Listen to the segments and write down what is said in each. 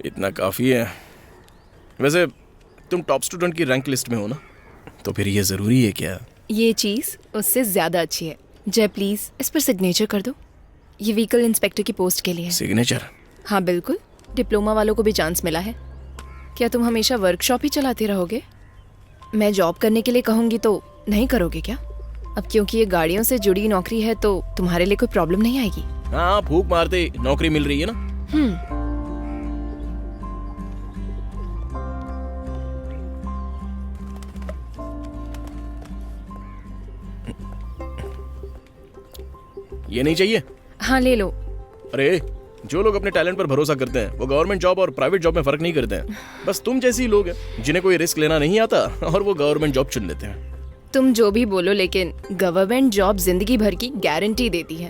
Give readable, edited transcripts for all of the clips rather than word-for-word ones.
इतना काफ़ी है। वैसे तुम टॉप स्टूडेंट की रैंक लिस्ट में हो ना, तो फिर ये ज़रूरी है क्या? ये चीज़ उससे ज़्यादा अच्छी है। जय प्लीज़ इस पर सिग्नेचर कर दो। ये व्हीकल इंस्पेक्टर की पोस्ट के लिए है। सिग्नेचर? हाँ बिल्कुल, डिप्लोमा वालों को भी चांस मिला है। क्या तुम हमेशा वर्कशॉप ही चलाते रहोगे? मैं जॉब करने के लिए कहूँगी तो नहीं करोगे क्या? अब क्योंकि ये गाड़ियों से जुड़ी नौकरी है तो तुम्हारे लिए कोई प्रॉब्लम नहीं आएगी। हाँ, फूक मारते नौकरी मिल रही है ना। ये नहीं चाहिए? हाँ ले लो। अरे जो लोग अपने टैलेंट पर भरोसा करते हैं वो गवर्नमेंट जॉब और प्राइवेट जॉब में फर्क नहीं करते हैं। बस तुम जैसे ही लोग हैं जिन्हें कोई रिस्क लेना नहीं आता और वो गवर्नमेंट जॉब चुन लेते हैं। तुम जो भी बोलो, लेकिन गवर्नमेंट जॉब जिंदगी भर की गारंटी देती है।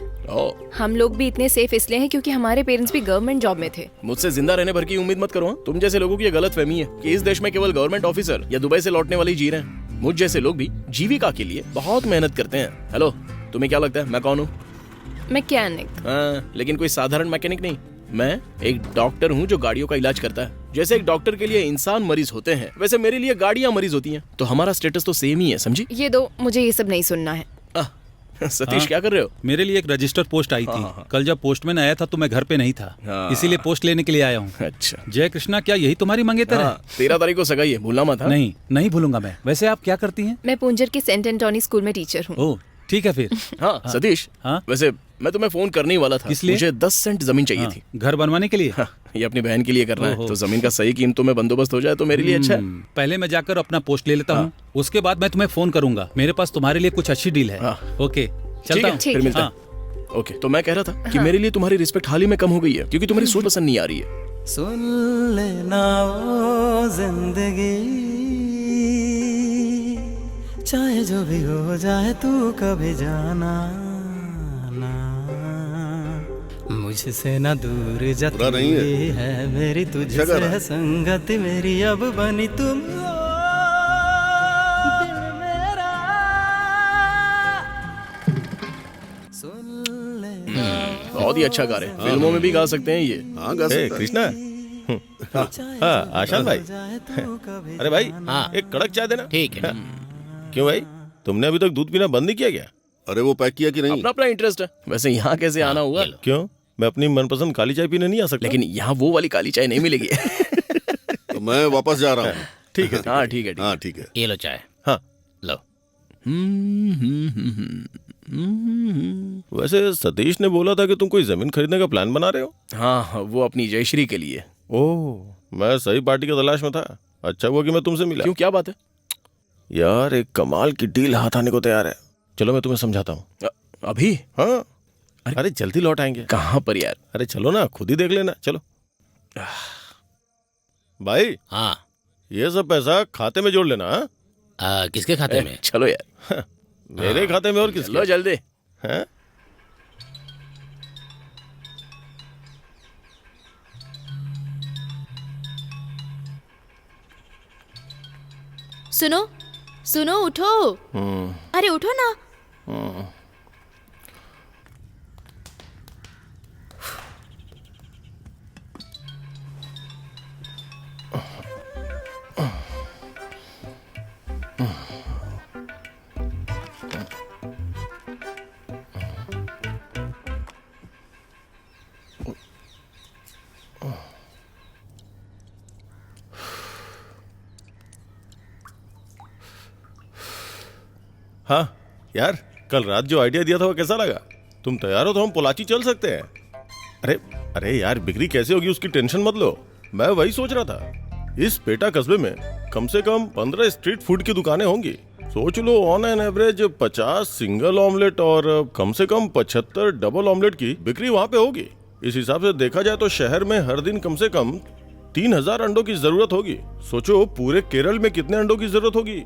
हम लोग भी इतने सेफ इसलिए हैं क्योंकि हमारे पेरेंट्स भी गवर्नमेंट जॉब में थे। मुझसे जिंदा रहने भर की उम्मीद मत करो। तुम जैसे लोगों की ये गलत फहमी है कि इस देश में केवल गवर्नमेंट ऑफिसर या दुबई से लौटने वाले ही जी रहे हैं। मुझ जैसे लोग भी जीविका के लिए बहुत मेहनत करते हैं। हेलो, तुम्हें क्या लगता है मैं कौन हूँ? मैकेनिक। हाँ, लेकिन कोई साधारण मैकेनिक नहीं। मैं एक डॉक्टर हूँ जो गाड़ियों का इलाज करता है। जैसे एक डॉक्टर के लिए इंसान मरीज होते हैं वैसे मेरे लिए गाड़ियाँ मरीज होती हैं। तो हमारा स्टेटस तो सेम ही है, समझी? ये दो, मुझे ये सब नहीं सुनना है। सतीश क्या कर रहे हो? मेरे लिए एक रजिस्टर पोस्ट आई थी। कल जब पोस्टमैन आया था तो मैं घर पे नहीं था, इसीलिए पोस्ट लेने के लिए आया हूँ। अच्छा। जय कृष्णा, क्या यही तुम्हारी मंगेतर है? 13 तारीख को सगाई है, भूलना मत। नहीं नहीं भूलूंगा मैं। वैसे आप क्या करती हैं? मैं पूंजर के सेंट एंटोनी स्कूल में टीचर हूँ। ओह ठीक है फिर। हाँ सतीश, वैसे मैं तुम्हें फोन करने ही वाला था। किस लिए? मुझे 10 सेंट जमीन चाहिए थी। घर बनवाने के लिए? ये अपनी बहन के लिए करना है, तो जमीन का सही कीमतों में बंदोबस्त हो जाए तो मेरे लिए अच्छा है। पहले मैं जाकर अपना पोस्ट ले लेता हूँ, उसके बाद मैं तुम्हें फोन करूंगा। मेरे पास तुम्हारे लिए कुछ अच्छी डील है। ओके चलता हूँ, फिर मिलते हैं। ओके, तो मैं कह रहा था कि मेरे लिए तुम्हारी रिस्पेक्ट हाल ही में कम हो गई है क्योंकि तुम्हारी सोच पसंद नहीं आ रही है। सुन लेना ओ जिंदगी, चाहे जो भी हो जाए तू कभी जाना ना, मुझसे ना दूर जाती है मेरी तुझसे है संगति मेरी, अब बनी तुम दिल मेरा। सुन लेना बहुत ही अच्छा गा रहे हैं, फिल्मों में भी गा सकते हैं ये। हाँ गा सकते हैं। कृष्णा, हाँ आशान भाई। अरे भाई, हाँ एक कड़क चाय देना। ठीक है। क्यों भाई, तुमने अभी तक दूध पीना बंद नहीं किया क्या? अरे वो पैक किया कि नहीं? अपना अपना इंटरेस्ट है। वैसे यहाँ कैसे आना हुआ? क्यों, मैं अपनी मनपसंद काली चाय पीने नहीं आ सकता? लेकिन यहाँ वो वाली काली चाय नहीं मिलेगी। तो मैं वापस जा रहा हूँ। ठीक है। हाँ ठीक है। हाँ ठीक है। ये लो चाय। हाँ लो। वैसे सतीश ने बोला था कि तुम कोई जमीन खरीदने का प्लान बना रहे हो? हाँ, वो अपनी जयश्री के लिए। ओह, मैं सही पार्टी की तलाश में था। अच्छा हुआ कि मैं तुमसे मिला। क्यों, क्या बात है? यार एक कमाल की डील हाथ आने को तैयार है। चलो मैं तुम्हें समझाता हूँ। अभी? हाँ अरे जल्दी लौट आएंगे। कहाँ पर यार? अरे चलो ना, खुद ही देख लेना। चलो भाई। हाँ ये सब पैसा खाते में जोड़ लेना। किसके खाते में? चलो यार। मेरे खाते में और किसके? चलो जल्दी। हैं? सुनो सुनो, उठो। अरे उठो ना। हाँ यार, कल रात जो आइडिया दिया था वो कैसा लगा? तुम तैयार हो तो हम पोलाची चल सकते हैं। अरे अरे यार, बिक्री कैसे होगी उसकी टेंशन मत लो। मैं वही सोच रहा था, इस पेटा कस्बे में कम से कम 15 स्ट्रीट फूड की दुकानें होंगी। सोच लो, on an average 50 single omelette और कम से कम 75 डबल ऑमलेट की बिक्री वहाँ पे होगी। इस हिसाब से देखा जाए तो शहर में हर दिन कम से कम 3000 अंडों की जरूरत होगी। सोचो पूरे केरल में कितने अंडों की जरूरत होगी।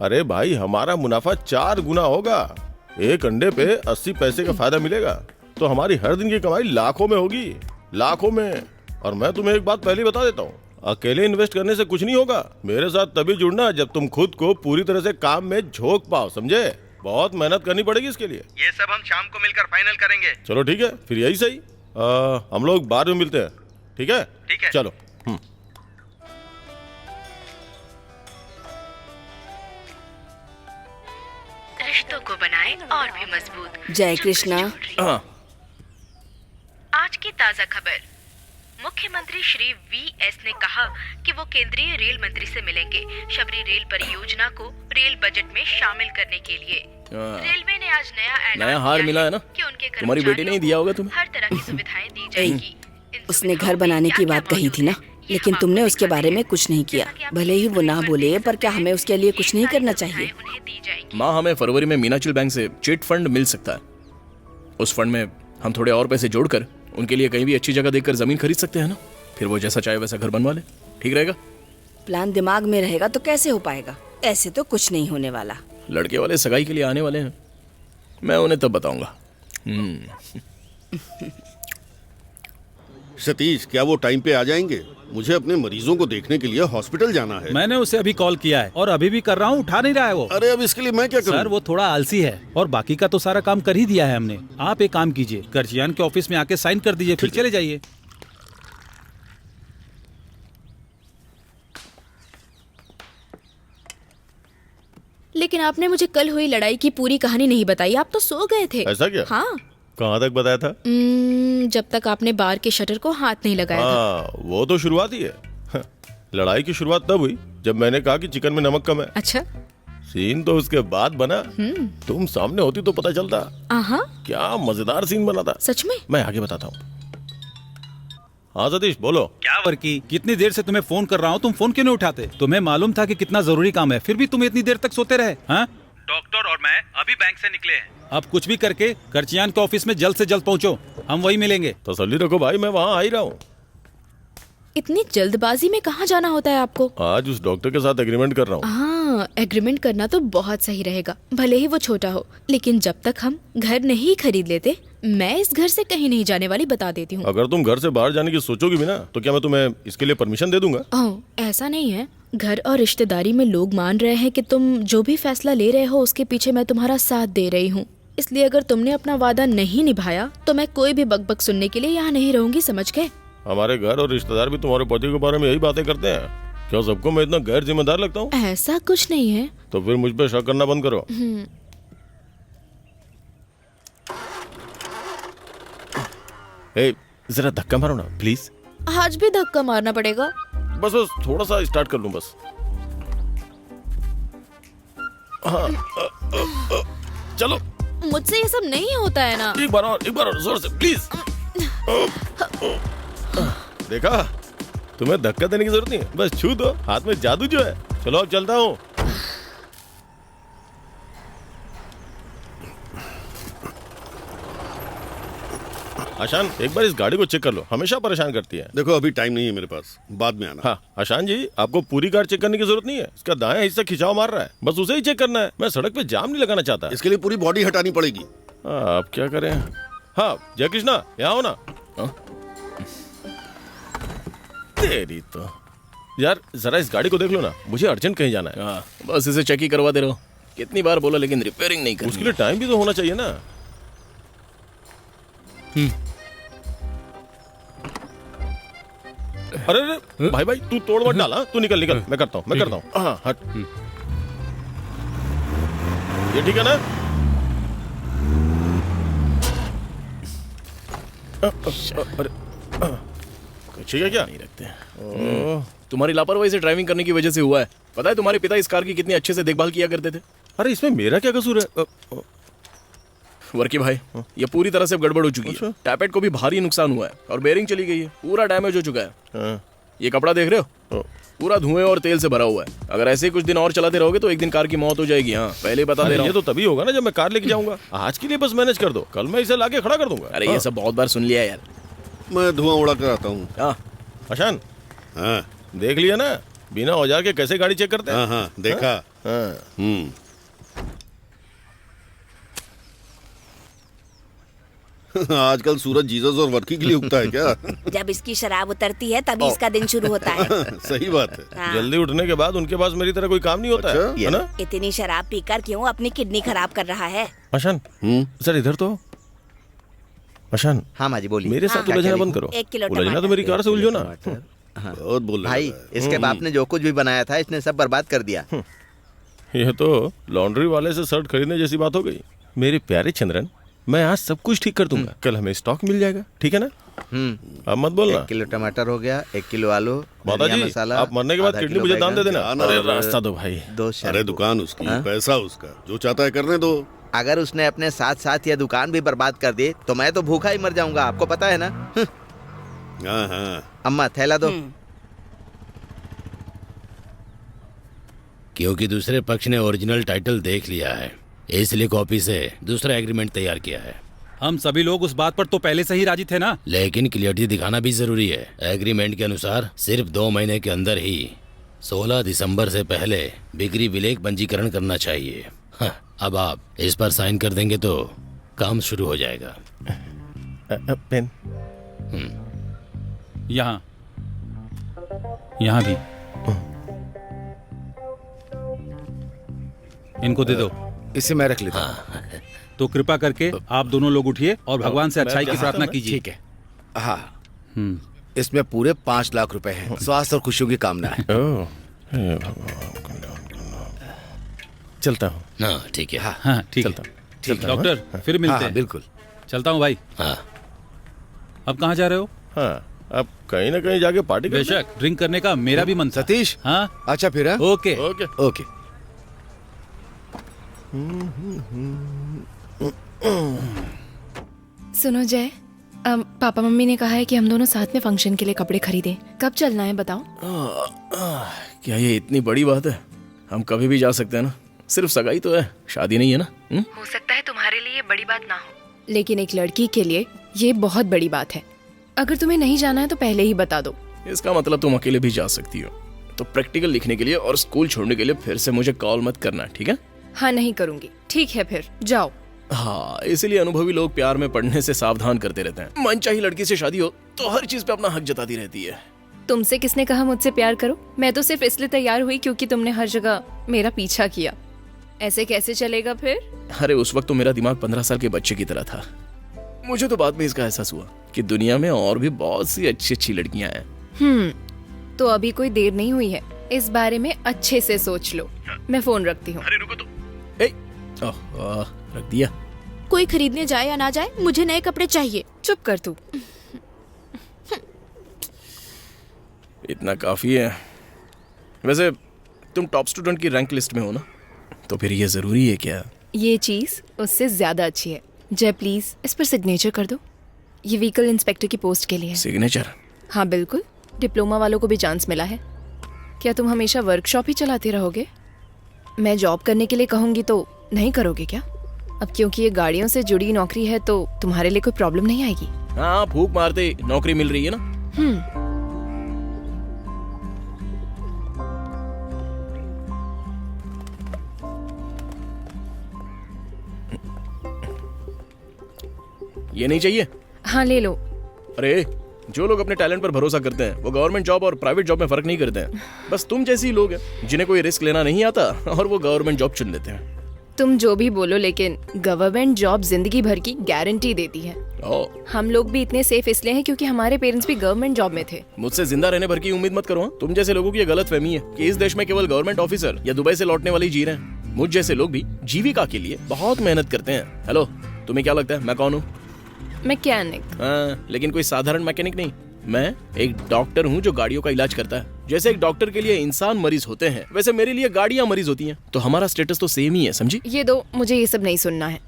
अरे भाई, हमारा मुनाफा 4 गुना होगा। एक अंडे पे 80 पैसे का फायदा मिलेगा तो हमारी हर दिन की कमाई लाखों में होगी, लाखों में। और मैं तुम्हें एक बात पहले बता देता हूँ, अकेले इन्वेस्ट करने से कुछ नहीं होगा। मेरे साथ तभी जुड़ना जब तुम खुद को पूरी तरह से काम में झोंक पाओ, समझे? बहुत मेहनत करनी पड़ेगी इसके लिए। ये सब हम शाम को मिलकर फाइनल करेंगे। चलो ठीक है, फिर यही सही। हम लोग बाद में मिलते हैं। ठीक है? ठीक है। चलो। रिश्तों को बनाए और भी मजबूत। जय कृष्णा। हाँ आज की ताजा खबर। मुख्यमंत्री श्री वीएस ने कहा कि वो केंद्रीय रेल मंत्री से मिलेंगे शबरी रेल परियोजना को रेल बजट में शामिल करने के लिए। रेलवे ने आज नया हार मिला है ना? कि उनके तुम्हारी बेटी ने ही दिया होगा तुम्हें। हर तरह की सुविधाएं दी जाएगी। उसने घर बनाने की बात कही थी ना, लेकिन तुमने उसके बारे में कुछ नहीं किया। भले ही वो ना बोले, पर क्या हमें उसके लिए कुछ नहीं करना चाहिए? उन्हें दी जाएंगी। माँ, हमें फरवरी में मीनाचिल बैंक से चिट फंड मिल सकता है। उस फंड में हम थोड़े और पैसे जोड़कर उनके लिए कहीं भी अच्छी जगह देखकर जमीन खरीद सकते हैं ना। फिर वो जैसा चाहे वैसा घर बनवा ले। ठीक रहेगा? प्लान दिमाग में रहेगा तो कैसे हो पाएगा? ऐसे तो कुछ नहीं होने वाला। लड़के वाले सगाई के लिए आने वाले हैं, मैं उन्हें तब बताऊंगा। सतीश, क्या वो टाइम पे आ जाएंगे? मुझे अपने मरीजों को देखने के लिए हॉस्पिटल जाना है। मैंने उसे अभी कॉल किया है और अभी भी कर रहा हूँ, उठा नहीं रहा है वो। अरे अब इसके लिए मैं क्या करूं? सर वो थोड़ा आलसी है और बाकी का तो सारा काम कर ही दिया है हमने। आप एक काम कीजिए, गर्जियान के ऑफिस में आके साइन कर दीजिए, फिर चले जाइए। लेकिन आपने मुझे कल हुई लड़ाई की पूरी कहानी नहीं बताई। आप तो सो गए थे। ऐसा क्या? हाँ। कहाँ तक बताया था? जब तक आपने बार के शटर को हाथ नहीं लगाया था। हाँ, वो तो शुरुआत ही है। हाँ, लड़ाई की शुरुआत तब हुई जब मैंने कहा कि चिकन में नमक कम है। अच्छा। सीन तो उसके बाद बना। तुम सामने होती तो पता चलता। क्या मजेदार सीन बना था। सच में? मैं आगे बताता हूँ। हाँ सतीश बोलो। क्या वर्की, कितनी देर से तुम्हें फोन कर रहा हूँ, तुम फोन क्यों नहीं उठाते? तुम्हें मालूम था कि कितना जरूरी काम है, फिर भी तुम इतनी देर तक सोते रहे। हाँ, डॉक्टर और मैं अभी बैंक से निकले हैं। अब कुछ भी करके करचियान के ऑफिस में जल्द से जल्द पहुँचो, हम वही मिलेंगे। तसल्ली रखो भाई, मैं वहाँ आ ही रहा हूँ। इतनी जल्दबाजी में कहाँ जाना होता है आपको? आज उस डॉक्टर के साथ एग्रीमेंट कर रहा हूँ। हाँ, एग्रीमेंट करना तो बहुत सही रहेगा, भले ही वो छोटा हो। लेकिन जब तक हम घर नहीं खरीद लेते, मैं इस घर से कहीं नहीं जाने वाली, बता देती हूँ। अगर तुम घर से बाहर जाने की सोचोगी भी ना, तो क्या मैं तुम्हें इसके लिए परमिशन दे दूंगा? ओह, ऐसा नहीं है। घर और रिश्तेदारी में लोग मान रहे हैं कि तुम जो भी फैसला ले रहे हो उसके पीछे मैं तुम्हारा साथ दे रही हूँ। इसलिए अगर तुमने अपना वादा नहीं निभाया तो मैं कोई भी बकबक सुनने के लिए यहाँ नहीं रहूंगी, समझ गए? हमारे घर और रिश्तेदार भी तुम्हारे पति के बारे में यही बातें करते हैं। क्या सबको मैं इतना गैर जिम्मेदार लगता हूँ? ऐसा कुछ नहीं है। तो फिर मुझ पे शक करना बंद करो। ए, जरा धक्का मारो ना प्लीज। आज भी धक्का मारना पड़ेगा? बस बस थोड़ा सा स्टार्ट कर लूं बस। हाँ, चलो मुझसे ये सब नहीं होता है ना। एक बार और जोर से प्लीज। देखा, तुम्हें धक्का देने की जरूरत नहीं है, बस छू दो, हाथ में जादू जो है। चलो अब चलता हूँ। आशान, एक बार इस गाड़ी को चेक कर लो, हमेशा परेशान करती है। देखो अभी टाइम नहीं है मेरे पास, बाद में आना। हाँ आशान जी, आपको पूरी कार चेक करने की जरूरत नहीं है। इसका दायां हिस्सा खिंचाव मार रहा है, बस उसे ही चेक करना है। मैं सड़क पे जाम नहीं लगाना चाहता। इसके लिए पूरी बॉडी हटानी पड़ेगी। अब क्या करें? हाँ जय कृष्णा, यहाँ हो ना। तेरी तो यार, जरा इस गाड़ी को देख लो ना, मुझे अर्जेंट कहीं जाना है। हाँ, बस इसे चेक ही करवा दे रहो। कितनी बार बोला, लेकिन रिपेयरिंग नहीं करनी। उसके लिए टाइम भी तो होना चाहिए ना। अरे भाई भाई, तू तोड़ मत डाला, तू निकल निकल, मैं करता हूँ। हाँ हट। ये ठीक है ना? अरे ठीक है क्या? नहीं रखते हैं। तुम्हारी लापरवाही से ड्राइविंग करने की वजह से हुआ है। पता है तुम्हारे पिता इस कार की कितनी अच्छे से देखभाल किया करते थे। अरे इसमें मेरा क्या कसूर है? वर्की भाई, ये पूरी तरह से गड़बड़ हो चुकी है। टैपेट को भी भारी नुकसान हुआ है और बेरिंग चली गई है, पूरा डैमेज हो चुका है। ये कपड़ा देख रहे हो, पूरा धुएं और तेल से भरा हुआ है। अगर ऐसे कुछ दिन और चलाते रहोगे तो एक दिन कार की मौत हो जाएगी। हाँ, पहले बता दे रहा हूं। ये तो तभी होगा ना जब मैं कार लेके जाऊंगा। आज के लिए बस मैनेज कर दो, कल मैं इसे लाके खड़ा कर दूंगा। अरे ये सब बहुत बार सुन लिया यार। मैं धुआं उड़ा कर आता हूँ। हाँ आशान, हाँ देख लिया ना बिना औजार के कैसे गाड़ी चेक करते हैं? हाँ देखा। हाँ। आजकल सूरज जीसस और वर्की के लिए उगता है क्या? जब इसकी शराब उतरती है तभी इसका दिन शुरू होता है। सही बात है। हाँ। जल्दी उठने के बाद उनके पास मेरी तरह कोई काम नहीं होता अच्छा? है ना? इतनी शराब पीकर क्यों अपनी किडनी खराब कर रहा है? आशान सर इधर तो। आशान, हाँ माँ जी बोलिए। मेरे साथ उलझना बंद करो। 1 किलो उलझना तो मेरी कार से उलझो ना। बहुत बोल भाई इसके बाप ने जो कुछ भी बनाया था इसने सब बर्बाद कर दिया। ये तो लॉन्ड्री वाले से शर्ट खरीदने जैसी बात हो गई। मेरे प्यारे चंद्रन, मैं आज सब कुछ ठीक कर दूंगा। कल हमें स्टॉक मिल जाएगा, ठीक है ना? अब मत बोलना। 1 किलो टमाटर हो गया, 1 किलो आलू, माता धनिया जी, मसाला, आप मरने के बाद आधा किडनी किलो मुझे दान दे बैगन, देना। अरे रास्ता दो भाई। 2 शैम्पू। अरे दुकान उसकी, पैसा उसका, जो चाहता है करने दो। अगर उसने अपने साथ साथ ये दुकान भी बर्बाद कर दी तो मैं तो भूखा ही मर जाऊंगा, आपको पता है ना। हाँ हाँ, अम्मा थैला दो। क्योंकि दूसरे पक्ष ने ओरिजिनल टाइटल देख लिया है, इसलिए कॉपी से दूसरा एग्रीमेंट तैयार किया है। हम सभी लोग उस बात पर तो पहले से ही राजी थे ना। लेकिन क्लियरिटी दिखाना भी जरूरी है। एग्रीमेंट के अनुसार सिर्फ 2 महीने के अंदर ही 16 दिसंबर से पहले बिक्री विलेख पंजीकरण करना चाहिए। हाँ, अब आप इस पर साइन कर देंगे तो काम शुरू हो जाएगा। पेन यहाँ यहाँ भी इनको दे दो। इसे मैं रख लेता हूँ। तो कृपा करके आप दोनों लोग उठिए और भगवान से अच्छाई की प्रार्थना कीजिए। ठीक है। हाँ, इसमें पूरे 5 लाख रुपए हैं। स्वास्थ्य और खुशियों की कामना है। चलता हूँ। हाँ ठीक है। हाँ ठीक है। चलता हूँ। डॉक्टर फिर मिलते हैं। बिल्कुल। चलता हूँ भाई। हाँ अब कहाँ जा रहे हो? हाँ, अब कहीं ना कहीं जाके पार्टी करते हैं। बेशक, ड्रिंक करने का मेरा भी मन था। सतीश। हाँ अच्छा फिर। हाँ? Okay okay. ओके। सुनो जय, पापा मम्मी ने कहा है कि हम दोनों साथ में फंक्शन के लिए कपड़े खरीदें। कब चलना है बताओ? क्या ये इतनी बड़ी बात है? हम कभी भी जा सकते हैं ना। सिर्फ सगाई तो है, शादी नहीं है ना। हो सकता है तुम्हारे लिए बड़ी बात ना हो, लेकिन एक लड़की के लिए ये बहुत बड़ी बात है। अगर तुम्हें नहीं जाना है तो पहले ही बता दो। इसका मतलब तुम अकेले भी जा सकती हो। तो प्रैक्टिकल लिखने के लिए और स्कूल छोड़ने के लिए फिर से मुझे कॉल मत करना, ठीक है? हाँ नहीं करूंगी। ठीक है फिर जाओ। हाँ, इसलिए अनुभवी लोग प्यार में पड़ने से सावधान करते रहते हैं। मनचाही लड़की से शादी हो तो हर चीज पे अपना हक जताती रहती है। तुमसे किसने कहा मुझसे प्यार करो? मैं तो सिर्फ इसलिए तैयार हुई क्योंकि तुमने हर जगह मेरा पीछा किया। ऐसे कैसे चलेगा फिर? अरे उस वक्त तो मेरा दिमाग 15 साल के बच्चे की तरह था। मुझे तो बाद में इसका एहसास हुआ कि दुनिया में और भी बहुत सी अच्छी अच्छी लड़कियां हैं। तो अभी कोई देर नहीं हुई है, इस बारे में अच्छे से सोच लो। मैं फोन रखती हूँ। अरे रुको तो। रख दिया। कोई खरीदने जाए या ना जाए, मुझे नए कपड़े चाहिए। चुप कर तू। इतना काफी है। वैसे तुम टॉप स्टूडेंट की रैंक लिस्ट में हो ना, तो फिर ये जरूरी है क्या? ये चीज उससे ज्यादा अच्छी है। जय प्लीज इस पर सिग्नेचर कर दो। ये व्हीकल इंस्पेक्टर की पोस्ट के लिए है। सिग्नेचर? हाँ बिल्कुल, डिप्लोमा वालों को भी चांस मिला है। क्या तुम हमेशा वर्कशॉप ही चलाते रहोगे? मैं जॉब करने के लिए कहूंगी तो नहीं करोगे क्या? अब क्योंकि ये गाड़ियों से जुड़ी नौकरी है तो तुम्हारे लिए कोई प्रॉब्लम नहीं आएगी। हाँ, फूक मारते नौकरी मिल रही है ना। ये नहीं चाहिए? हाँ ले लो। अरे जो लोग अपने टैलेंट पर भरोसा करते हैं वो गवर्नमेंट जॉब और प्राइवेट जॉब में फर्क नहीं करते हैं। बस तुम जैसे ही लोग हैं जिन्हें कोई रिस्क लेना नहीं आता और वो गवर्नमेंट जॉब चुन लेते हैं। तुम जो भी बोलो, लेकिन गवर्नमेंट जॉब जिंदगी भर की गारंटी देती है। हम लोग भी इतने सेफ इसलिए हैं क्योंकि हमारे पेरेंट्स भी गवर्नमेंट जॉब में थे। मुझसे जिंदा रहने भर की उम्मीद मत करो। तुम जैसे लोगों की ये गलत फहमी है कि इस देश में केवल गवर्नमेंट ऑफिसर या दुबई से लौटने वाले ही जी रहे हैं। मुझ जैसे लोग भी जीविका के लिए बहुत मेहनत करते हैं। हेलो, तुम्हें क्या लगता है मैं कौन हूँ? मैकेनिक। हाँ, लेकिन कोई साधारण मैकेनिक नहीं। मैं एक डॉक्टर हूँ जो गाड़ियों का इलाज करता है। जैसे एक डॉक्टर के लिए इंसान मरीज होते हैं, वैसे मेरे लिए गाड़ियाँ मरीज होती हैं। तो हमारा स्टेटस तो सेम ही है, समझी? ये दो, मुझे ये सब नहीं सुनना है।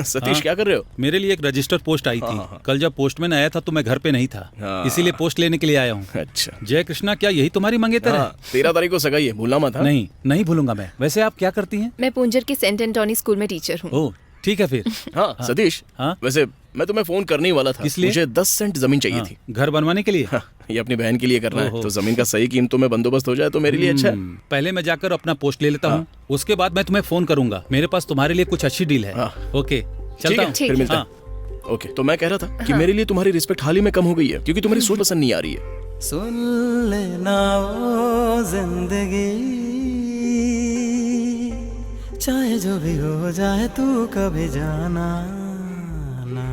सतीश क्या कर रहे हो? मेरे लिए एक रजिस्टर पोस्ट आई थी। कल जब पोस्टमैन आया था तो मैं घर पे नहीं था, इसीलिए पोस्ट लेने के लिए आया हूँ। अच्छा। जय कृष्णा, क्या यही तुम्हारी मंगेतर है? 13 तारीख को सगाई है, भूलना मत। नहीं, नहीं भूलूंगा मैं। वैसे आप क्या करती हैं? मैं पूंजर के सेंट एंटोनी स्कूल में टीचर हूँ। ओह ठीक है फिर। हाँ सतीश, वैसे मैं तुम्हें फोन करने ही वाला था। इसलिए मुझे 10 सेंट जमीन चाहिए थी। घर बनवाने के लिए? ये अपनी बहन के लिए करना है, तो जमीन का सही कीमतों में बंदोबस्त हो जाए तो मेरे लिए अच्छा है। पहले मैं जाकर अपना पोस्ट ले लेता हूँ, उसके बाद मैं तुम्हें फोन करूंगा। मेरे पास तुम्हारे लिए कुछ अच्छी डील है। ओके चलता हूँ, फिर मिलते हैं। ओके, तो मैं कह रहा था कि मेरे लिए तुम्हारी रिस्पेक्ट हाल ही में कम हो गई है क्योंकि तुम्हारी सोच पसंद नहीं आ रही है। सुन लेना ओ जिंदगी, चाहे जो भी हो जाए तू कभी जाना ना।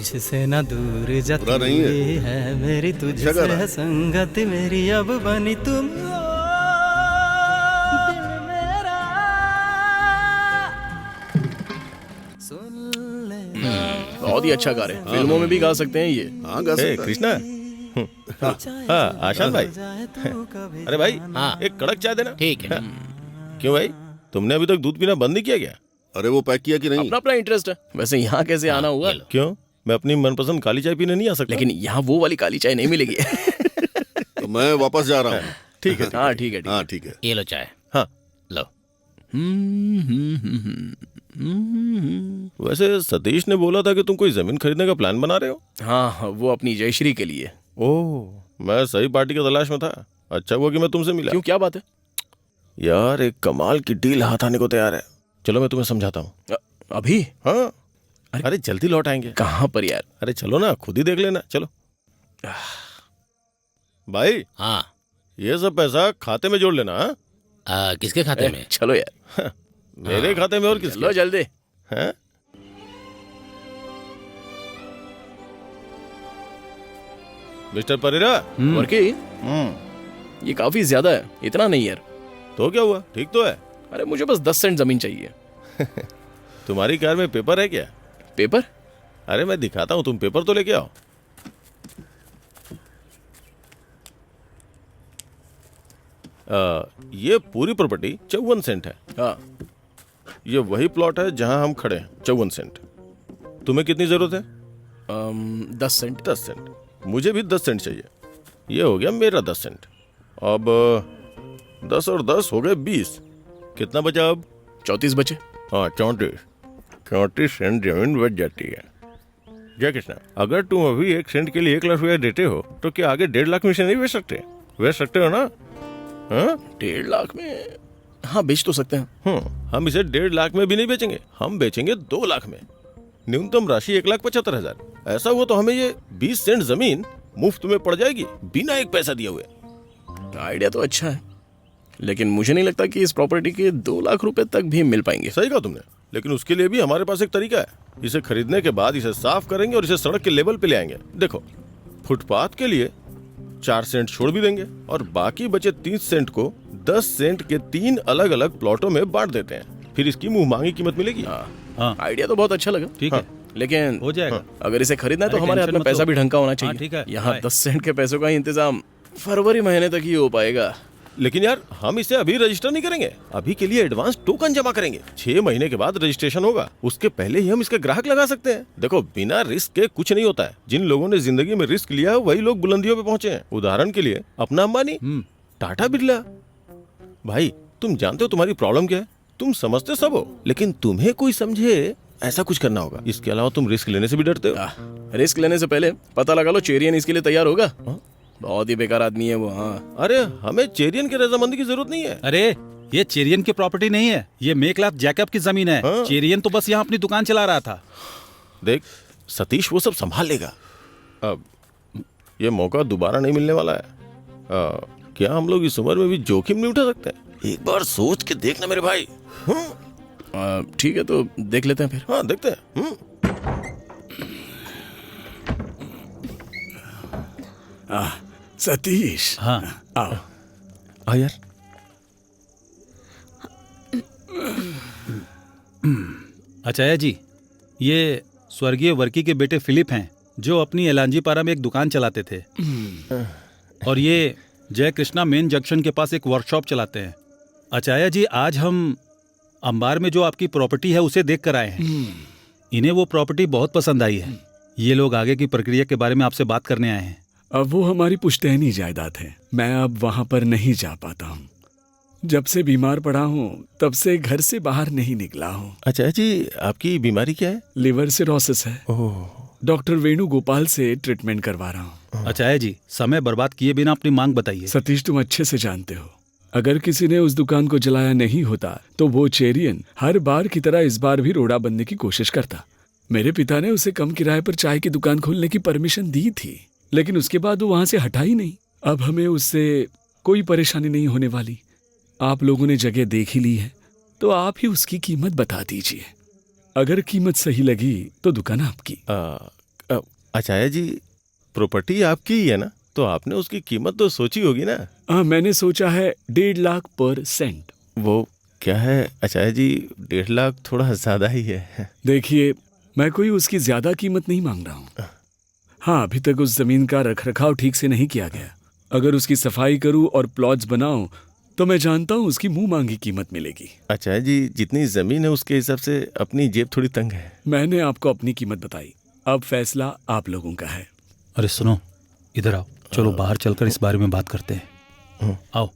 तुझसे ना दूर जा बुरा नहीं है। तू है मेरी तुझसे जगह है है। संगत मेरी अब बनी तुम दिल मेरा सुन ले बहुत ही अच्छा गा रहे हैं, फिल्मों में भी गा सकते हैं ये। हाँ गा ए, सकता है। कृष्णा हाँ आशान भाई अरे भाई हाँ। एक कड़क चाय देना। ठीक है। क्यों भाई तुमने अभी तक दूध पीना बंद नहीं किया क्या? अरे वो पैक किया कि नहीं? अपना अपना इंटरेस्ट है। वैसे यहाँ कैसे आना हुआ? ये लो। क्यों मैं अपनी मनपसंद काली चाय पीने नहीं आ सकता? लेकिन यहाँ वो वाली काली चाय नहीं मिलेगी। तो मैं वापस जा रहा हूँ। ठीक है, हाँ ठीक है, ठीक है। हाँ ठीक है। ये लो चाय। हाँ लो। वैसे सतीश ने बोला था कि तुम कोई जमीन खरीदने का प्लान बना रहे हो। हाँ, वो अपनी जयश्री के लिए। ओह मैं सही पार्टी की तलाश में था। अच्छा हुआ कि मैं तुमसे मिला। क्यों, क्या बात है? यार एक कमाल की डील हाथ आने को तैयार है। चलो मैं तुम्हें समझाता हूँ। अभी? हाँ अरे जल्दी लौट आएंगे। कहाँ पर यार? अरे चलो ना, खुद ही देख लेना। चलो भाई हाँ। ये सब पैसा खाते में जोड़ लेना। हाँ? किसके खाते में? चलो यार। मेरे खाते में और किसके? चलो जल्दी। हैं? मिस्टर परेरा। वर्की, ये काफी ज्यादा है, इतना नहीं यार। तो क्या हुआ, ठीक तो है। अरे मुझे बस 10 सेंट जमीन चाहिए। तुम्हारी कार में पेपर है क्या? पेपर? अरे मैं दिखाता हूँ, तुम पेपर तो लेके आओ। ये पूरी प्रॉपर्टी 54 सेंट है। हाँ। ये वही प्लॉट है जहां हम खड़े हैं, 54 सेंट। तुम्हें कितनी जरूरत है? 10 सेंट। 10 सेंट। मुझे भी 10 सेंट चाहिए। ये हो गया मेरा 10 सेंट। अब 10 और 10 हो गए 20। कितना बचा अब? 34 बचे। हाँ 34 सेंट जमीन बच जाती है। जय कृष्णा, अगर तुम अभी 1 सेंट के लिए 1 लाख रुपया देते हो तो क्या आगे 1.5 लाख में से नहीं बेच सकते? बेच सकते हो ना? हाँ 1.5 लाख में? हाँ बेच तो सकते हैं। हम इसे 1.5 लाख में भी नहीं बेचेंगे, हम बेचेंगे 2 लाख में। न्यूनतम राशि 1,75,000। ऐसा हुआ तो हमें ये 20 सेंट जमीन मुफ्त में पड़ जाएगी, बिना एक पैसा दिए हुए। आइडिया तो अच्छा है, लेकिन मुझे नहीं लगता कि इस प्रॉपर्टी के 2 लाख रुपए तक भी मिल पाएंगे। सही कहा तुमने, लेकिन उसके लिए भी हमारे पास एक तरीका है। इसे खरीदने के बाद इसे साफ करेंगे और इसे सड़क के लेवल पे ले आएंगे। देखो, फुटपाथ के लिए 4 सेंट छोड़ भी देंगे और बाकी बचे 30 सेंट को 10 सेंट के 3 अलग अलग प्लॉटों में बांट देते हैं। फिर इसकी मुंह मांगी कीमत मिलेगी। हाँ आइडिया तो बहुत अच्छा लगा। ठीक है, लेकिन हो जाएगा। अगर इसे खरीदना है तो अरे हमारे हाथ टेंशन में मत पैसा लो। भी ढंग का होना हाँ, चाहिए। ठीक है, यहाँ बाय। 10 सेंट के पैसों का इंतजाम फरवरी महीने तक ही हो पाएगा। लेकिन यार हम इसे अभी रजिस्टर नहीं करेंगे। अभी के लिए एडवांस टोकन जमा करेंगे। 6 महीने के बाद रजिस्ट्रेशन होगा, उसके पहले ही हम इसके ग्राहक लगा सकते हैं। देखो, बिना रिस्क के कुछ नहीं होता है। जिन लोगों ने जिंदगी में रिस्क लिया है वही लोग बुलंदियों पे पहुंचे हैं। उदाहरण के लिए अपना अंबानी, टाटा बिरला। भाई तुम जानते हो तुम्हारी प्रॉब्लम क्या है? तुम समझते सब हो, लेकिन तुम्हें कोई समझे ऐसा कुछ करना होगा। इसके अलावा तुम रिस्क लेने से भी डरते हो। रिस्क लेने से पहले पता लगा लो चेरियन इसके लिए तैयार होगा। बहुत ही बेकार आदमी है वो। हाँ अरे हमें चेरियन की रजामंदी की जरूरत नहीं है। अरे ये चेरियन की प्रॉपर्टी नहीं है, ये मेकलाथ जैकब की जमीन है। हाँ। चेरियन तो बस यहाँ अपनी दुकान चला रहा था। देख सतीश वो सब संभाल लेगा। अब ये मौका दोबारा नहीं मिलने वाला है। क्या हम लोग इस उम्र में भी जोखिम नहीं उठा सकते? एक बार सोच के देखना मेरे भाई। ठीक है, तो देख लेते हैं फिर। हाँ देखते हैं। सतीश, हाँ आओ। आ यार। अचाया जी, ये स्वर्गीय वर्की के बेटे फिलिप हैं, जो अपनी एलांजीपारा में एक दुकान चलाते थे। और ये जय कृष्णा मेन जंक्शन के पास एक वर्कशॉप चलाते हैं। अचाया जी, आज हम अंबार में जो आपकी प्रॉपर्टी है उसे देख कर आए हैं। इन्हें वो प्रॉपर्टी बहुत पसंद आई है। ये लोग आगे की प्रक्रिया के बारे में आपसे बात करने आए हैं। अब वो हमारी पुश्तैनी जायदाद है। मैं अब वहाँ पर नहीं जा पाता हूँ। जब से बीमार पड़ा हूँ तब से घर से बाहर नहीं निकला हूँ। अच्छा जी, आपकी बीमारी क्या है? लिवर सिरोसिस है। डॉक्टर वेणु गोपाल से ट्रीटमेंट करवा रहा हूँ। अचाया जी, समय बर्बाद किए बिना अपनी मांग बताइए। सतीश, तुम अच्छे से जानते हो, अगर किसी ने उस दुकान को जलाया नहीं होता तो वो चेरियन हर बार की तरह इस बार भी रोड़ा बनने की कोशिश करता। मेरे पिता ने उसे कम किराए पर चाय की दुकान खोलने की परमिशन दी थी, लेकिन उसके बाद वो वहां से हटा ही नहीं। अब हमें उससे कोई परेशानी नहीं होने वाली। आप लोगों ने जगह देख ही ली है, तो आप ही उसकी कीमत बता दीजिए। अगर कीमत सही लगी तो दुकान आपकी। अचाया जी, प्रॉपर्टी आपकी ही है ना, तो आपने उसकी कीमत तो सोची होगी ना? मैंने सोचा है 1.5 लाख पर सेंट। वो क्या है अचाया जी, 1.5 लाख थोड़ा ज्यादा ही है। देखिए, मैं कोई उसकी ज्यादा कीमत नहीं मांग रहा हूँ। हाँ, अभी तक उस जमीन का रखरखाव ठीक से नहीं किया गया। अगर उसकी सफाई करूँ और प्लॉट्स बनाऊं तो मैं जानता हूँ उसकी मुंह मांगी कीमत मिलेगी। अचाया जी, जितनी जमीन है उसके हिसाब से अपनी जेब थोड़ी तंग है। मैंने आपको अपनी कीमत बताई, अब फैसला आप लोगों का है। अरे सुनो, इधर आओ, चलो बाहर चलकर इस बारे में बात करते हैं। आओ।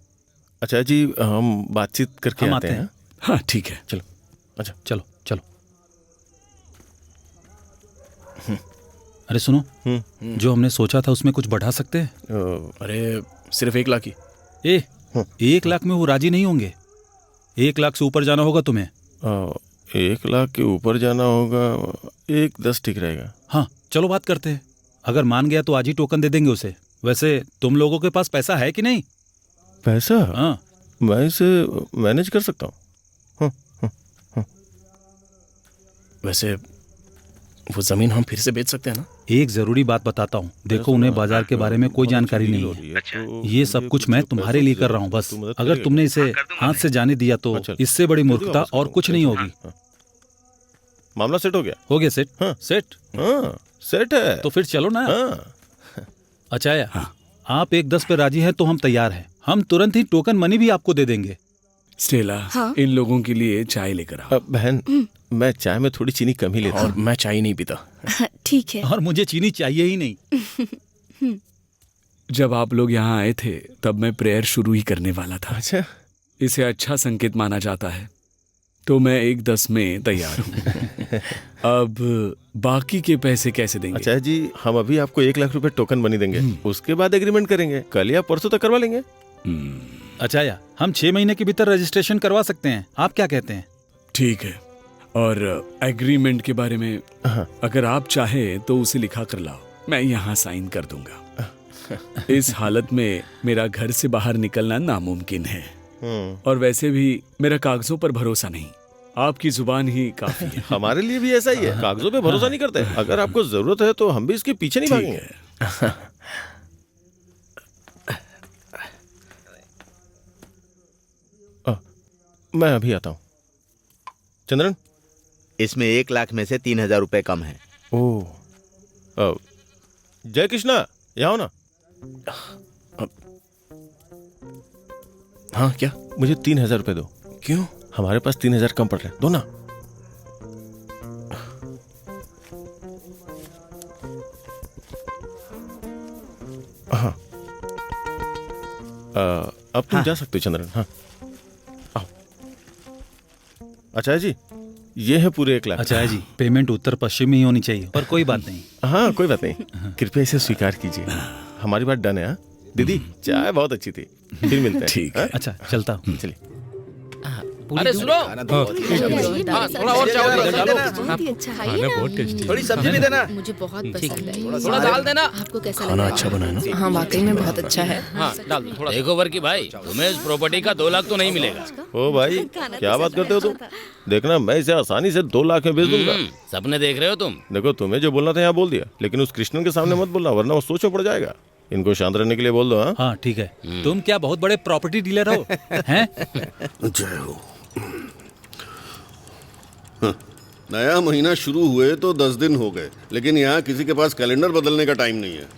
अच्छा जी, हम बातचीत करके हम आते हैं। हाँ ठीक है, चलो। अच्छा चलो चलो। अरे सुनो, जो हमने सोचा था उसमें कुछ बढ़ा सकते हैं? अरे सिर्फ 1 लाख ही। 1 लाख में वो राजी नहीं होंगे। 1 लाख से ऊपर जाना होगा तुम्हें। 1 लाख के ऊपर जाना होगा, 1.10 ठीक रहेगा। हाँ चलो बात करते हैं। अगर मान गया तो आज ही टोकन दे देंगे उसे। वैसे तुम लोगों के पास पैसा है कि नहीं? पैसा? हाँ, मैं इसे मैनेज कर सकता हूँ। वैसे वो जमीन हम फिर से बेच सकते हैं ना? एक जरूरी बात बताता हूँ, देखो उन्हें बाजार के बारे में कोई जानकारी नहीं है। ये सब कुछ मैं तुम्हारे लिए कर रहा हूँ बस। अगर तुमने इसे हाथ से जाने दिया तो इससे बड़ी मूर्खता और कुछ नहीं होगी। मामला सेट हो गया? हो गया सेट। हाँ सेट। हाँ सेट है। तो फिर चलो ना। हाँ। अचाया, आप 1.10 पे राजी हैं तो हम तैयार हैं। हम तुरंत ही टोकन मनी भी आपको दे देंगे। स्टेला, इन लोगों के लिए चाय लेकर आओ। बहन, मैं चाय में थोड़ी चीनी कम ही लेता हूँ। और मैं चाय नहीं पीता। ठीक है। और मुझे चीनी चाहिए ही नहीं। जब आप लोग यहाँ आए थे तब मैं प्रेयर शुरू ही करने वाला था। अच्छा, इसे अच्छा संकेत माना जाता है, तो मैं 1.10 में तैयार हूँ। अब बाकी के पैसे कैसे देंगे? अच्छा जी, हम अभी आपको 1 लाख रुपए टोकन मनी देंगे, उसके बाद एग्रीमेंट करेंगे। कल या परसों तक करवा लेंगे। अचाया, हम 6 महीने के भीतर रजिस्ट्रेशन करवा सकते हैं। आप क्या कहते हैं? ठीक है। और एग्रीमेंट के बारे में अगर आप चाहें तो उसे लिखा कर लाओ, मैं यहाँ साइन कर दूंगा। इस हालत में मेरा घर से बाहर निकलना नामुमकिन है, और वैसे भी मेरा कागजों पर भरोसा नहीं, आपकी जुबान ही काफी है। हमारे लिए भी ऐसा ही है, कागजों पे भरोसा नहीं करते। अगर आपको जरूरत है तो हम भी इसके पीछे नहीं भागेंगे। मैं अभी आता हूँ। चंद्रन, इसमें 1 लाख में से 3,000 रुपए कम है। ओह, जय कृष्णा, यहाँ ना। हाँ क्या? मुझे 3,000 रुपए दो। क्यों? हमारे पास 3,000 कम पड़ रहे हैं, दो ना। हाँ, अब तुम जा सकते हो चंद्रन। हाँ आओ। अच्छा जी, ये है पूरे 1 लाख। अच्छा जी, पेमेंट उत्तर पश्चिम में ही होनी चाहिए, पर कोई बात नहीं। हाँ कोई बात नहीं, कृपया इसे स्वीकार कीजिए। हमारी बात डन है। हाँ दीदी, चाय बहुत अच्छी थी, फिर मिलते हैं। ठीक है। अच्छा चलता हूँ। चलिए। अरे सुनो, थोड़ा और चावल डालो। बहुत टेस्टी। थोड़ी सब्जी भी देना। मुझे बहुत पसंद है। थोड़ा दाल देना। आपको कैसा खाना लगा? अच्छा बना है ना? हाँ वाकई में बहुत अच्छा है। हाँ डाल दो थोड़ा। देखो वर्की भाई, तुम्हें इस प्रॉपर्टी का 2 लाख तो नहीं मिलेगा। ओ भाई, क्या बात करते हो तुम? देखना, मैं इसे आसानी से 2 लाख में बेच दूंगा। सपने देख रहे हो तुम? देखो, तुम्हें जो बोलना था यहाँ बोल दिया, लेकिन उस कृष्णन के सामने मत बोलना, वरना वो सोच में पड़ जाएगा। इनको शांत रहने के लिए बोल दो। हाँ ठीक है। तुम क्या बहुत बड़े प्रॉपर्टी डीलर हो? हैं? जय हो। नया महीना शुरू हुए तो 10 दिन हो गए, लेकिन यहाँ किसी के पास कैलेंडर बदलने का टाइम नहीं है।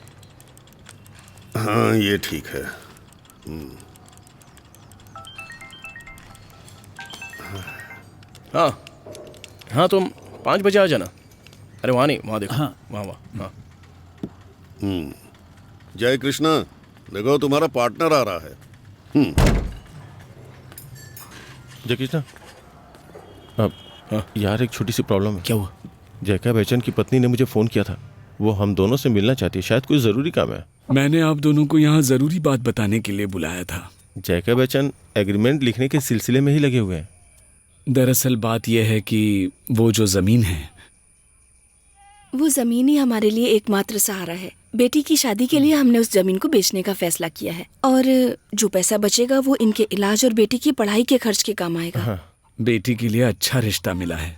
हाँ ये ठीक है। हाँ हाँ, तुम 5 बजे आ जाना। अरे वहाँ नहीं, वहाँ देखो। हाँ। वहाँ। जय कृष्णा, देखो तुम्हारा पार्टनर आ रहा है। जय कृष्णा, अब यार एक छोटी सी प्रॉब्लम है। क्या हुआ? जयका बच्चन की पत्नी ने मुझे फोन किया था, वो हम दोनों से मिलना चाहती है, शायद कोई जरूरी काम है। मैंने आप दोनों को यहाँ जरूरी बात बताने के लिए बुलाया था। जयका बच्चन एग्रीमेंट लिखने के सिलसिले में ही लगे हुए हैं। दरअसल बात यह है कि वो जो जमीन है, वो जमीन ही हमारे लिए एकमात्र सहारा है। बेटी की शादी के लिए हमने उस जमीन को बेचने का फैसला किया है, और जो पैसा बचेगा वो इनके इलाज और बेटी की पढ़ाई के खर्च के काम आएगा। बेटी के लिए अच्छा रिश्ता मिला है,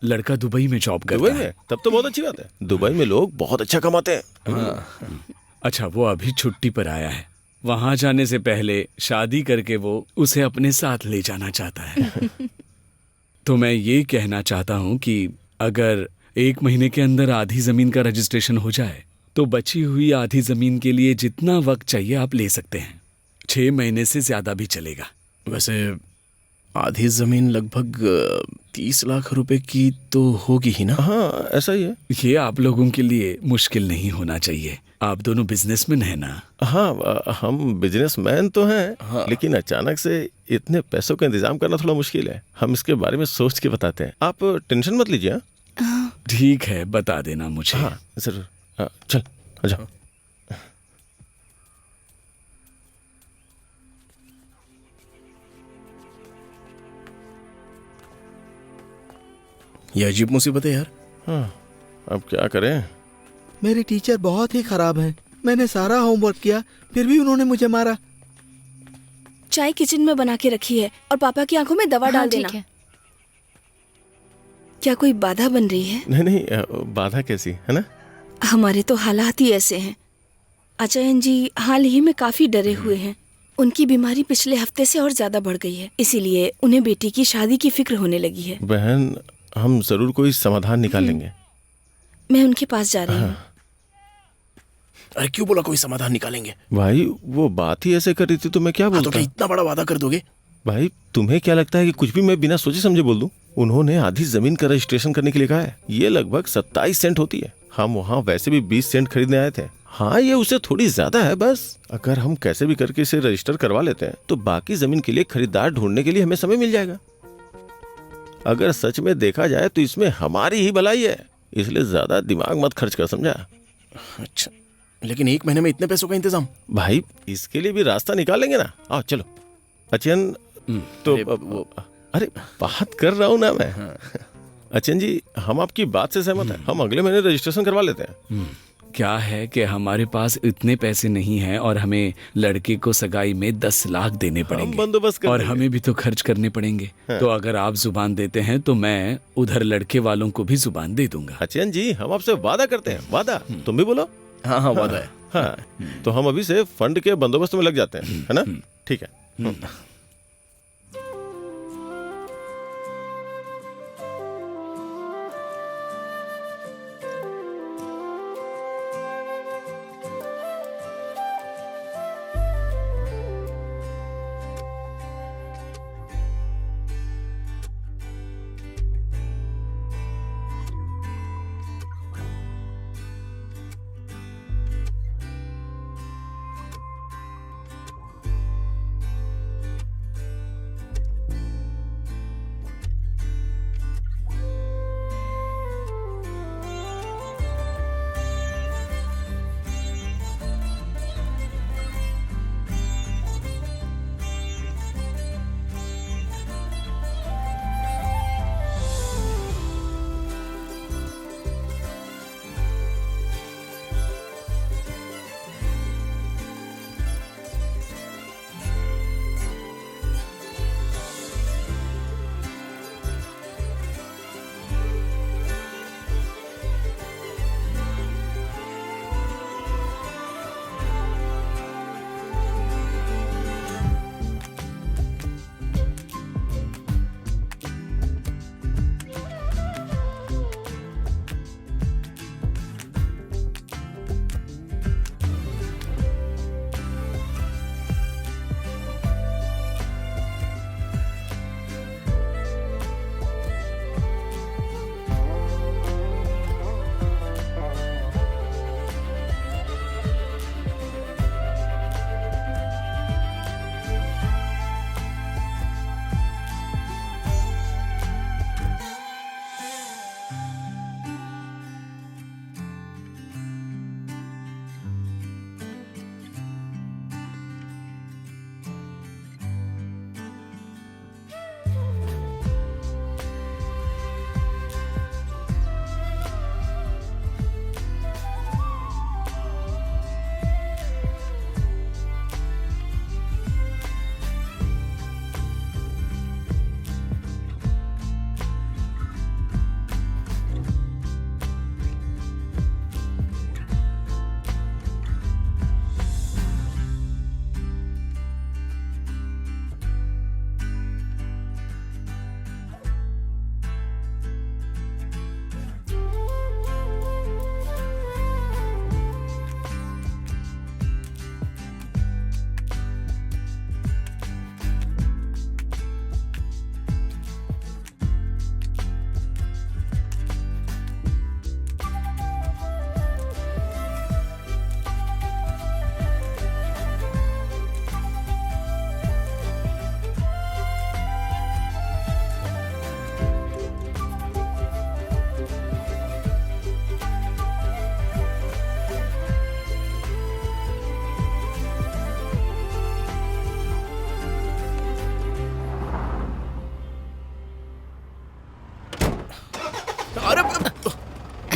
लड़का दुबई में जॉब करता दुबई है। में? तब तो बहुत अच्छी बात है। दुबई में लोग बहुत अच्छा कमाते हैं। अच्छा, वो अभी छुट्टी पर आया है। वहां जाने से पहले शादी करके वो उसे अपने साथ ले जाना चाहता है। तो मैं ये कहना चाहता हूँ कि अगर 1 महीने के अंदर आधी जमीन का रजिस्ट्रेशन हो जाए तो बची हुई आधी जमीन के लिए जितना वक्त चाहिए आप ले सकते हैं। 6 महीने से ज्यादा भी चलेगा। वैसे आधी जमीन लगभग 30 लाख रुपए की तो होगी ही ना? हाँ, ऐसा ही है। ये आप लोगों के लिए मुश्किल नहीं होना चाहिए। आप दोनों बिजनेसमैन हैं ना? हाँ, हम बिजनेसमैन तो हैं। हाँ। लेकिन अचानक से इतने पैसों का इंतजाम करना थोड़ा मुश्किल है। हम इसके बारे में सोच के बताते हैं, आप टेंशन मत लीजिए। ठीक है, बता देना मुझे। हाँ जरूर। चल आजा। ये अजीब मुसीबत है यार। हाँ, अब क्या करें? मेरे टीचर बहुत ही खराब हैं। मैंने सारा होमवर्क किया, फिर भी उन्होंने मुझे मारा। चाय किचन में बना के रखी है और पापा की आंखों में दवा डाल देना। क्या कोई बाधा बन रही है? नहीं, बाधा कैसी है ना? हमारे तो हालात ही ऐसे हैं। अचयन जी हाल ही में काफी डरे हुए हैं। उनकी बीमारी पिछले हफ्ते से और ज्यादा बढ़ गई है, इसीलिए उन्हें बेटी की शादी की फिक्र होने लगी है। बहन, हम जरूर कोई समाधान निकाल लेंगे। मैं उनके पास जा रही हूँ। अरे क्यों बोला कोई समाधान निकालेंगे? भाई वो बात ही ऐसे कर रही थी तो मैं क्या बोलता? तो क्या इतना बड़ा वादा कर दोगे? भाई तुम्हें क्या लगता है कि कुछ भी मैं बिना सोचे समझे बोल दूं? उन्होंने आधी जमीन का रजिस्ट्रेशन करने के लिए कहा है। ये लगभग 27 सेंट होती है। हम वहाँ वैसे भी 20 सेंट खरीदने आए थे। हाँ, ये उससे थोड़ी ज्यादा है बस। अगर हम कैसे भी करके इसे रजिस्टर करवा लेते हैं तो बाकी जमीन के लिए खरीदार ढूंढने के लिए हमें समय मिल जाएगा। अगर सच में देखा जाए तो इसमें हमारी ही भलाई है, इसलिए ज्यादा दिमाग मत खर्च कर, समझा? अच्छा, लेकिन 1 महीने में इतने पैसों का इंतजाम? भाई इसके लिए भी रास्ता निकालेंगे ना। आओ चलो। अचयन तो अरे बात कर रहा हूँ ना मैं। अचयन जी, हम आपकी बात से सहमत हैं। हम अगले महीने रजिस्ट्रेशन करवा लेते हैं। क्या है कि हमारे पास इतने पैसे नहीं हैं और हमें लड़के को सगाई में 10 लाख देने पड़ेंगे। बंदोबस्त और हमें भी तो खर्च करने पड़ेंगे। हाँ। तो अगर आप जुबान देते हैं तो मैं उधर लड़के वालों को भी जुबान दे दूंगा। अचयन जी, हम आपसे वादा करते हैं। वादा? तुम भी बोलो। हाँ हाँ, वादा है। हाँ, तो हम अभी से फंड के बंदोबस्त में लग जाते हैं, है ना? ठीक है।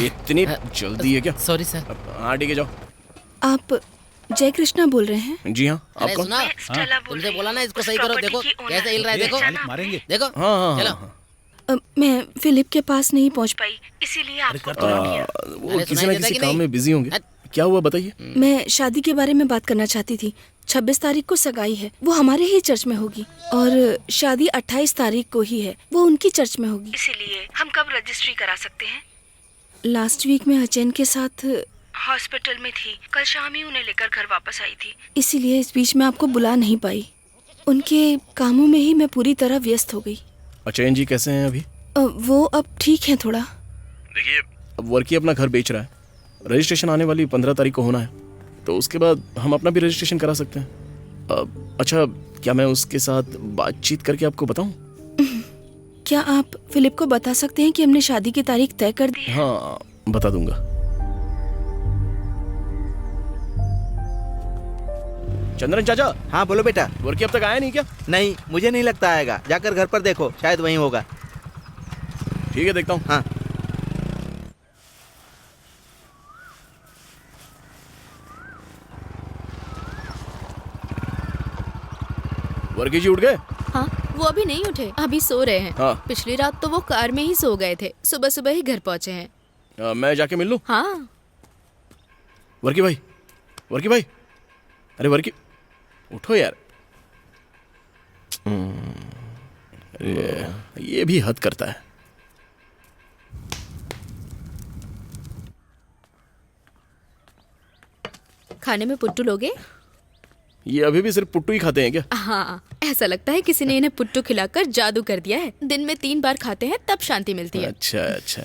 इतनी जल्दी है क्या? Sorry sir. हाँ ठीक है, जाओ। आप जय कृष्णा बोल रहे हैं? जी हाँ, आप अरे कौन? सुना, तुमसे बोला ना इसको सही करो, देखो कैसे हिल रहा है, देखो मारेंगे। देखो। हाँ हाँ चलो। हाँ, मैं फिलिप के पास नहीं पहुंच पाई। इसीलिए आपको कॉल किया। वो किसी ना किसी काम में बिजी होंगे। क्या हुआ बताइए। मैं शादी के बारे में बात करना चाहती थी। 26 तारीख को सगाई है, वो हमारे ही चर्च में होगी, और शादी 28 तारीख को ही है, वो उनकी चर्च में होगी। इसीलिए हम कब रजिस्ट्री करा सकते हैं? लास्ट वीक में अचैन के साथ हॉस्पिटल में थी, कल शाम ही उन्हें लेकर घर वापस आई थी। इसीलिए इस बीच में आपको बुला नहीं पाई। उनके कामों में ही मैं पूरी तरह व्यस्त हो गई। अचैन जी कैसे हैं अभी? वो अब ठीक है थोड़ा। देखिए, अब वर्की अपना घर बेच रहा है, रजिस्ट्रेशन आने वाली 15 तारीख को होना है, तो उसके बाद हम अपना भी रजिस्ट्रेशन करा सकते हैं। अच्छा, क्या मैं उसके साथ बातचीत करके आपको बताऊं? क्या आप फिलिप को बता सकते हैं कि हमने शादी की तारीख तय कर दी है? हाँ, बता दूंगा। चंद्रन चाचा। हाँ बोलो बेटा। वर्की अब तक आया नहीं क्या? नहीं, मुझे नहीं लगता आएगा। जाकर घर पर देखो, शायद वहीं होगा। ठीक है, देखता हूँ। हाँ। वर्की जी उठ गए? हाँ, वो अभी नहीं उठे, अभी सो रहे हैं। हाँ। पिछली रात तो वो कार में ही सो गए थे, सुबह सुबह ही घर पहुंचे हैं। मैं जाके मिल लूं? हाँ। वर्की भाई, वर्की भाई, अरे वर्की उठो यार। ये भी हद करता है। खाने में पुट्टू लोगे? ये अभी भी सिर्फ पुट्टू ही खाते हैं क्या? हाँ, ऐसा लगता है किसी ने इन्हें पुट्टू खिलाकर जादू कर दिया है। दिन में 3 बार खाते हैं तब शांति मिलती है। अच्छा अच्छा।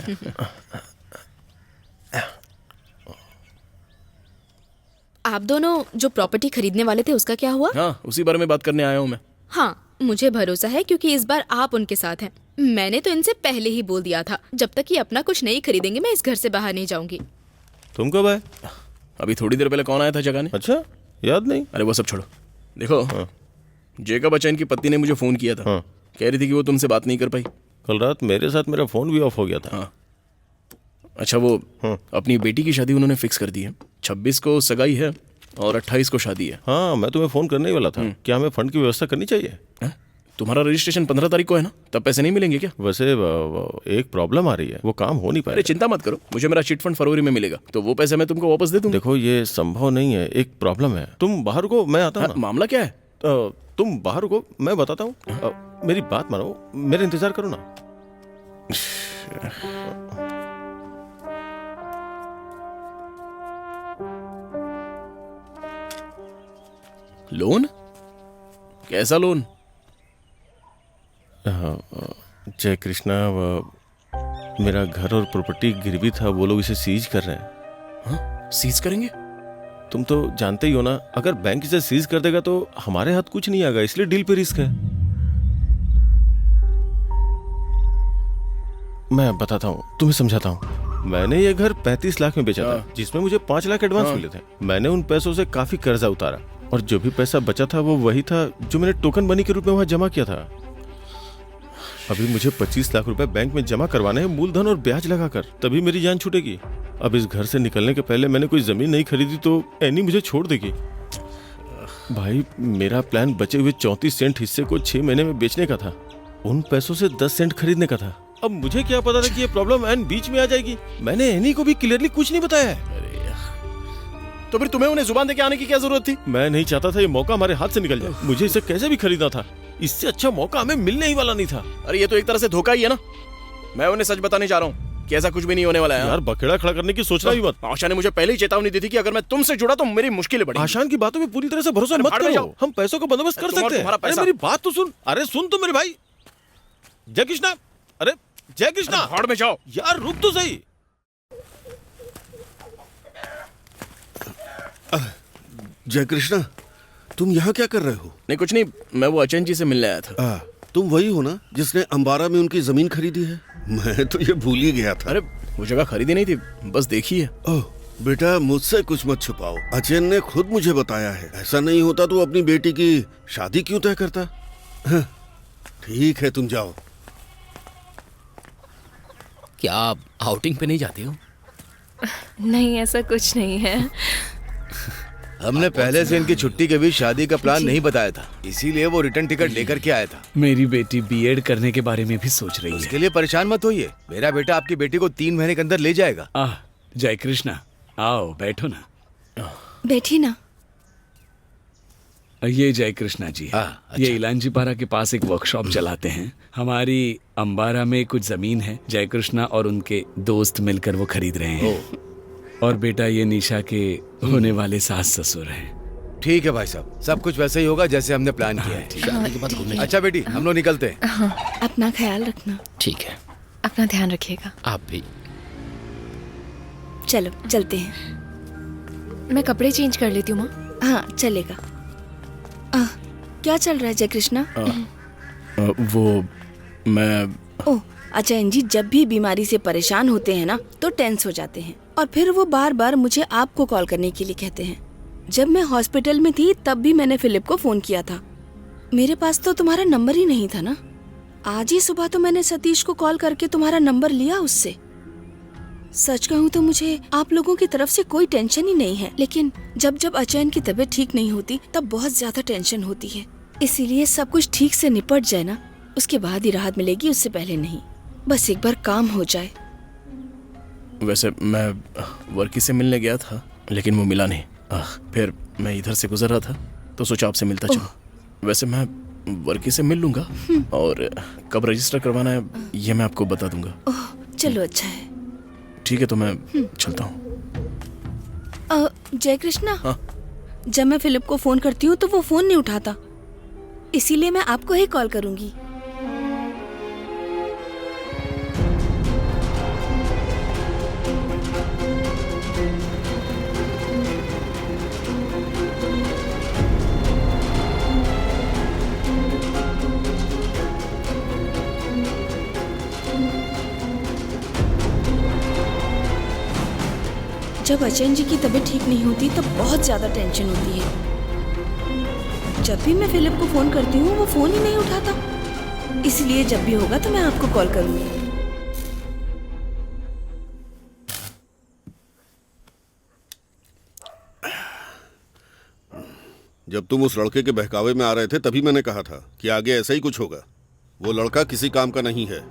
आप दोनों जो प्रॉपर्टी खरीदने वाले थे उसका क्या हुआ? हाँ, उसी बारे में बात करने आया हूँ मैं। हाँ, मुझे भरोसा है क्योंकि इस बार आप उनके साथ हैं। मैंने तो इनसे पहले ही बोल दिया था, जब तक ये अपना कुछ नहीं खरीदेंगे मैं इस घर से बाहर नहीं जाऊंगी। तुम कब आए? अभी थोड़ी देर पहले कौन आया था जगाने? अच्छा, याद नहीं? अरे वो सब छोड़ो। देखो, जेकब अचैन की पत्नी ने मुझे फोन किया था। कह रही थी कि वो तुमसे बात नहीं कर पाई। कल रात मेरे साथ मेरा फोन भी ऑफ हो गया था। हाँ। अच्छा, वो अपनी बेटी की शादी उन्होंने फिक्स कर दी है। 26 को सगाई है और 28 को शादी है। हाँ, मैं तुम्हें फोन करने ही वाला था। क्या हमें फंड की व्यवस्था करनी चाहिए? तुम्हारा रजिस्ट्रेशन 15 तारीख को है ना, तब पैसे नहीं मिलेंगे क्या? वैसे एक प्रॉब्लम आ रही है, वो काम हो नहीं पाएगा। अरे चिंता मत करो, मुझे मेरा चिट फंड फरवरी में मिलेगा, तो वो पैसे मैं तुमको वापस दे दूंगा। देखो, ये संभव नहीं है, एक प्रॉब्लम है। तुम बाहर को, मैं आता हूँ। मामला क्या है? तुम बाहर को, मैं बताता हूँ। मेरी बात मानो, मेरा इंतजार करो ना। लोन? कैसा लोन? जय कृष्णा, मेरा घर और प्रॉपर्टी गिरवी था, वो लोग इसे सीज कर रहे हैं। हाँ? सीज करेंगे? तुम तो जानते ही हो ना, अगर बैंक इसे सीज कर देगा तो हमारे हाथ कुछ नहीं आएगा, इसलिए डील पे रिस्क है। मैं बताता हूँ, तुम्हें समझाता हूँ। मैंने ये घर 35 लाख में बेचा था, जिसमें मुझे 5 लाख एडवांस मिले थे। मैंने उन पैसों से काफी कर्जा उतारा, और जो भी पैसा बचा था वो वही था जो मैंने टोकन मनी के रूप में वहां जमा किया था। अभी मुझे 25 लाख रुपए बैंक में जमा करवाने हैं, मूलधन और ब्याज लगाकर, तभी मेरी जान छूटेगी। अब इस घर से निकलने के पहले मैंने कोई जमीन नहीं खरीदी तो एनी मुझे छोड़ देगी। भाई, मेरा प्लान बचे हुए 34 सेंट हिस्से को 6 महीने में बेचने का था, उन पैसों से 10 सेंट खरीदने का था। अब मुझे क्या पता था कि ये प्रॉब्लम एन बीच में आ जाएगी। मैंने एनी को भी क्लियरली कुछ नहीं बताया है। तो फिर तुम्हें उन्हें जुबान देके आने की क्या जरूरत थी? मैं नहीं चाहता था ये मौका हमारे हाथ से निकल जाए। मुझे इसे कैसे भी खरीदना था, इससे अच्छा मौका हमें मिलने ही वाला नहीं था। अरे ये तो एक तरह से धोखा ही है ना। मैं उन्हें सच बताने जा रहा हूँ कि ऐसा कुछ भी नहीं होने वाला है। यार, बखेड़ा खड़ा करने की सोचना भी मत। आशा ने मुझे पहले ही चेतावनी दी थी कि अगर मैं तुमसे जुड़ा तो मेरी मुश्किलें बढ़ेंगी। आशान की बातों में पूरी तरह से भरोसा मत करो। हम पैसों का बंदोबस्त कर सकते हैं। अरे मेरी बात तो सुन। अरे सुन तो मेरे भाई। जय कृष्णा, अरे जय कृष्णा, भाड़ में जाओ यार, रुक तो सही। जय कृष्णा, तुम यहाँ क्या कर रहे हो? नहीं, कुछ नहीं, मैं वो अचैन जी से मिलने आया था। तुम वही हो ना जिसने अंबारा में उनकी जमीन खरीदी है? मैं तो ये भूल ही गया था। अरे वो जगह खरीदी नहीं थी, बस देखी है। ओह बेटा, मुझसे कुछ मत छुपाओ। अचैन ने खुद मुझे बताया है। ऐसा नहीं होता तो अपनी बेटी की शादी क्यों तय करता? ठीक है, तुम जाओ। क्या आप आउटिंग पे नहीं जाते हो? नहीं, ऐसा कुछ नहीं है। हमने पहले से इनकी छुट्टी के बीच शादी का प्लान नहीं बताया था, इसीलिए वो रिटर्न टिकट लेकर के आया था। मेरी बेटी बीएड करने के बारे में भी सोच रही है। उसके लिए परेशान मत होइए, मेरा बेटा आपकी बेटी को 3 महीने के अंदर ले जाएगा। जय कृष्णा, आओ बैठो ना। बैठी ना। ये जय कृष्णा जी है। अच्छा। ये इलांजीपारा के पास एक वर्कशॉप चलाते हैं। हमारी अंबारा में कुछ जमीन है, जय कृष्णा और उनके दोस्त मिलकर वो खरीद रहे हैं। और बेटा ये निशा के होने वाले सास ससुर हैं। ठीक है भाई साहब, सब कुछ वैसे ही होगा जैसे हमने प्लान किया है। अच्छा बेटी, हम लोग निकलते हैं। हाँ, अपना ख्याल रखना। ठीक है, अपना ध्यान रखिएगा। आप भी। चलो चलते हैं। मैं कपड़े चेंज कर लेती हूँ माँ। हाँ चलेगा। क्या चल रहा है जय कृष्णा? वो मैं ओह अजय जी जब भी बीमारी से परेशान होते हैं ना तो टेंस हो जाते हैं और फिर वो बार बार मुझे आपको कॉल करने के लिए कहते हैं। जब मैं हॉस्पिटल में थी तब भी मैंने फिलिप को फोन किया था, मेरे पास तो तुम्हारा नंबर ही नहीं था ना। आज ही सुबह तो मैंने सतीश को कॉल करके तुम्हारा नंबर लिया उससे। सच कहूँ तो मुझे आप लोगों की तरफ से कोई टेंशन ही नहीं है, लेकिन जब जब अचैन की तबीयत ठीक नहीं होती तब बहुत ज्यादा टेंशन होती है। इसीलिए सब कुछ ठीक से निपट जाए ना, उसके बाद ही राहत मिलेगी, उससे पहले नहीं। बस एक बार काम हो जाए। वैसे मैं वर्की से मिलने गया था लेकिन वो मिला नहीं। फिर मैं इधर से गुजर रहा था तो सोचा आपसे मिलता चलो। वैसे मैं वर्की से मिल लूंगा और कब रजिस्टर करवाना है ये मैं आपको बता दूंगा। चलो अच्छा है। ठीक है तो मैं चलता हूँ। जय कृष्णा, जब मैं फिलिप को फोन करती हूँ तो वो फोन नहीं उठाता, इसीलिए मैं आपको ही कॉल करूंगी। जब अचैन जी की तबीयत ठीक नहीं होती तब बहुत ज्यादा टेंशन होती है। जब भी मैं फिलिप को फोन करती हूँ वो फोन ही नहीं उठाता, इसलिए जब भी होगा तो मैं आपको कॉल करूंगी। जब तुम उस लड़के के बहकावे में आ रहे थे तभी मैंने कहा था कि आगे ऐसा ही कुछ होगा। वो लड़का किसी काम का नहीं है।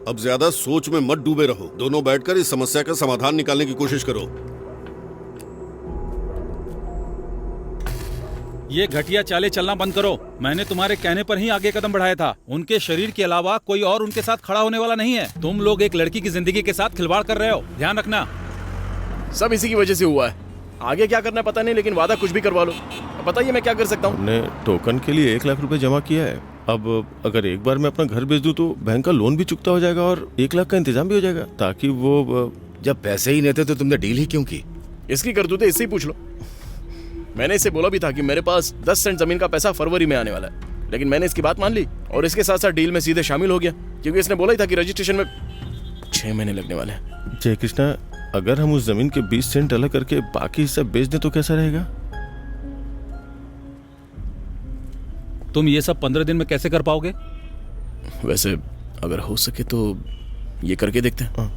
अब ज्यादा सोच में मत डूबे रहो, दोनों बैठकर इस समस्या का समाधान निकालने की कोशिश करो। ये घटिया चालें चलना बंद करो। मैंने तुम्हारे कहने पर ही आगे कदम बढ़ाया था। उनके शरीर के अलावा कोई और उनके साथ खड़ा होने वाला नहीं है। तुम लोग एक लड़की की जिंदगी के साथ खिलवाड़ कर रहे हो, ध्यान रखना। सब इसी की वजह से हुआ है। आगे क्या करना है पता नहीं, लेकिन वादा कुछ भी करवा लो। बताइए मैं क्या कर सकता हूँ। हमने टोकन के लिए 1 लाख रुपए जमा किया है। अब अगर एक बार मैं अपना घर बेच दूं तो बैंक का लोन भी चुकता हो जाएगा और 1 लाख का इंतजाम भी हो जाएगा, ताकि वो जब पैसे ही नहीं थे तो तुमने डील ही क्यों की? इसकी करतूतें इससे ही पूछ लो। मैंने इसे बोला भी था कि मेरे पास 10 सेंट जमीन का पैसा फरवरी में आने वाला है, लेकिन मैंने इसकी बात मान ली और इसके साथ साथ डील में सीधे शामिल हो गया, क्योंकि इसने बोला ही था कि रजिस्ट्रेशन में 6 महीने लगने वाले हैं। जय कृष्णा, अगर हम उस जमीन के 20 सेंट अलग करके बाकी हिस्सा बेच दें तो कैसा रहेगा? तुम ये सब 15 दिन में कैसे कर पाओगे? वैसे अगर हो सके तो ये करके देखते हैं।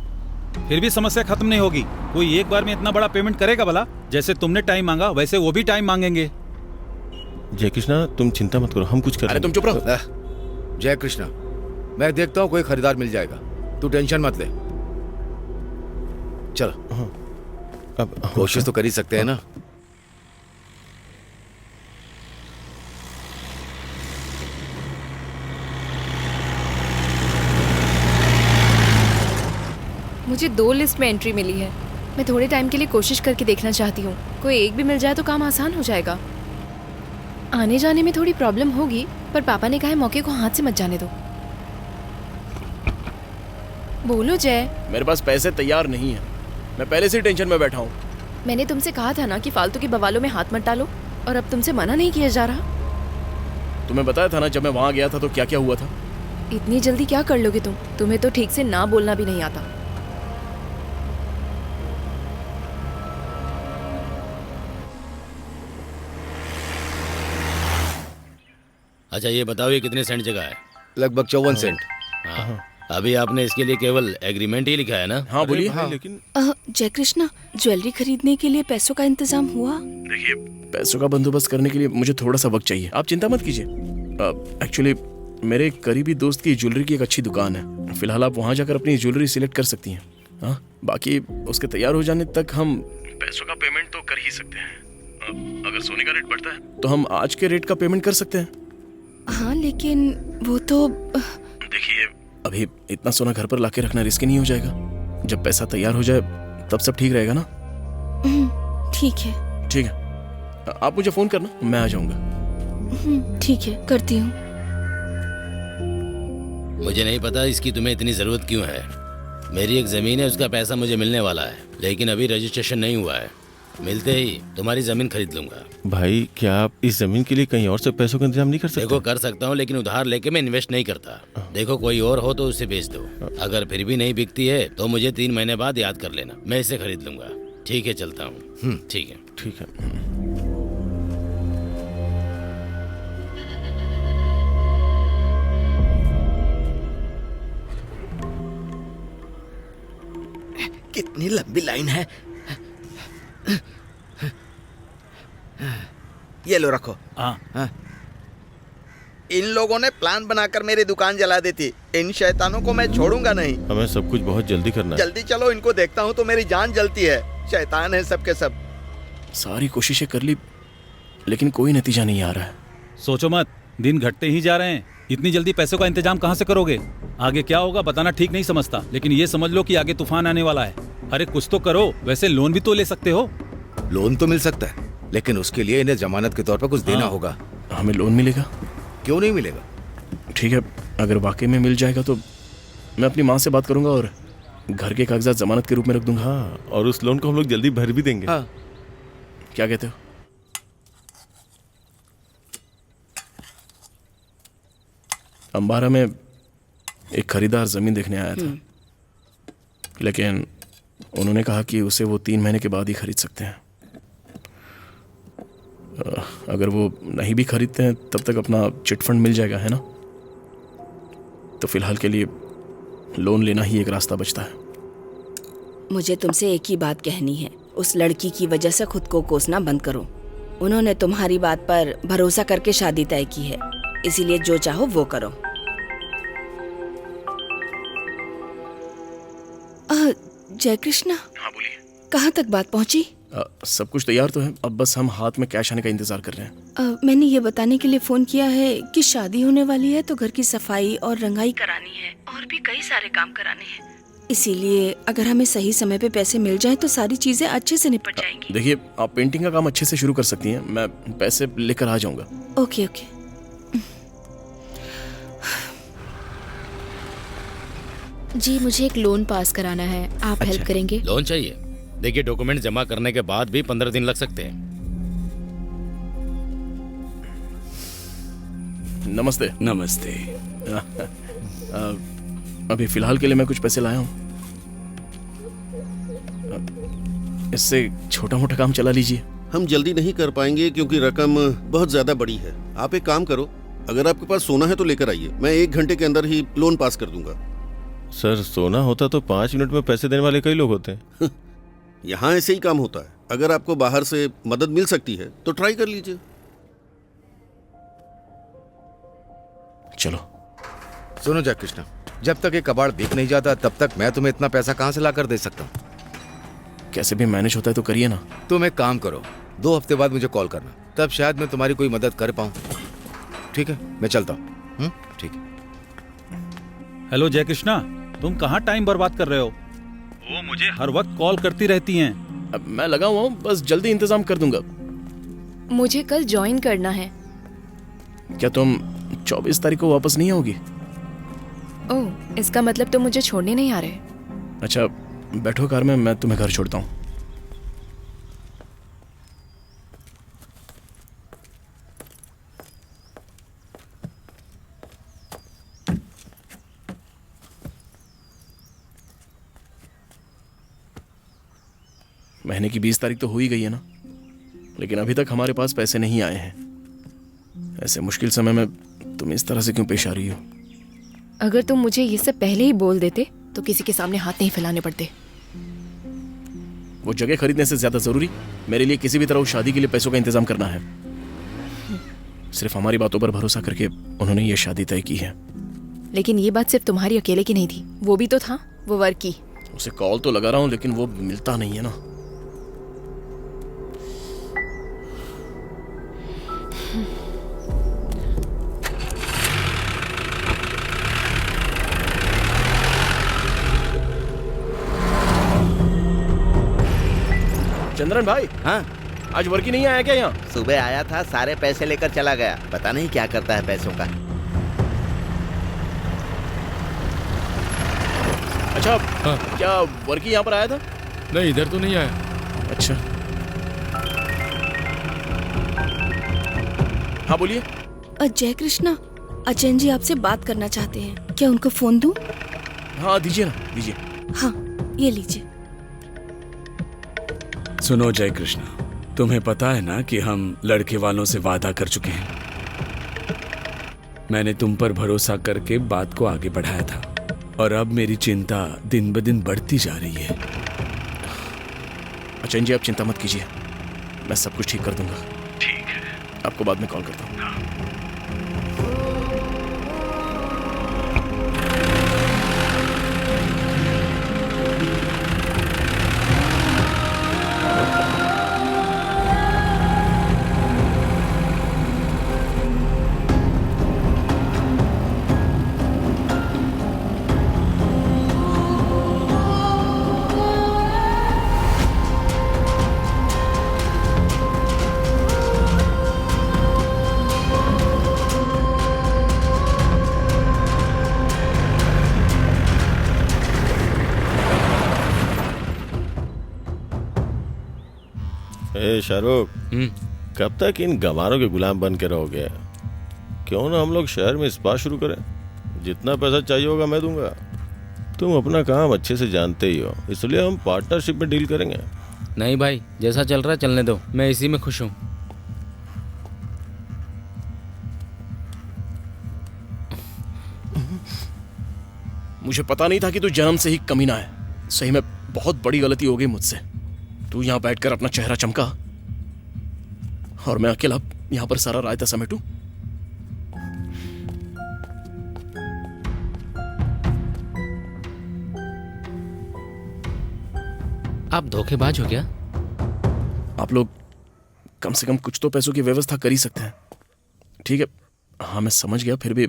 फिर भी समस्या खत्म नहीं होगी। कोई एक बार में इतना बड़ा पेमेंट करेगा भला? जैसे तुमने टाइम मांगा वैसे वो भी टाइम मांगेंगे। जय कृष्णा, तुम चिंता मत करो, हम कुछ कर। अरे तुम चुप रहो। जय कृष्णा, मैं देखता हूँ कोई खरीदार मिल जाएगा, तू टेंशन मत ले। चलो अब कोशिश तो कर ही सकते हैं ना। मुझे 2 लिस्ट में एंट्री मिली है। मैं थोड़े टाइम के लिए कोशिश करके देखना चाहती हूँ, कोई एक भी मिल जाए तो काम आसान हो जाएगा। आने जाने में थोड़ी प्रॉब्लम होगी, पर पापा ने कहा है मौके को हाथ से मत जाने दो। बोलो जय। मेरे पास पैसे तैयार नहीं है, मैं पहले से ही टेंशन में बैठा हूँ। मैंने तुमसे कहा था ना कि फालतू के बवालों में हाथ मत डालो, और अब तुमसे मना नहीं किया जा रहा। तुम्हें बताया था ना जब मैं वहाँ गया था तो क्या क्या हुआ था। इतनी जल्दी क्या कर लोगे तुम? तुम्हें तो ठीक से ना बोलना भी नहीं आता। अच्छा ये बताओ, ये कितने सेंट जगह है? लगभग 54 सेंट। हाँ अभी आपने इसके लिए केवल एग्रीमेंट ही लिखा है ना? हाँ बोलिए। हाँ, लेकिन जय कृष्णा, ज्वेलरी खरीदने के लिए पैसों का इंतजाम हुआ? देखिए, पैसों का बंदोबस्त करने के लिए मुझे थोड़ा सा वक्त चाहिए, आप चिंता मत कीजिए। एक्चुअली मेरे एक करीबी दोस्त की ज्वेलरी की एक अच्छी दुकान है, फिलहाल आप वहाँ जाकर अपनी ज्वेलरी सिलेक्ट कर सकती हैं। हाँ, बाकी उसके तैयार हो जाने तक हम पैसों का पेमेंट तो कर ही सकते हैं। अगर सोने का रेट बढ़ता है तो हम आज के रेट का पेमेंट कर सकते हैं। हाँ, लेकिन वो तो देखिए, अभी इतना सोना घर पर लाके रखना रिस्की नहीं हो जाएगा? जब पैसा तैयार हो जाए तब सब ठीक रहेगा ना? ठीक है। ठीक है, आप मुझे फोन करना, मैं आ जाऊंगा। ठीक है, करती हूँ। मुझे नहीं पता इसकी तुम्हें इतनी जरूरत क्यों है। मेरी एक जमीन है, उसका पैसा मुझे मिलने वाला है, लेकिन अभी रजिस्ट्रेशन नहीं हुआ है। मिलते ही तुम्हारी जमीन खरीद लूंगा। भाई, क्या आप इस जमीन के लिए कहीं और से पैसों का इंतजाम नहीं कर सकते? देखो, कर सकता हूँ, लेकिन उधार लेके मैं इन्वेस्ट नहीं करता। देखो, कोई और हो तो उसे बेच दो। अगर फिर भी नहीं बिकती है तो मुझे 3 महीने बाद याद कर लेना, मैं इसे खरीद लूंगा। ठीक है, चलता हूँ। ठीक है। ठीक है। कितनी लंबी लाइन है। ये लो, रखो। हाँ। इन लोगों ने प्लान बनाकर मेरी दुकान जला दी थी। इन शैतानों को मैं छोड़ूंगा नहीं। हमें सब कुछ बहुत जल्दी करना है। जल्दी चलो, इनको देखता हूँ तो मेरी जान जलती है। शैतान है सबके सब। सारी कोशिशें कर ली, लेकिन कोई नतीजा नहीं आ रहा है। सोचो मत, दिन घटते ही जा रहे हैं। इतनी जल्दी पैसों का इंतजाम कहाँ से करोगे? आगे क्या होगा बताना ठीक नहीं समझता, लेकिन ये समझ लो कि आगे तूफान आने वाला है। अरे कुछ तो करो। वैसे लोन भी तो ले सकते हो। लोन तो मिल सकता है, लेकिन उसके लिए इन्हें जमानत के तौर पर कुछ देना होगा। हमें लोन मिलेगा? क्यों नहीं मिलेगा? ठीक है, अगर वाकई में मिल जाएगा तो मैं अपनी माँ से बात करूंगा और घर के कागजात जमानत के रूप में रख दूंगा। हाँ, और उस लोन को हम लोग जल्दी भर भी देंगे। हाँ। क्या कहते हो? अंबारा में एक खरीदार जमीन देखने आया था, लेकिन उन्होंने कहा कि उसे वो 3 महीने के बाद ही खरीद सकते हैं। अगर वो नहीं भी खरीदते हैं तब तक अपना चिट फंड मिल जाएगा, है ना? तो फिलहाल के लिए लोन लेना ही एक रास्ता बचता है। मुझे तुमसे एक ही बात कहनी है, उस लड़की की वजह से खुद को कोसना बंद करो। उन्होंने तुम्हारी बात पर भरोसा करके शादी तय की है, इसीलिए जो चाहो वो करो। जय कृष्णा। हाँ बोलिए। कहाँ तक बात पहुँची? सब कुछ तैयार तो है, अब बस हम हाथ में कैश आने का इंतजार कर रहे हैं। मैंने ये बताने के लिए फोन किया है कि शादी होने वाली है तो घर की सफाई और रंगाई करानी है और भी कई सारे काम कराने हैं। इसीलिए अगर हमें सही समय पे पैसे मिल जाएं तो सारी चीजें अच्छे से निपट जाएंगी। देखिए, आप पेंटिंग का काम अच्छे से शुरू कर सकती हैं, मैं पैसे लेकर आ जाऊंगा। Okay okay. जी, मुझे एक लोन पास कराना है, आप हेल्प करेंगे? लोन चाहिए? देखिए, डॉक्यूमेंट जमा करने के बाद भी 15 दिन लग सकते हैं। नमस्ते। नमस्ते। अभी फिलहाल के लिए मैं कुछ पैसे लाया हूँ, इससे छोटा मोटा काम चला लीजिए। हम जल्दी नहीं कर पाएंगे क्योंकि रकम बहुत ज्यादा बड़ी है। आप एक काम करो, अगर आपके पास सोना है तो लेकर आइए, मैं 1 घंटे के अंदर ही लोन पास कर दूंगा। सर, सोना होता तो 5 मिनट में पैसे देने वाले कई लोग होते हैं। यहाँ ऐसे ही काम होता है। अगर आपको बाहर से मदद मिल सकती है तो ट्राई कर लीजिए। चलो। सुनो जय कृष्णा, जब तक ये कबाड़ बिक नहीं जाता तब तक मैं तुम्हें इतना पैसा कहाँ से ला कर दे सकता हूँ? कैसे भी मैनेज होता है तो करिए ना। तुम एक काम करो, 2 हफ्ते बाद मुझे कॉल करना, तब शायद मैं तुम्हारी कोई मदद कर पाऊँ। ठीक है, मैं चलता हूँ। ठीक है। हेलो जय कृष्णा, तुम कहाँ टाइम बर्बाद कर रहे हो? वो मुझे हर वक्त कॉल करती रहती हैं। अब मैं लगा हुआ हूँ, बस जल्दी इंतजाम कर दूंगा। मुझे कल ज्वाइन करना है। क्या तुम 24 तारीख को वापस नहीं आओगी? ओह, इसका मतलब तो मुझे छोड़ने नहीं आ रहे। अच्छा, बैठो कार में, मैं तुम्हें घर छोड़ता हूँ। महीने की 20 तारीख तो हो ही गई है ना, लेकिन अभी तक हमारे पास पैसे नहीं आए हैं। ऐसे मुश्किल समय में तुम इस तरह से क्यों पेश आ रही हो? अगर तुम मुझे ये सब पहले ही बोल देते तो किसी के सामने हाथ नहीं फैलाने पड़ते। वो जगह खरीदने से ज्यादा जरूरी मेरे लिए किसी भी तरह उस शादी के लिए पैसों का इंतजाम करना है। सिर्फ हमारी बातों पर भरोसा करके उन्होंने ये शादी तय की है। लेकिन ये बात सिर्फ तुम्हारी अकेले की नहीं थी, वो भी तो था, वो वर्क की। उसे कॉल तो लगा रहा हूं लेकिन वो मिलता नहीं है ना। चंद्रन भाई, हाँ आज वर्की नहीं आया क्या यहाँ? सुबह आया था, सारे पैसे लेकर चला गया। पता नहीं क्या करता है पैसों का। अच्छा, क्या वर्की यहाँ पर आया था? नहीं, इधर तो नहीं आया। अच्छा, हाँ बोलिए। जय कृष्णा, अचन जी आपसे बात करना चाहते हैं, क्या उनको फोन दूं? हाँ दीजिए ना, दीजिए। हाँ ये लीजिए। सुनो जय कृष्णा, तुम्हें पता है ना कि हम लड़के वालों से वादा कर चुके हैं। मैंने तुम पर भरोसा करके बात को आगे बढ़ाया था और अब मेरी चिंता दिन ब दिन बढ़ती जा रही है। अचन जी आप चिंता मत कीजिए, मैं सब कुछ ठीक कर दूंगा। ठीक है, आपको बाद में कॉल करता हूँ। शाहरुख, कब तक इन गंवारों के गुलाम बन के रहोगे? क्यों ना हम लोग शहर में स्पा शुरू करें? जितना पैसा चाहिए होगा मैं दूंगा। तुम अपना काम अच्छे से जानते ही हो, इसलिए हम पार्टनरशिप में डील करेंगे। नहीं भाई, जैसा चल रहा है चलने दो, मैं इसी में खुश हूँ। मुझे पता नहीं था कि तू जन्म से ही कमीना है। सही में बहुत बड़ी गलती हो गई मुझसे। तू यहाँ बैठकर अपना चेहरा चमका और मैं अकेला यहाँ पर सारा रायता समेटूं। आप धोखेबाज हो क्या? आप लोग कम से कम कुछ तो पैसों की व्यवस्था कर ही सकते हैं। ठीक है, हाँ मैं समझ गया, फिर भी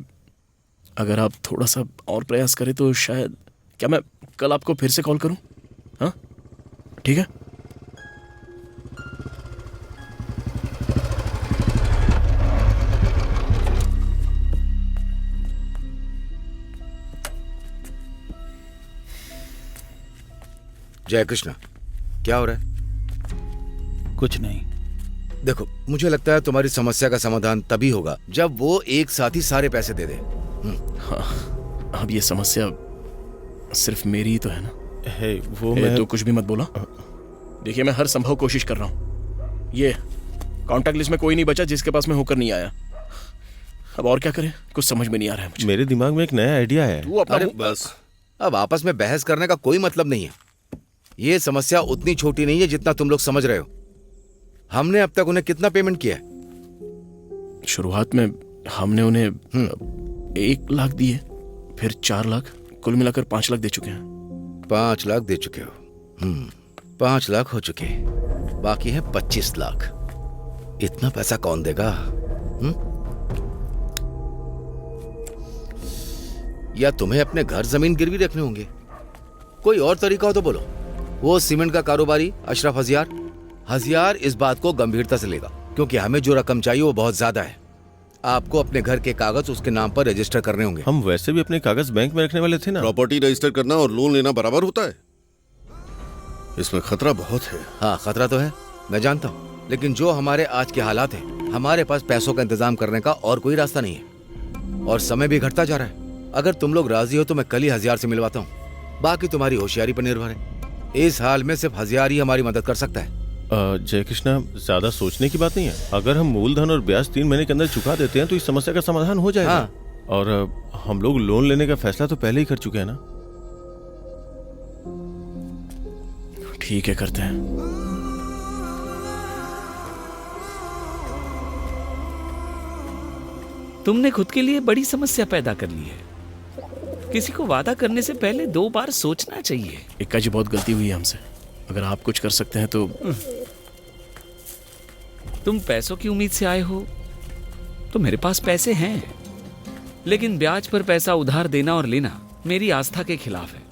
अगर आप थोड़ा सा और प्रयास करें तो शायद। क्या मैं कल आपको फिर से कॉल करूं? हाँ ठीक है। जय कृष्णा, क्या हो रहा है? कुछ नहीं। देखो, मुझे लगता है तुम्हारी समस्या का समाधान तभी होगा जब वो एक साथ ही सारे पैसे दे दे। हाँ, अब ये समस्या सिर्फ मेरी ही तो है ना। है वो मैं तो कुछ भी मत बोला। देखिए मैं हर संभव कोशिश कर रहा हूँ। ये कॉन्टैक्ट लिस्ट में कोई नहीं बचा जिसके पास में होकर नहीं आया। अब और क्या करें, कुछ समझ में नहीं आ रहा है मुझे। मेरे दिमाग में एक नया आइडिया है। तू अपना बस अब आपस में बहस करने का कोई मतलब नहीं है। ये समस्या उतनी छोटी नहीं है जितना तुम लोग समझ रहे हो। हमने अब तक उन्हें कितना पेमेंट किया है? शुरुआत में हमने उन्हें 1 लाख दिए, फिर 4 लाख, कुल मिलाकर 5 लाख दे चुके हैं। 5 लाख दे चुके हो? 5 लाख हो चुके, बाकी है 25 लाख। इतना पैसा कौन देगा? या तुम्हें अपने घर जमीन गिरवी रखने होंगे? कोई और तरीका हो तो बोलो। वो सीमेंट का कारोबारी अशरफ हजियार इस बात को गंभीरता से लेगा, क्योंकि हमें जो रकम चाहिए वो बहुत ज्यादा है। आपको अपने घर के कागज उसके नाम पर रजिस्टर करने होंगे। हम वैसे भी अपने कागज बैंक में रखने वाले थे ना। प्रॉपर्टी रजिस्टर करना और लोन लेना बराबर होता है? इसमें खतरा बहुत है। हाँ खतरा तो है, मैं जानता हूँ, लेकिन जो हमारे आज के हालात हैं, हमारे पास पैसों का इंतजाम करने का और कोई रास्ता नहीं है और समय भी घटता जा रहा है। अगर तुम लोग राजी हो तो मैं कल ही हजियार से मिलवाता हूँ, बाकी तुम्हारी होशियारी पर निर्भर है। इस हाल में सिर्फ हजियार ही हमारी मदद कर सकता है। जय कृष्णा, ज्यादा सोचने की बात नहीं है। अगर हम मूलधन और ब्याज 3 महीने के अंदर चुका देते हैं तो इस समस्या का समाधान हो जाएगा। हाँ, और हम लोग लोन लेने का फैसला तो पहले ही कर चुके हैं ना। ठीक है, करते हैं। तुमने खुद के लिए बड़ी समस्या पैदा कर ली है। किसी को वादा करने से पहले 2 बार सोचना चाहिए। इक्का जी, बहुत गलती हुई है हमसे। अगर आप कुछ कर सकते हैं तो। तुम पैसों की उम्मीद से आए हो तो मेरे पास पैसे हैं, लेकिन ब्याज पर पैसा उधार देना और लेना मेरी आस्था के खिलाफ है।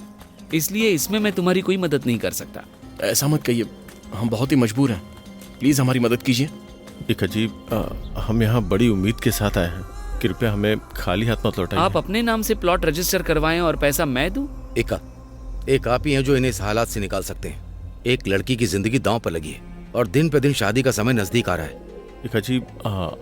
इसलिए इसमें मैं तुम्हारी कोई मदद नहीं कर सकता। ऐसा मत कहिए, हम बहुत ही मजबूर हैं। प्लीज हमारी मदद कीजिए। एक अजीब, हम यहाँ बड़ी उम्मीद के साथ आए हैं। कृपया हमें खाली हाथ मत लौटाइए। आप अपने नाम से प्लॉट रजिस्टर करवाएं और पैसा मैं दूं? एक आप ही हैं जो इन्हें इस हालात से निकाल सकते हैं। एक लड़की की जिंदगी दांव पर लगी है और दिन पे दिन शादी का समय नजदीक आ रहा है। एक अजीब,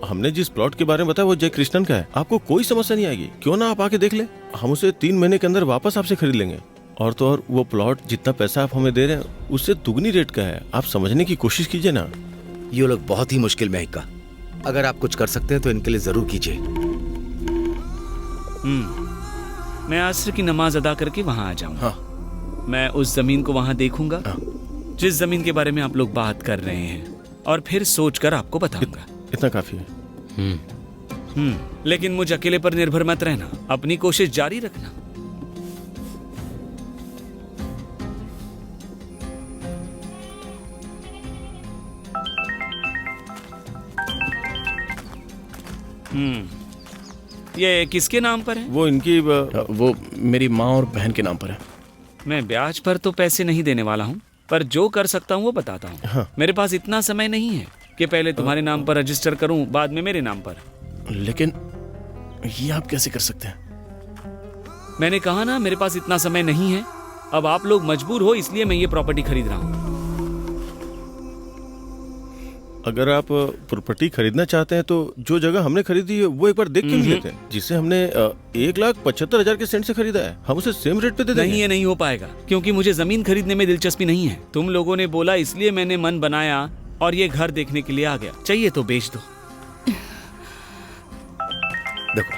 हमने जिस प्लॉट के बारे में बताया वो जय कृष्णन का है। आपको कोई समस्या नहीं आएगी। क्यों ना आप आके देख ले। हम उसे 3 महीने के अंदर वापस आपसे खरीद लेंगे। और तो और वो प्लॉट जितना पैसा आप हमें दे रहे हैं उससे दुगनी रेट का है। आप समझने की कोशिश कीजिए ना। ये लोग बहुत ही मुश्किल में है इक्का। अगर आप कुछ कर सकते हैं तो इनके लिए जरूर कीजिए। मैं असर की नमाज अदा करके वहां आ जाऊंगा। हाँ। मैं उस जमीन को वहां देखूंगा, जिस जमीन के बारे में आप लोग बात कर रहे हैं, और फिर सोचकर आपको बताऊंगा। इतना काफी है। लेकिन मुझ अकेले पर निर्भर मत रहना, अपनी कोशिश जारी रखना। ये किसके नाम पर है? वो इनकी वो मेरी माँ और बहन के नाम पर है। मैं ब्याज पर तो पैसे नहीं देने वाला हूँ, पर जो कर सकता हूँ वो बताता हूँ। हाँ। मेरे पास इतना समय नहीं है कि पहले तुम्हारे नाम पर रजिस्टर करूँ, बाद में मेरे नाम पर। लेकिन ये आप कैसे कर सकते हैं? मैंने कहा ना, मेरे पास इतना समय नहीं है। अब आप लोग मजबूर हो, इसलिए मैं ये प्रॉपर्टी खरीद रहा हूँ। अगर आप प्रॉपर्टी खरीदना चाहते हैं तो जो जगह हमने खरीदी है वो एक बार देख के भी लेते हैं, जिसे हमने 1,75,000 के सेंट से खरीदा है। हम उसे सेम रेट पे दे देंगे। नहीं, ये नहीं हो पाएगा, क्योंकि मुझे जमीन खरीदने में दिलचस्पी नहीं है। तुम लोगों ने बोला, इसलिए मैंने मन बनाया और ये घर देखने के लिए आ गया। चाहिए तो बेच दो। देखो,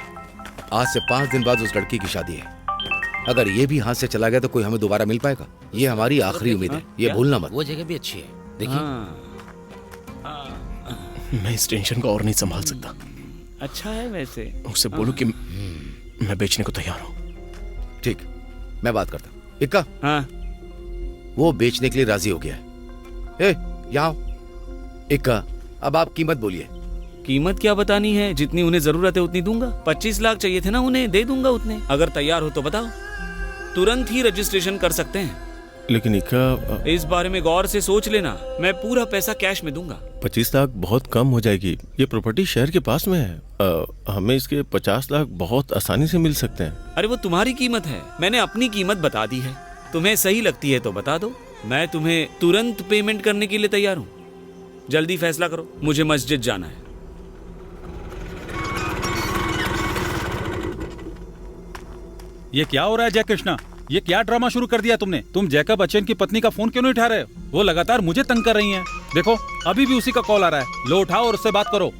आज से 5 दिन बाद उस लड़की की शादी है। अगर ये भी हाथ से चला गया तो कोई हमें दोबारा मिल पाएगा? ये हमारी आखिरी उम्मीद है, ये भूलना मत। वो जगह भी अच्छी है, देखिए। मैं इस टेंशन को और नहीं संभाल सकता। अच्छा है वैसे। उससे बोलो कि मैं बेचने को तैयार हूँ। ठीक, मैं बात करता हूँ। इक्का, हाँ, वो बेचने के लिए राजी हो गया है। यहाँ आओ। इक्का, अब आप कीमत बोलिए। कीमत क्या बतानी है? जितनी उन्हें जरूरत है उतनी दूंगा। 25 लाख चाहिए थे ना उन्हें, दे दूंगा उतने। अगर तैयार हो तो बताओ, तुरंत ही रजिस्ट्रेशन कर सकते हैं। लेकिन इक्का, इस बारे में गौर से सोच लेना। मैं पूरा पैसा कैश में दूंगा। 25 लाख बहुत कम हो जाएगी। ये प्रॉपर्टी शहर के पास में है। हमें इसके 50 लाख बहुत आसानी से मिल सकते हैं। अरे वो तुम्हारी कीमत है, मैंने अपनी कीमत बता दी है। तुम्हें सही लगती है तो बता दो। मैं तुम्हें तुरंत पेमेंट करने के लिए तैयार हूँ। जल्दी फैसला करो, मुझे मस्जिद जाना है। ये क्या हो रहा है जय कृष्णा? ये क्या ड्रामा शुरू कर दिया तुमने? तुम जैकब अचेन की पत्नी का फोन क्यों नहीं उठा रहे हो? वो लगातार मुझे तंग कर रही हैं। देखो, अभी भी उसी का कॉल आ रहा है। लो उठाओ और उससे बात करो।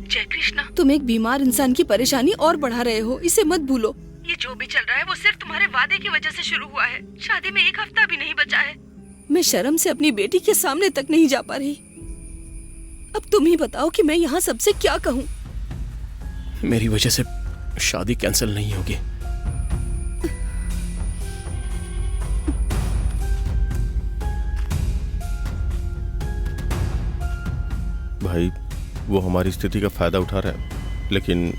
जय कृष्णा, तुम एक बीमार इंसान की परेशानी और बढ़ा रहे हो, इसे मत भूलो। ये जो भी चल रहा है वो सिर्फ तुम्हारे वादे की वजह से शुरू हुआ है। शादी में 1 हफ्ता भी नहीं बचा है। मैं शर्म से अपनी बेटी के सामने तक नहीं जा पा रही। अब तुम ही बताओ कि मैं यहाँ सबसे क्या कहूँ। मेरी वजह से शादी कैंसिल नहीं होगी। भाई, वो हमारी स्थिति का फायदा उठा रहा है, लेकिन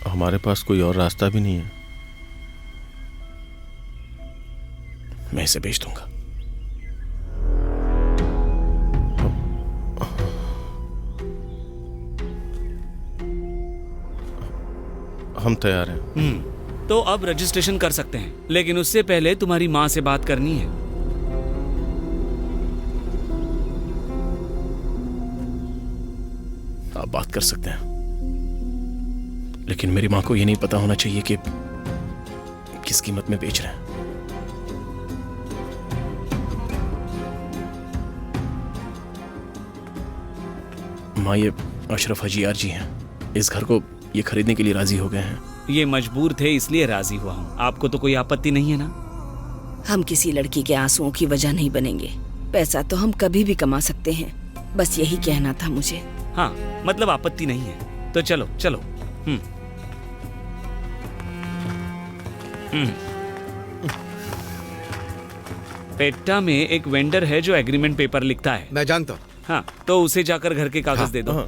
हमारे पास कोई और रास्ता भी नहीं है। मैं इसे बेच दूंगा। हम तैयार हैं। तो अब रजिस्ट्रेशन कर सकते हैं, लेकिन उससे पहले तुम्हारी माँ से बात करनी है। आप बात कर सकते हैं, लेकिन मेरी माँ को ये नहीं पता होना चाहिए कि किस कीमत में बेच रहे हैं। माँ, ये अशरफ हजीयार जी हैं। इस घर को ये खरीदने के लिए राजी हो गए हैं। ये मजबूर थे इसलिए राजी हुआ हूँ। आपको तो कोई आपत्ति नहीं है ना? हम किसी लड़की के आंसुओं की वजह नहीं बनेंगे। पैसा तो हम कभी भी कमा सकते हैं, बस यही कहना था मुझे। हाँ, मतलब आपत्ति नहीं है तो चलो चलो। पेट्टा में एक वेंडर है जो एग्रीमेंट पेपर लिखता है। मैं जानता हूँ। हाँ, तो उसे जाकर घर के कागज दे दो।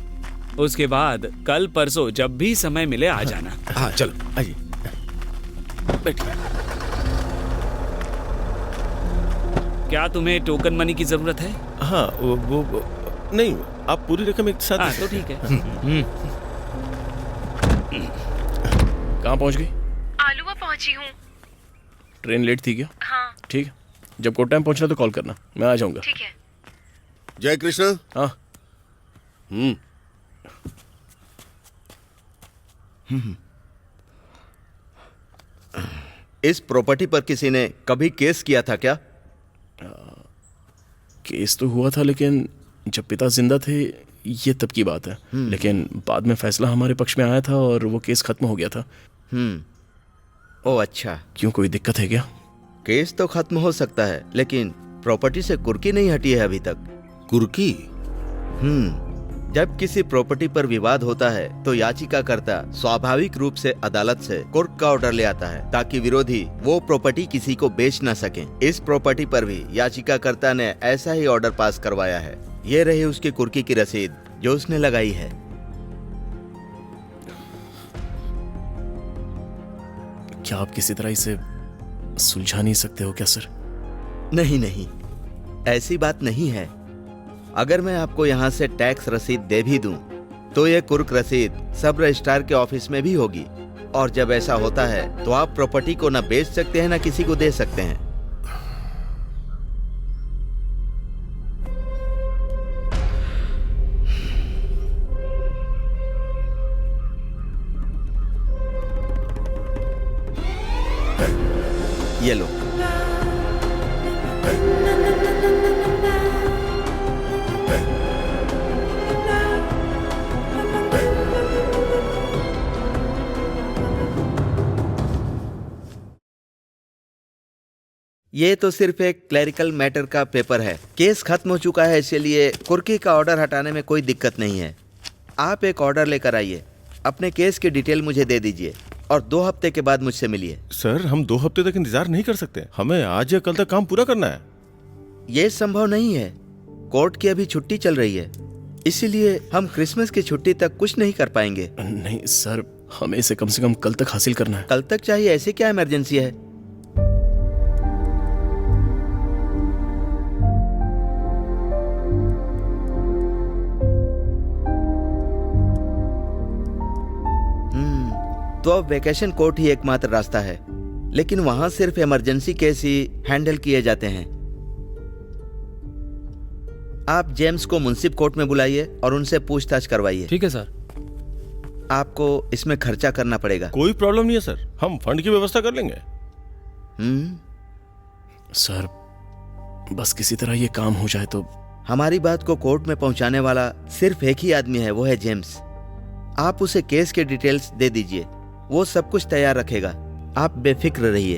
उसके बाद कल परसों जब भी समय मिले आ जाना। हाँ चलो आइए बैठिए। क्या तुम्हें टोकन मनी की जरूरत है? हाँ वो नहीं, आप पूरी रकम एक साथ। हाँ तो ठीक है। कहाँ पहुँच गई? आलूवा पहुंची हूँ। ट्रेन लेट थी क्या? हाँ। ठीक है, जब कोई टाइम पहुंचना तो कॉल करना, मैं आ जाऊंगा। ठीक है। जय कृष्ण। हाँ। इस प्रॉपर्टी पर किसी ने कभी केस किया था क्या? केस तो हुआ था, लेकिन जब पिता जिंदा थे ये तब की बात है। लेकिन बाद में फैसला हमारे पक्ष में आया था और वो केस खत्म हो गया था। ओ अच्छा। क्यों, कोई दिक्कत है क्या? केस तो खत्म हो सकता है, लेकिन प्रॉपर्टी से कुर्की नहीं हटी है अभी तक। कुर्की? जब किसी प्रॉपर्टी पर विवाद होता है तो याचिकाकर्ता स्वाभाविक रूप से अदालत से कुर्क का ऑर्डर ले आता है ताकि विरोधी वो प्रॉपर्टी किसी को बेच न सके। इस प्रॉपर्टी पर भी याचिकाकर्ता ने ऐसा ही ऑर्डर पास करवाया है। ये रही उसकी कुर्की की रसीद जो उसने लगाई है। क्या आप किसी तरह इसे सुलझा नहीं सकते हो क्या सर? नहीं, ऐसी बात नहीं है। अगर मैं आपको यहाँ से टैक्स रसीद दे भी दूं, तो ये कुर्क रसीद सब रजिस्ट्रार के ऑफिस में भी होगी। और जब ऐसा होता है तो आप प्रॉपर्टी को न बेच सकते हैं न किसी को दे सकते हैं। ये लो। ये तो सिर्फ एक क्लरिकल मैटर का पेपर है। केस खत्म हो चुका है, इसलिए कुर्की का ऑर्डर हटाने में कोई दिक्कत नहीं है। आप एक ऑर्डर लेकर आइए, अपने केस की डिटेल मुझे दे दीजिए और 2 हफ्ते के बाद मुझसे मिलिए। सर, हम 2 हफ्ते तक इंतजार नहीं कर सकते। हमें आज या कल तक काम पूरा करना है। ये संभव नहीं है। कोर्ट की अभी छुट्टी चल रही है, इसीलिए हम क्रिसमस की छुट्टी तक कुछ नहीं कर पाएंगे। नहीं सर, हमें इसे कम से कम कल तक हासिल करना है। कल तक चाहिए? ऐसी क्या इमरजेंसी है? तो अब वेकेशन कोर्ट ही एकमात्र रास्ता है, लेकिन वहां सिर्फ इमरजेंसी केस ही हैंडल किए जाते हैं। आप जेम्स को मुंसिफ कोर्ट में बुलाइए और उनसे पूछताछ करवाइए। ठीक है सर। आपको इसमें खर्चा करना पड़ेगा। कोई प्रॉब्लम नहीं है सर, हम फंड की व्यवस्था कर लेंगे। सर, बस किसी तरह ये काम हो जाए तो। हमारी बात को कोर्ट में पहुंचाने वाला सिर्फ एक ही आदमी है, वो है जेम्स। आप उसे केस के डिटेल्स दे दीजिए, वो सब कुछ तैयार रखेगा। आप बेफिक्र रहिए।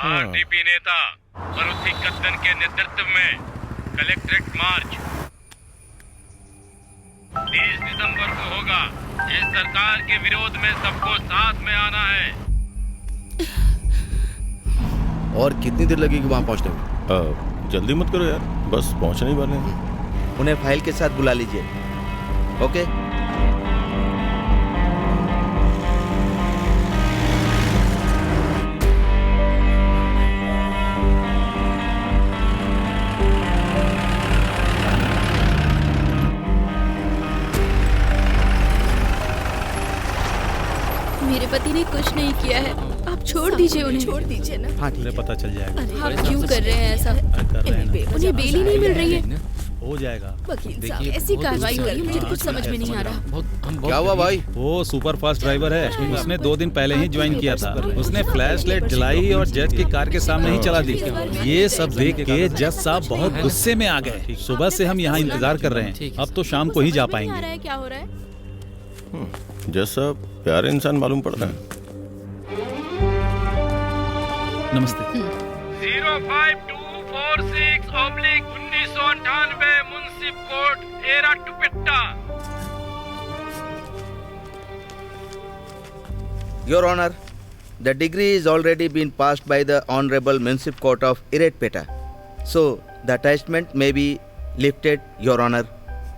आरटीपी नेता मरुथी कत्तन के नेतृत्व में कलेक्ट्रेट मार्च 30 दिसंबर को होगा। इस सरकार के विरोध में सबको साथ में आना है। और कितनी देर लगेगी वहां पहुंचने में? जल्दी मत करो यार, बस पहुंचने ही वाले हैं। उन्हें फाइल के साथ बुला लीजिए। ओके। मेरे पति ने कुछ नहीं किया है, आप छोड़ दीजिए उन्हें। छोड़ दीजिए ना। हाँ ठीक है, पता चल जाएगा। अरे आप क्यों कर रहे हैं ऐसा? उन्हें बेल ही नहीं मिल रही है। हो जाएगा। वकील साहब ऐसी कार्रवाई करिए, मुझे कुछ समझ में नहीं आ रहा। क्या हुआ भाई? वो सुपर फास्ट ड्राइवर है, उसने 2 दिन पहले ही ज्वाइन किया था। उसने फ्लैश लाइट जलाई और जज की कार के सामने ही चला दी। ये सब देख के जज साहब बहुत गुस्से में आ गए। सुबह से हम यहाँ इंतजार कर रहे हैं, अब तो शाम को ही जा पाएंगे। क्या हो रहा है? जैसा प्यारे इंसान मालूम पड़ता है। नमस्ते। 05246/1998 मुंसिफ court एराटुपेट्टा। Your Honor, the degree is already been passed by the Honorable Municipal Court of Iratpeta. So, the attachment may be lifted, Your Honor.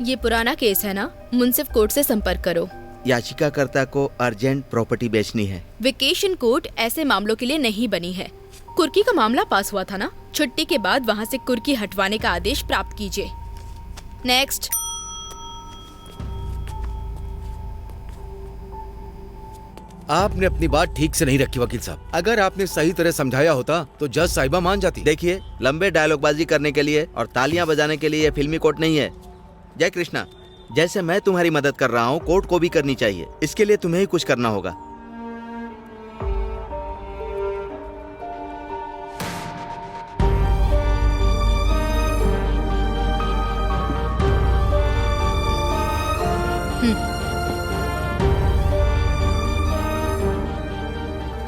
ये पुराना केस है ना, मुंसिफ कोर्ट से संपर्क करो। याचिकाकर्ता को अर्जेंट प्रॉपर्टी बेचनी है। वेकेशन कोर्ट ऐसे मामलों के लिए नहीं बनी है। कुर्की का मामला पास हुआ था ना, छुट्टी के बाद वहाँ से कुर्की हटवाने का आदेश प्राप्त कीजिए। नेक्स्ट। आपने अपनी बात ठीक से नहीं रखी वकील साहब। अगर आपने सही तरह समझाया होता तो जज साहिबा मान जाती। देखिए, लंबे डायलॉगबाजी करने के लिए और तालियां बजाने के लिए ये फिल्मी कोर्ट नहीं है। जय कृष्णा, जैसे मैं तुम्हारी मदद कर रहा हूँ, कोर्ट को भी करनी चाहिए। इसके लिए तुम्हें ही कुछ करना होगा।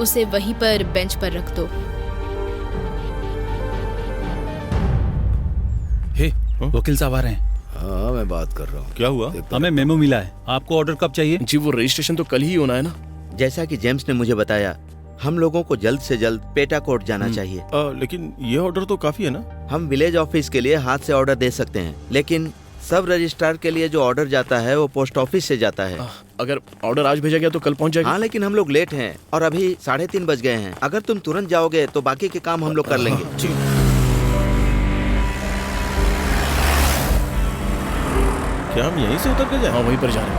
उसे वहीं पर बेंच पर रख दो। हे, वकील साहब आ रहे हैं। हाँ, मैं बात कर रहा हूँ। क्या हुआ? हमें मेमो मिला है। आपको ऑर्डर कब चाहिए? जी, वो रजिस्ट्रेशन तो कल ही होना है ना। जैसा कि जेम्स ने मुझे बताया, हम लोगों को जल्द से जल्द पेटा कोर्ट जाना चाहिए। लेकिन ये ऑर्डर तो काफी है ना। हम विलेज ऑफिस के लिए हाथ से ऑर्डर दे सकते हैं, लेकिन सब रजिस्ट्रार के लिए जो ऑर्डर जाता है वो पोस्ट ऑफिस से जाता है। अगर ऑर्डर आज भेजा गया तो कल पहुंच जाएगा। हाँ, लेकिन हम लोग लेट हैं और अभी 3:30 बज गए हैं। अगर तुम तुरंत जाओगे तो बाकी के काम हम लोग कर लेंगे। क्या हम यहीं से उतर के जाएं? हाँ, वहीं पर जा रहे हैं।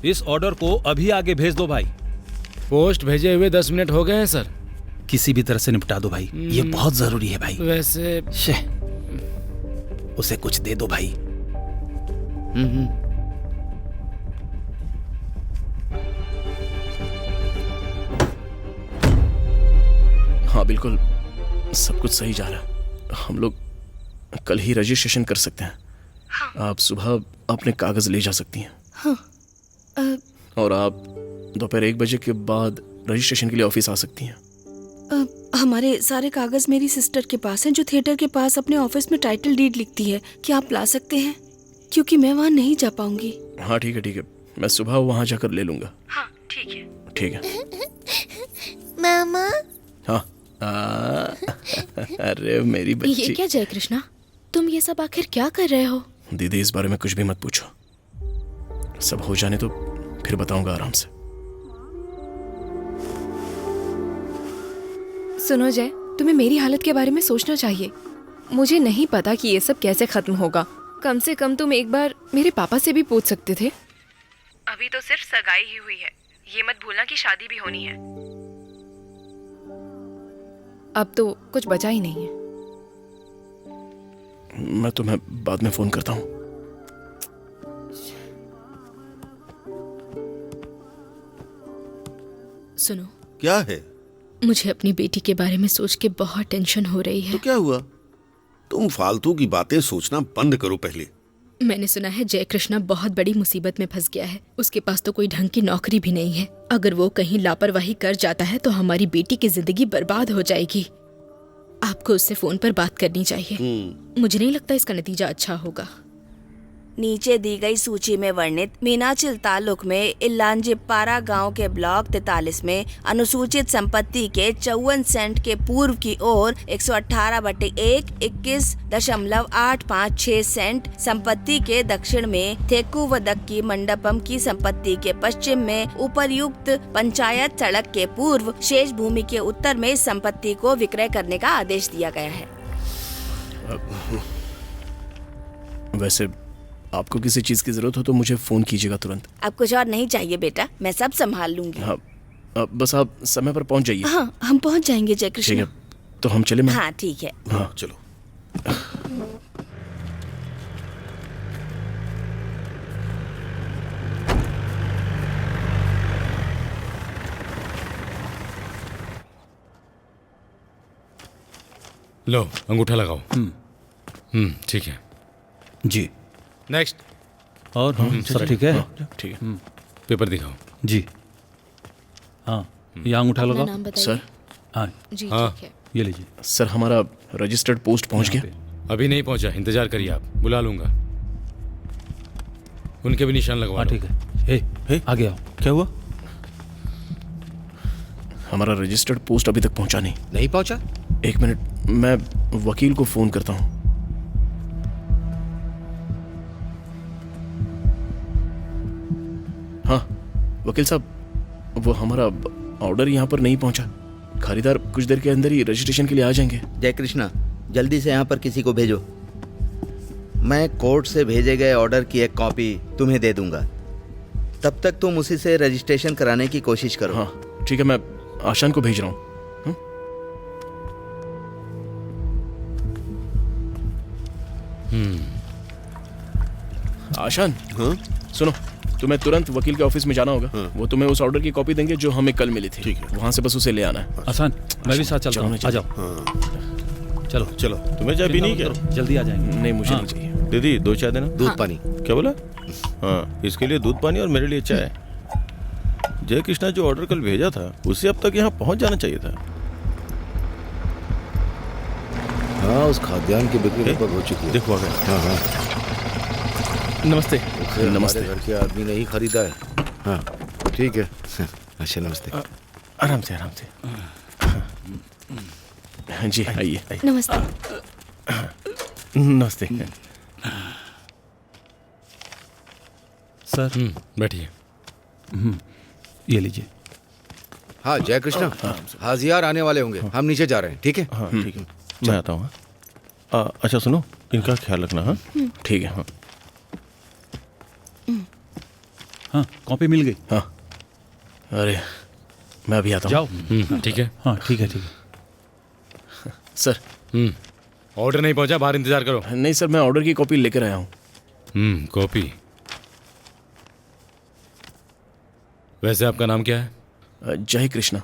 इस ऑर्डर को अभी आगे भेज दो भाई। पोस्ट भेजे हुए 10 मिनट हो गए हैं सर। किसी भी तरह से निपटा दो भाई, ये बहुत जरूरी है भाई। वैसे उसे कुछ दे दो भाई। हाँ, बिल्कुल सब कुछ सही जा रहा है। हम लोग कल ही रजिस्ट्रेशन कर सकते हैं। हाँ। आप सुबह अपने कागज ले जा सकती हैं। हाँ। और आप दोपहर 1 बजे के बाद रजिस्ट्रेशन के लिए ऑफिस आ सकती हैं। हमारे सारे कागज मेरी सिस्टर के पास हैं, जो थिएटर के पास अपने ऑफिस में टाइटल डीड लिखती है। क्या आप ला सकते हैं? क्योंकि मैं वहाँ नहीं जा पाऊंगी। हाँ, ठीक है, ठीक है। मैं सुबह वहाँ जाकर ले लूंगा। हाँ, ठीक है। ठीक है। मामा। हाँ। अरे मेरी बच्ची। ये क्या जय कृष्णा, तुम ये सब आखिर क्या कर रहे हो? दीदी, इस बारे में कुछ भी मत पूछो। सब हो जाने तो फिर बताऊंगा आराम से। सुनो जय, तुम्हें मेरी हालत के बारे में सोचना चाहिए। मुझे नहीं पता कि ये सब कैसे खत्म होगा। कम से कम तुम एक बार मेरे पापा से भी पूछ सकते थे। अभी तो सिर्फ सगाई ही हुई है, ये मत भूलना कि शादी भी होनी है। अब तो कुछ बचा ही नहीं है। मैं तुम्हें बाद में फोन करता हूँ। सुनो। क्या है? मुझे अपनी बेटी के बारे में सोच के बहुत टेंशन हो रही है। तो क्या हुआ? तुम फालतू की बातें सोचना बंद करो पहले। मैंने सुना है जय कृष्णा बहुत बड़ी मुसीबत में फंस गया है। उसके पास तो कोई ढंग की नौकरी भी नहीं है। अगर वो कहीं लापरवाही कर जाता है तो हमारी बेटी की जिंदगी बर्बाद हो जाएगी। आपको उससे फोन पर बात करनी चाहिए। मुझे नहीं लगता इसका नतीजा अच्छा होगा। नीचे दी गई सूची में वर्णित मीनाचिल तालुक में इलांजीपारा गांव के ब्लॉक 43 में अनुसूचित संपत्ति के 54 सेंट के पूर्व की ओर 118/1 21.856 सेंट संपत्ति के दक्षिण में थेकुवदक्की मंडपम की संपत्ति के पश्चिम में उपर्युक्त पंचायत सड़क के पूर्व शेष भूमि के उत्तर में संपत्ति को विक्रय करने का आदेश दिया गया है। वैसे आपको किसी चीज की जरूरत हो तो मुझे फोन कीजिएगा तुरंत। अब कुछ और नहीं चाहिए बेटा, मैं सब संभाल लूंगी। हाँ, बस आप समय पर पहुंच जाइए। हाँ, हम पहुंच जाएंगे जय कृष्ण। ठीक है, तो हम चले। मैं हाँ, ठीक है। हाँ, चलो। लो अंगूठा लगाओ। ठीक है जी। नेक्स्ट। और सब ठीक है? ठीक है। पेपर दिखाओ। जी हाँ, ये अंगूठा लगाओ। नाम बताइए। सर। हाँ जी हाँ। ठीक है। ये लीजिए। सर हमारा रजिस्टर्ड पोस्ट पहुंच गया। अभी नहीं पहुंचा, इंतजार करिए आप, बुला लूंगा। उनके भी निशान लगवा। ठीक है। हे आगे आओ। क्या हुआ? हमारा रजिस्टर्ड पोस्ट अभी तक पहुंचा नहीं पहुंचा? एक मिनट, मैं वकील को फोन करता हूं। हाँ वकील साहब, वो हमारा ऑर्डर यहाँ पर नहीं पहुंचा। खरीदार कुछ देर के अंदर ही रजिस्ट्रेशन के लिए आ जाएंगे। जय कृष्णा, जल्दी से यहाँ पर किसी को भेजो। मैं कोर्ट से भेजे गए ऑर्डर की एक कॉपी तुम्हें दे दूंगा। तब तक तुम उसी से रजिस्ट्रेशन कराने की कोशिश करो। हाँ ठीक है, मैं आशान को भेज रहा हूँ। आशान, सुनो, तुम्हें तुरंत वकील के ऑफिस में जाना होगा। वो तुम्हें उस ऑर्डर की कॉपी देंगे जो हमें कल मिली थी। ठीक है, वहां से बस उसे ले आना है। आसान, मैं भी साथ चलता हूँ। आ जाओ। चलो चलो। तुम्हें चाय पीनी क्या? जल्दी आ जाएंगे। नहीं मुझे नहीं चाहिए। दीदी 2 चाय देना। दूध पानी। क्या बोला? हाँ, इसके लिए दूध पानी और मेरे लिए चाय। जय कृष्णा जो ऑर्डर कल भेजा था उसे अब तक यहाँ पहुँच जाना चाहिए था। हाँ, उस खाद्यान्न की बिक्री लगभग हो चुकी है। देखो आ गया। हाँ हाँ। नमस्ते। नमस्ते। घर के आदमी ने ही खरीदा है। हाँ ठीक है। अच्छा नमस्ते। आराम से आराम से। जी आइए। नमस्ते। नमस्ते। सर। बैठिए। ये लीजिए। हाँ जय कृष्णा, हाजियार आने वाले होंगे, हम नीचे जा रहे हैं। ठीक है? हाँ ठीक है, मैं आता हूँ। अच्छा सुनो, इनका ख्याल रखना। हाँ ठीक है। हाँ हाँ, कॉपी मिल गई। हाँ अरे मैं अभी आता हूँ। जाओ। ठीक है। हाँ ठीक है ठीक है। सर ऑर्डर नहीं पहुंचा, बाहर इंतजार करो। नहीं सर, मैं ऑर्डर की कॉपी लेकर आया हूँ। कॉपी। वैसे आपका नाम क्या है? जय कृष्णा।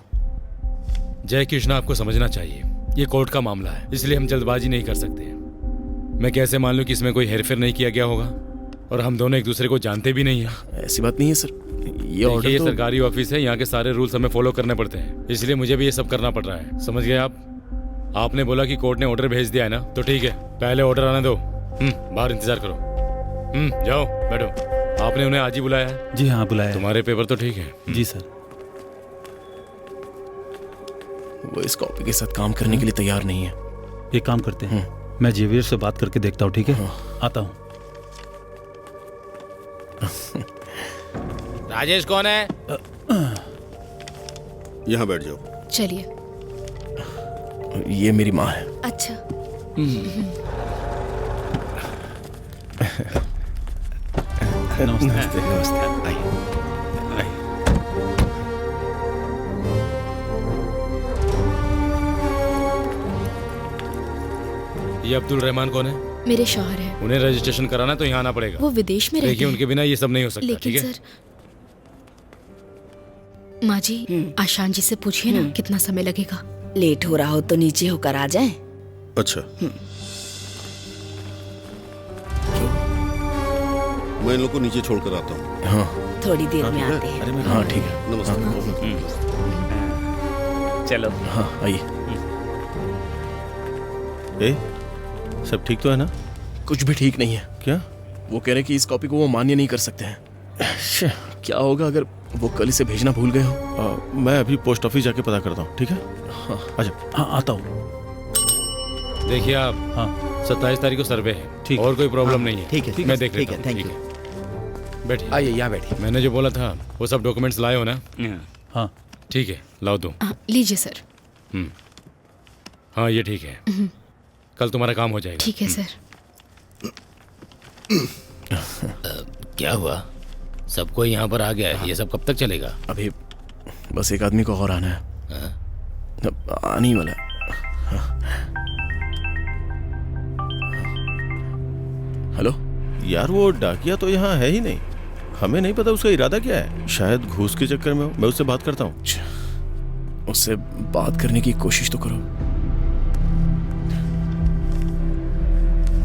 जय कृष्णा, आपको समझना चाहिए ये कोर्ट का मामला है, इसलिए हम जल्दबाजी नहीं कर सकते। मैं कैसे मान लूं कि इसमें कोई हेरफेर नहीं किया गया होगा, और हम दोनों एक दूसरे को जानते भी नहीं हैं। ऐसी बात नहीं है सर, ये ऑर्डर ये तो... सरकारी ऑफिस है, यहाँ के सारे रूल्स हमें फॉलो करने पड़ते हैं, इसलिए मुझे भी ये सब करना पड़ रहा है। समझ गए आप? आपने बोला कि कोर्ट ने ऑर्डर भेज दिया है ना, तो ठीक है, पहले ऑर्डर आने दो। बाहर इंतजार करो। जाओ बैठो। आपने उन्हें आज ही बुलाया है? जी हाँ बुलाया। तुम्हारे पेपर तो ठीक है? जी सर। वो इस कॉपी के साथ काम करने के लिए तैयार नहीं है। एक काम करते हैं, मैं जेवियर से बात करके देखता हूँ। ठीक है? आता हूँ। राजेश कौन है? यहाँ बैठ जाओ। चलिए। ये मेरी माँ है। अच्छा। नमस्ते। नमस्ते। ये अब्दुल रहमान कौन है? मेरे शौहर है। उन्हें रजिस्ट्रेशन कराना तो यहाँ आना पड़ेगा। वो विदेश में रहते देखिए, हैं। उनके बिना ये सब नहीं हो सकता। लेकिन ठीक है? सर, माँ जी आशान जी से पूछिए ना कितना समय लगेगा। लेट हो रहा हो तो नीचे होकर आ जाएं। अच्छा, मैं इन लोग को नीचे छोड़कर आता हूँ। हाँ थोड़ी देर में आते हैं। हाँ ठीक है। नमस्ते। चलो। हाँ आइए। सब ठीक तो है ना? कुछ भी ठीक नहीं है। क्या? वो कह रहे कि इस कॉपी को वो मान्य नहीं कर सकते हैं। क्या होगा अगर वो कल इसे भेजना भूल गए हो? मैं अभी पोस्ट ऑफिस जाके पता करता हूँ। ठीक है? हाँ अच्छा। हाँ आता हूँ। देखिए आप, हाँ 27 तारीख को सर्वे है। ठीक। और कोई प्रॉब्लम नहीं है। ठीक है, मैं देख ठीक लेता है, हूँ। थैंक ठीक यू। है, बैठिए। आइए यहाँ बैठिए। मैंने जो बोला था वो सब डॉक्यूमेंट्स लाए हो ना? हाँ ठीक है, लाओ दो। लीजिए सर। हाँ ये ठीक है, कल तुम्हारा काम हो जाएगा। ठीक है सर। क्या हुआ? सब कोई यहाँ पर आ गया है, ये सब कब तक चलेगा? अभी बस एक आदमी को और आना है। अब आने ही वाला है। हेलो यार, वो डाकिया तो यहाँ है ही नहीं। हमें नहीं पता उसका इरादा क्या है। शायद घूस के चक्कर में हो। मैं उससे बात करता हूँ। उससे बात करने की कोशिश तो करो।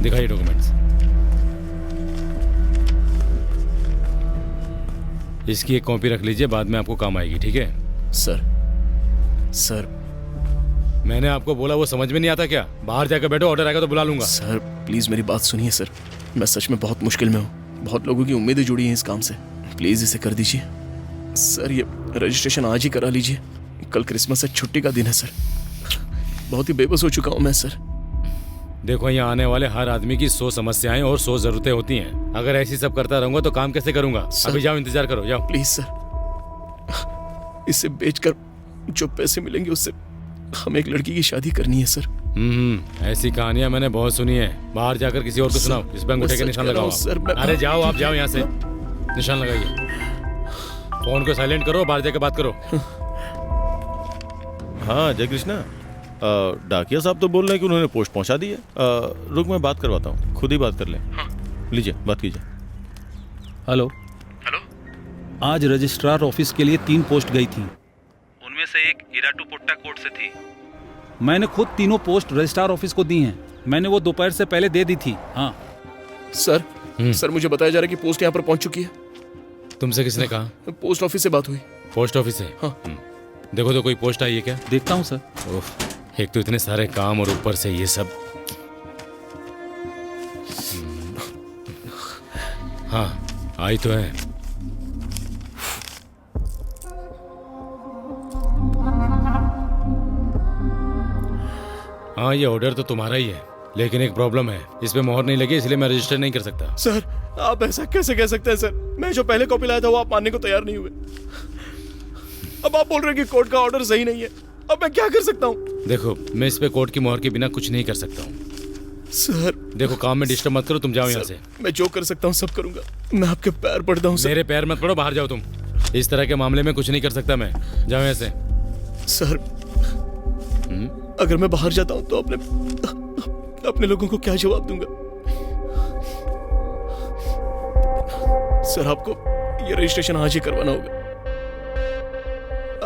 दिखाइए डॉक्यूमेंट्स। इसकी एक कॉपी रख लीजिए, बाद में आपको काम आएगी, ठीक है? सर मैंने आपको बोला, वो समझ में नहीं आता क्या? बाहर जाकर बैठो, ऑर्डर आएगा तो बुला लूंगा। सर प्लीज मेरी बात सुनिए सर, मैं सच में बहुत मुश्किल में हूँ। बहुत लोगों की उम्मीदें जुड़ी हैं इस काम से, प्लीज इसे कर दीजिए सर। ये रजिस्ट्रेशन आज ही करा लीजिए, कल क्रिसमस है, छुट्टी का दिन है सर। बहुत ही बेबस हो चुका हूँ मैं सर। देखो, यहाँ आने वाले हर आदमी की 100 समस्याएं और 100 जरूरतें होती हैं। अगर ऐसी सब करता रहूंगा तो काम कैसे करूंगा? अभी जाओ, इंतजार करो, जाओ प्लीज सर। इसे बेचकर जो पैसे मिलेंगे उससे हमें एक लड़की की शादी करनी है सर। ऐसी कहानियां मैंने बहुत सुनी है। बाहर जाकर किसी और को सुनाओ। इस पर अंगूठे के निशान लगाओ सर। अरे जाओ, आप जाओ यहाँ से, निशान लगाइए। फोन को साइलेंट करो, बाहर जाकर बात करो। हाँ जय कृष्णा, डाकिया साहब तो बोल रहे हैं कि उन्होंने पोस्ट पहुंचा दी है। रुक मैं बात करवाता हूँ, खुद ही बात कर लें। लीजिए बात कीजिए। हेलो। आज रजिस्ट्रार ऑफिस के लिए 3 पोस्ट गई थी। उनमें से एक इराटूपुट्टा कोर्ट से थी। मैंने खुद तीनों पोस्ट रजिस्ट्रार ऑफिस को दी हैं। मैंने वो दोपहर से पहले दे दी थी। हाँ सर मुझे बताया जा रहा है कि पोस्ट यहाँ पर पहुंच चुकी है। तुमसे किसने कहा? पोस्ट ऑफिस से बात हुई। पोस्ट ऑफिस से? हाँ। देखो तो कोई पोस्ट आई है क्या? देखता हूँ सर। एक तो इतने सारे काम और ऊपर से ये सब। हाँ आई तो है। हाँ ये ऑर्डर तो तुम्हारा ही है, लेकिन एक प्रॉब्लम है, इस पे मोहर नहीं लगी, इसलिए मैं रजिस्टर नहीं कर सकता। सर आप ऐसा कैसे कह सकते हैं सर? मैं जो पहले कॉपी लाया था वो आप मानने को तैयार नहीं हुए। अब आप बोल रहे हैं कि कोर्ट का ऑर्डर सही नहीं है, अब मैं क्या कर सकता हूँ? देखो मैं इस पे कोर्ट की मोहर के बिना कुछ नहीं कर सकता हूँ। सर देखो काम में डिस्टर्ब मत करो, तुम जाओ यहाँ से। मैं जो कर सकता हूँ सब करूंगा, मैं आपके पैर पड़ता हूँ। मेरे पैर मत पड़ो, बाहर जाओ तुम। इस तरह के मामले में कुछ नहीं कर सकता मैं, जाओ यहाँ से। सर अगर मैं बाहर जाता हूँ तो अपने लोगों को क्या जवाब दूंगा? सर आपको ये रजिस्ट्रेशन आज ही करवाना होगा,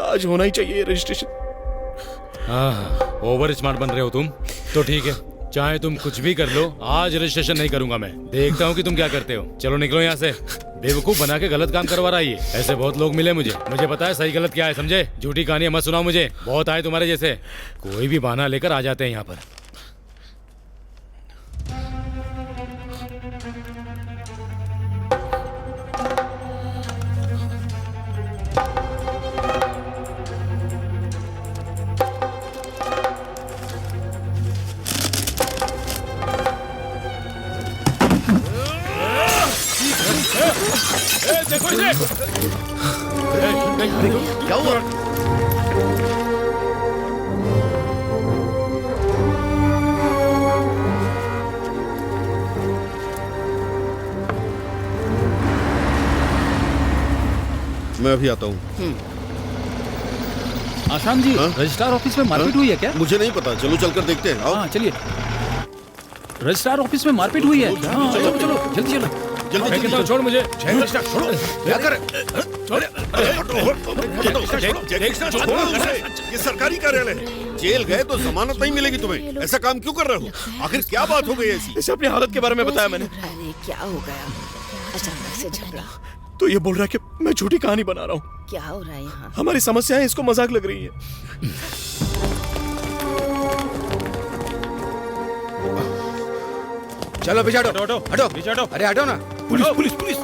आज होना ही चाहिए ये रजिस्ट्रेशन। हाँ ओवर स्मार्ट बन रहे हो तुम तो ठीक है, चाहे तुम कुछ भी कर लो, आज रजिस्ट्रेशन नहीं करूंगा मैं। देखता हूँ कि तुम क्या करते हो। चलो निकलो यहाँ से, बेवकूफ बना के गलत काम करवा रहा है ये। ऐसे बहुत लोग मिले मुझे पता है सही गलत क्या है, समझे? झूठी कहानियां मत सुनाओ मुझे, बहुत आए तुम्हारे जैसे, कोई भी बहाना लेकर आ जाते हैं यहाँ पर। देखो इसे। क्या हुआ? मैं अभी आता हूँ। आशान जी, रजिस्ट्रार ऑफिस में मारपीट हुई है क्या? मुझे नहीं पता, चलो चलकर देखते हैं। हाँ चलिए। रजिस्ट्रार ऑफिस में मारपीट हुई है। हाँ, चलो चलो जल्दी चलो। जल्दी छोड़ मुझे। छोड़ो क्या कर? ये सरकारी कार्यालय है, जेल गए तो जमानत नहीं मिलेगी तुम्हें। ऐसा काम क्यों कर रहे हो? आखिर क्या बात हो गई ऐसी? इसे अपनी हालत के बारे में बताया मैंने। क्या हो गया? अचानक से झगड़ा। तो ये बोल रहा है कि मैं झूठी कहानी बना रहा हूँ। क्या हो रहा है यहाँ? हमारी समस्याएं इसको मजाक लग रही है। चलो पीछे हटो, हटो पीछे हटो। अरे हटो ना। Police police police.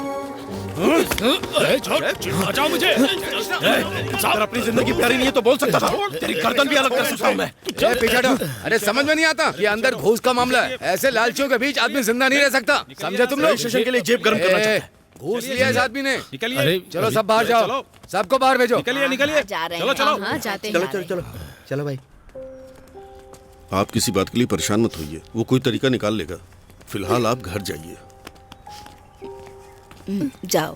बचाओ मुझे। अगर अपनी जिंदगी प्यारी नहीं है तो बोल सकता था, तेरी गर्दन भी अलग कर सकता हूं मैं। पीछे हटो। अरे समझ में नहीं आता, ये अंदर घूस का मामला है। ऐसे लालचियों के बीच आदमी जिंदा नहीं रह सकता, समझे तुम लोग? स्टेशन के लिए जेब गर्म करना चाहते हैं। घूस लिया इस आदमी ने। निकलिए। चलो सब बाहर जाओ, सबको बाहर भेजो। निकलिए निकलिए। चलो चलो। हाँ जाते हैं। चलो चलो चलो चलो भाई। आप किसी बात के लिए परेशान मत होइए, वो कोई तरीका निकाल लेगा। फिलहाल आप घर जाइए। जाओ।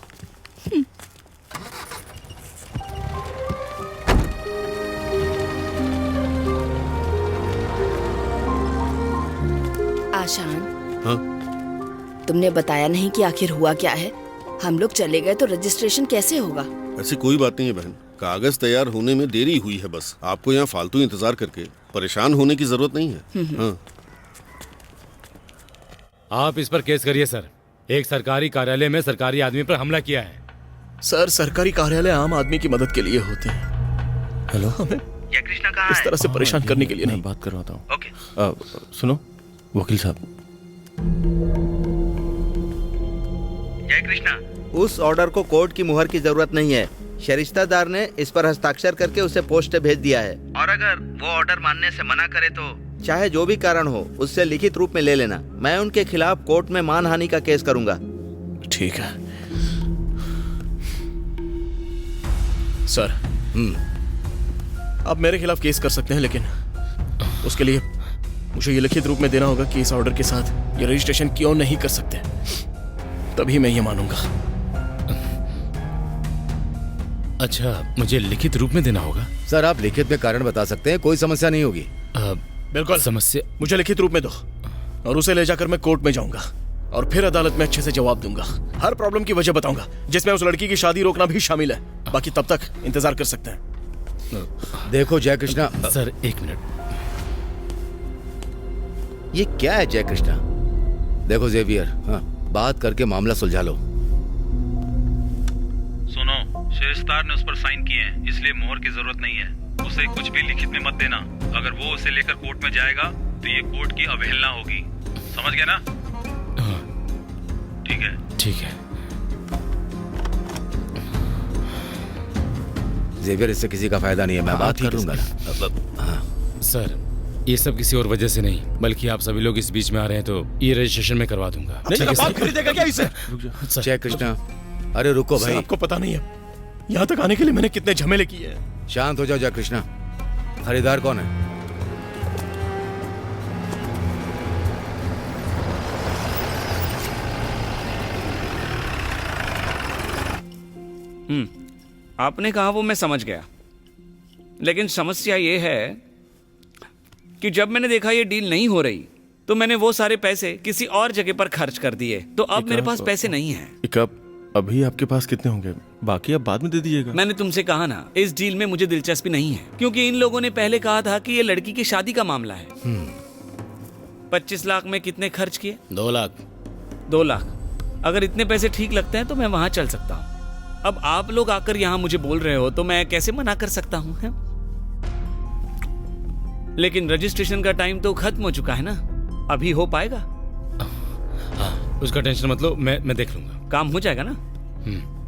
आशान, हाँ? तुमने बताया नहीं कि आखिर हुआ क्या है? हम लोग चले गए तो रजिस्ट्रेशन कैसे होगा? ऐसी कोई बात नहीं है बहन, कागज तैयार होने में देरी हुई है बस। आपको यहाँ फालतू इंतजार करके परेशान होने की जरूरत नहीं है। हाँ। आप इस पर केस करिए सर। एक सरकारी कार्यालय में सरकारी आदमी पर हमला किया है। सर, सरकारी कार्यालय आम आदमी की मदद के लिए होते हैं। हेलो, हमें जय कृष्णा कहाँ इस तरह से परेशान करने के लिए नहीं। बात करवाता हूँ। ओके। सुनो वकील साहब, जय कृष्णा, उस ऑर्डर को कोर्ट की मुहर की जरूरत नहीं है। शरिस्तादार ने इस पर हस्ताक्षर करके उसे पोस्ट से भेज दिया है। और अगर वो ऑर्डर मानने से मना करे तो? चाहे जो भी कारण हो, उससे लिखित रूप में ले लेना। मैं उनके खिलाफ कोर्ट में मानहानि का केस करूंगा। ठीक है सर। आप मेरे खिलाफ केस कर सकते हैं, लेकिन उसके लिए मुझे ये लिखित रूप में देना होगा कि इस ऑर्डर के साथ ये रजिस्ट्रेशन क्यों नहीं कर सकते, तभी मैं ये मानूंगा। अच्छा, मुझे लिखित रूप में देना होगा? सर, आप लिखित में कारण बता सकते हैं, कोई समस्या नहीं होगी। बिल्कुल समस्या। मुझे लिखित रूप में दो और उसे ले जाकर मैं कोर्ट में जाऊंगा और फिर अदालत में अच्छे से जवाब दूंगा। हर प्रॉब्लम की वजह बताऊंगा, जिसमें उस लड़की की शादी रोकना भी शामिल है। बाकी तब तक इंतजार कर सकते हैं। देखो जय कृष्णा। सर, एक मिनट। ये क्या है जय कृष्णा? देखो जेवियर, हाँ, बात करके मामला सुलझा लो। सुनो, शेरस्तार ने उस पर साइन किए हैं, इसलिए मोहर की जरूरत नहीं है। उसे कुछ भी लिखित में मत देना। अगर वो उसे लेकर कोर्ट में जाएगा तो ये कोर्ट की अवहेलना होगी। समझ गए ना? हाँ। ठीक है। ठीक है जेवियर, इससे किसी का फायदा नहीं है। मैं बात कर लूंगा। हाँ। सर, ये सब किसी और वजह से नहीं, बल्कि आप सभी लोग इस बीच में आ रहे हैं तो ये रजिस्ट्रेशन में करवा दूंगा। बात खरीदेगा क्या इसे? जय कृष्णा, अरे रुको भाई। आपको पता नहीं है यहाँ तक आने के लिए मैंने कितने झमेले किए हैं। शांत हो जाओ जय कृष्णा। खरीदार कौन है? आपने कहा वो मैं समझ गया, लेकिन समस्या ये है कि जब मैंने देखा ये डील नहीं हो रही तो मैंने वो सारे पैसे किसी और जगह पर खर्च कर दिए। तो अब मेरे पास पैसे नहीं हैं। अभी आपके पास कितने होंगे? बाकी अब बाद में दे दीजिएगा। मैंने तुमसे कहा ना, इस डील में मुझे दिलचस्पी नहीं है, क्योंकि इन लोगों ने पहले कहा था कि ये लड़की की शादी का मामला है। 25 लाख में कितने खर्च किए? 2 लाख। 2 लाख। अगर इतने पैसे ठीक लगते हैं तो मैं वहां चल सकता हूँ। अब आप लोग आकर यहाँ मुझे बोल रहे हो तो मैं कैसे मना कर सकता हूँ? लेकिन रजिस्ट्रेशन का टाइम तो खत्म हो चुका है ना, अभी हो पाएगा? हाँ, उसका टेंशन मत लो, मैं देख लूंगा। काम हो जाएगा ना?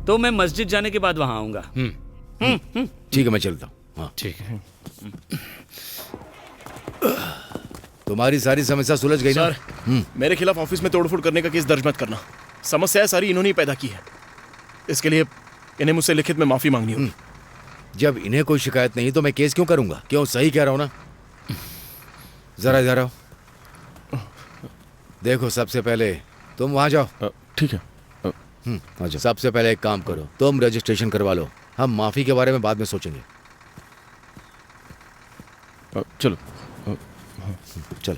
तो मैं मस्जिद जाने के बाद वहां आऊंगा। ठीक है, मैं चलता हूँ। हाँ ठीक है। तुम्हारी सारी समस्या सुलझ गई ना? सर, मेरे खिलाफ ऑफिस में तोड़फोड़ करने का केस दर्ज मत करना। समस्या सारी इन्होंने ही पैदा की है, इसके लिए इन्हें मुझसे लिखित में माफी मांगनी होगी। जब इन्हें कोई शिकायत नहीं तो मैं केस क्यों करूंगा? क्यों, सही कह रहा हूं ना? जरा इधर आओ। देखो, सबसे पहले तुम वहां जाओ। ठीक है। सबसे पहले एक काम करो, तुम रजिस्ट्रेशन करवा लो। हम माफी के बारे में बाद में सोचेंगे। चलो चलो।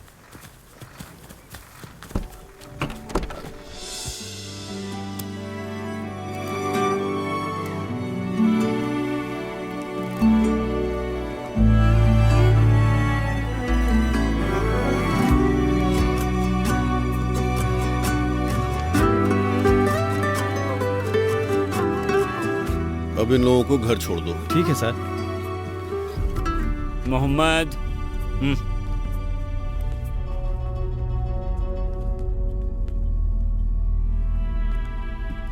अब इन लोगों को घर छोड़ दो। ठीक है सर। मोहम्मद,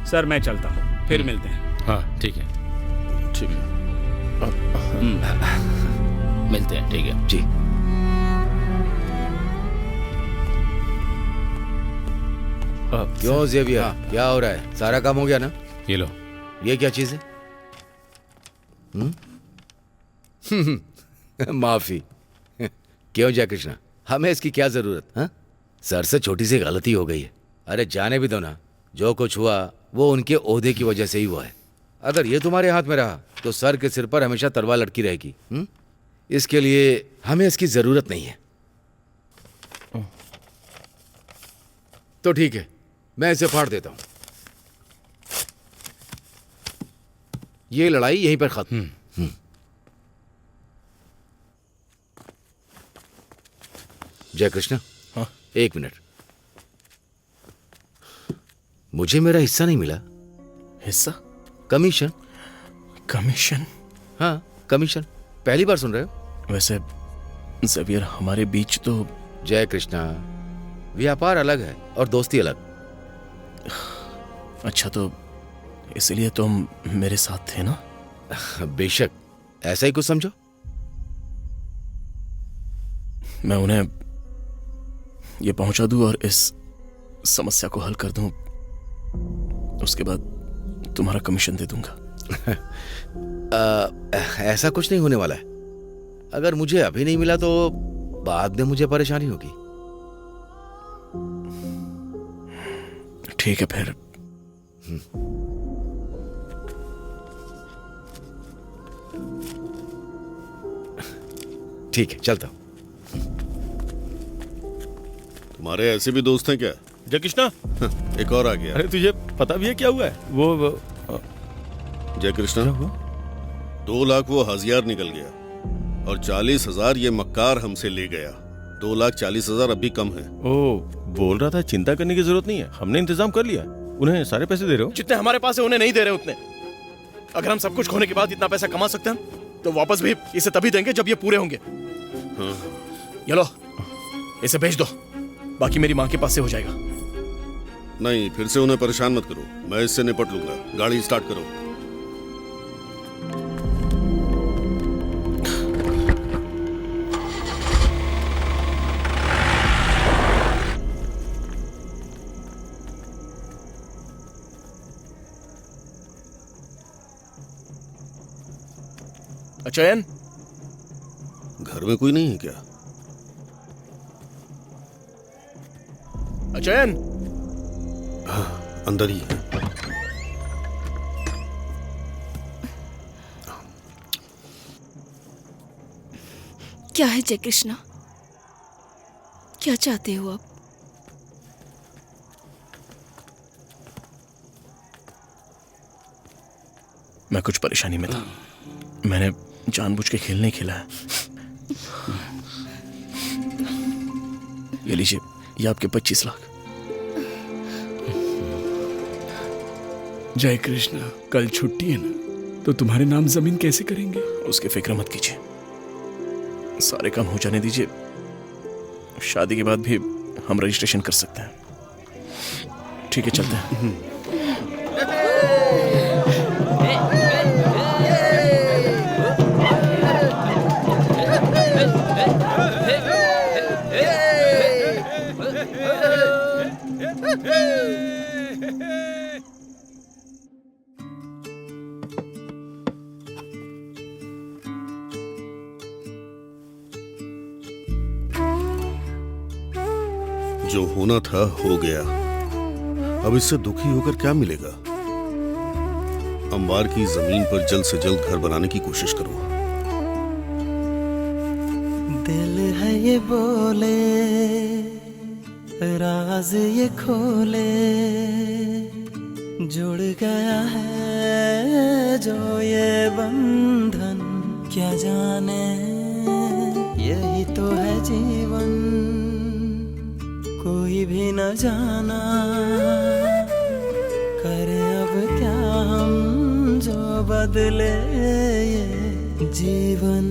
सर मैं चलता हूँ, फिर मिलते हैं। हाँ ठीक है। ठीक है, मिलते हैं। ठीक है जी। क्यों जेवियर, क्या हो रहा है? सारा काम हो गया ना? ये लो। ये क्या चीज है? माफी। क्यों जय कृष्णा, हमें इसकी क्या जरूरत? हाँ, सर से छोटी सी गलती हो गई है। अरे जाने भी दो ना, जो कुछ हुआ वो उनके ओहदे की वजह से ही हुआ है। अगर ये तुम्हारे हाथ में रहा तो सर के सिर पर हमेशा तलवार लटकी रहेगी। इसके लिए हमें इसकी जरूरत नहीं है। तो ठीक है, मैं इसे फाड़ देता हूं। ये लड़ाई यहीं पर खत्म। जय कृष्णा, हाँ? एक मिनट। मुझे मेरा हिस्सा नहीं मिला। हिस्सा? कमीशन। कमीशन? हाँ, कमीशन। पहली बार सुन रहे हो? वैसे ज़ेवियर, हमारे बीच तो... जय कृष्णा, व्यापार अलग है और दोस्ती अलग। अच्छा, तो इसलिए तुम मेरे साथ थे ना? बेशक, ऐसा ही कुछ समझो। मैं उन्हें ये पहुंचा दूं और इस समस्या को हल कर दूं, उसके बाद तुम्हारा कमीशन दे दूंगा। ऐसा कुछ नहीं होने वाला है। अगर मुझे अभी नहीं मिला तो बाद में मुझे परेशानी होगी। ठीक है फिर। ठीक है, चलता हूं। तुम्हारे ऐसे भी दोस्त हैं क्या? जय कृष्णा। एक और आ गया। अरे तुझे पता भी है क्या हुआ है? वो जय कृष्णा, 2 लाख वो हजियार निकल गया और 40,000 ये मक्कार हमसे ले गया। 2,40,000 अभी कम है। ओ, बोल रहा था चिंता करने की जरूरत नहीं है, हमने इंतजाम कर लिया। उन्हें सारे पैसे दे रहे हो? जितने हमारे पास है उन्हें नहीं दे रहे उतने। अगर हम सब कुछ खोने के बाद इतना पैसा कमा सकते हैं तो वापस भी इसे तभी देंगे जब ये पूरे होंगे। हाँ। ये लो, इसे भेज दो, बाकी मेरी माँ के पास से हो जाएगा। नहीं, फिर से उन्हें परेशान मत करो, मैं इससे निपट लूंगा। गाड़ी स्टार्ट करो। अचयन, घर में कोई नहीं है क्या? अचयन? हाँ, अंदर ही है। क्या है जय कृष्णा, क्या चाहते हो आप? मैं कुछ परेशानी में था। मैंने जानबूझ के खेल नहीं खेला है। ये लीजिए, ये आपके 25 लाख। जय कृष्णा, कल छुट्टी है ना, तो तुम्हारे नाम जमीन कैसे करेंगे? उसकी फिक्र मत कीजिए, सारे काम हो जाने दीजिए। शादी के बाद भी हम रजिस्ट्रेशन कर सकते हैं। ठीक है, चलते हैं। जो होना था हो गया, अब इससे दुखी होकर क्या मिलेगा? अंबार की जमीन पर जल्द से जल्द घर बनाने की कोशिश करो। दिल है ये बोले, राज ये खोले, जुड़ गया है जो ये बंधन, क्या जाने यही तो है जीवन। कोई भी न जाना करे अब क्या हम, जो बदले ये जीवन।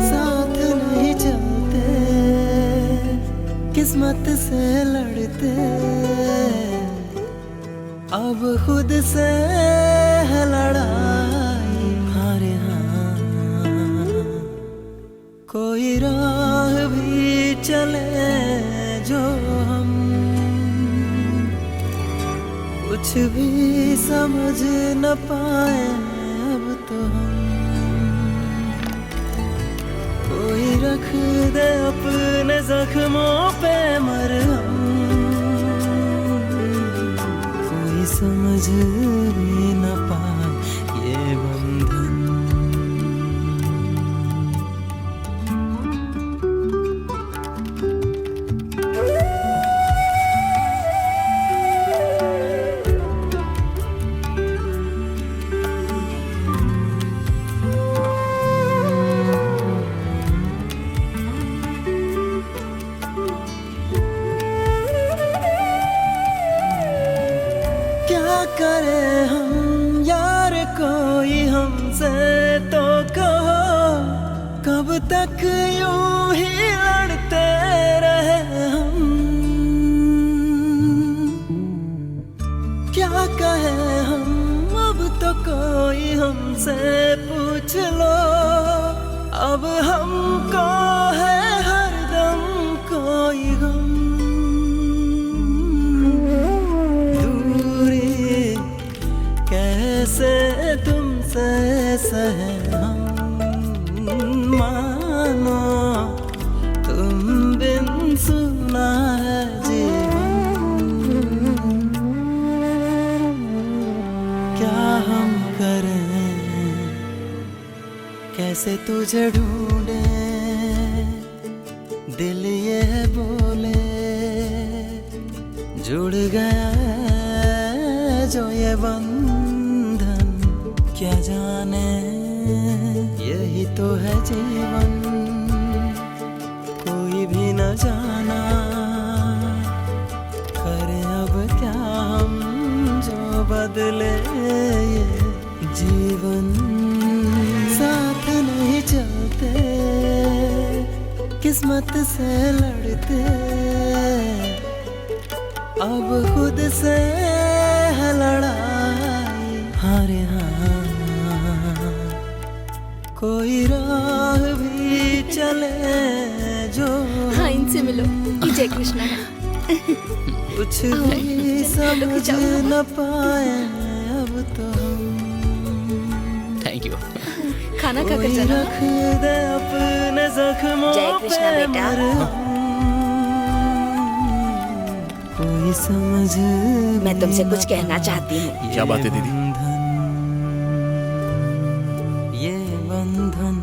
साथ नहीं चलते, किस्मत से लड़ते, अब खुद से है लड़ाई। हारे हाँ, कोई राह भी चले जो हम, कुछ भी समझ न पाए अब तो हम। कोई रख दे अपने जख्मों पे मरहम, कोई समझ भी न पाए ये बंधन। तक यूं ही लड़ते रहे हम, क्या कहे हम, अब तो कोई हमसे पूछ लो, अब हमको है हरदम कोई गम। दूरी कैसे तुमसे सहे हम, मानो तुम बिन सुना है जीवन, क्या हम करें, कैसे तुझे ढूंढे, दिल ये बोले जुड़ गया है जो ये बंधन, क्या जाने यही तो है जीवन, कोई भी न जाना करे अब क्या हम, जो बदले ये जीवन। साथ नहीं चलते, किस्मत से लड़ते, अब खुद से है लड़ाई, हारे हाँ कोई राह भी चले जो। हाँ, इनसे मिलो, ये जय कृष्णा है। कुछ भी समझ न पाए अब तो हम। Thank you. खाना खा कर चलो। रख दे अपने जख्मों जय कृष्णा पे बेटा। मरहम, कोई समझ मैं तुमसे कुछ कहना चाहती हूँ। क्या बात है दीदी? ये बंधन।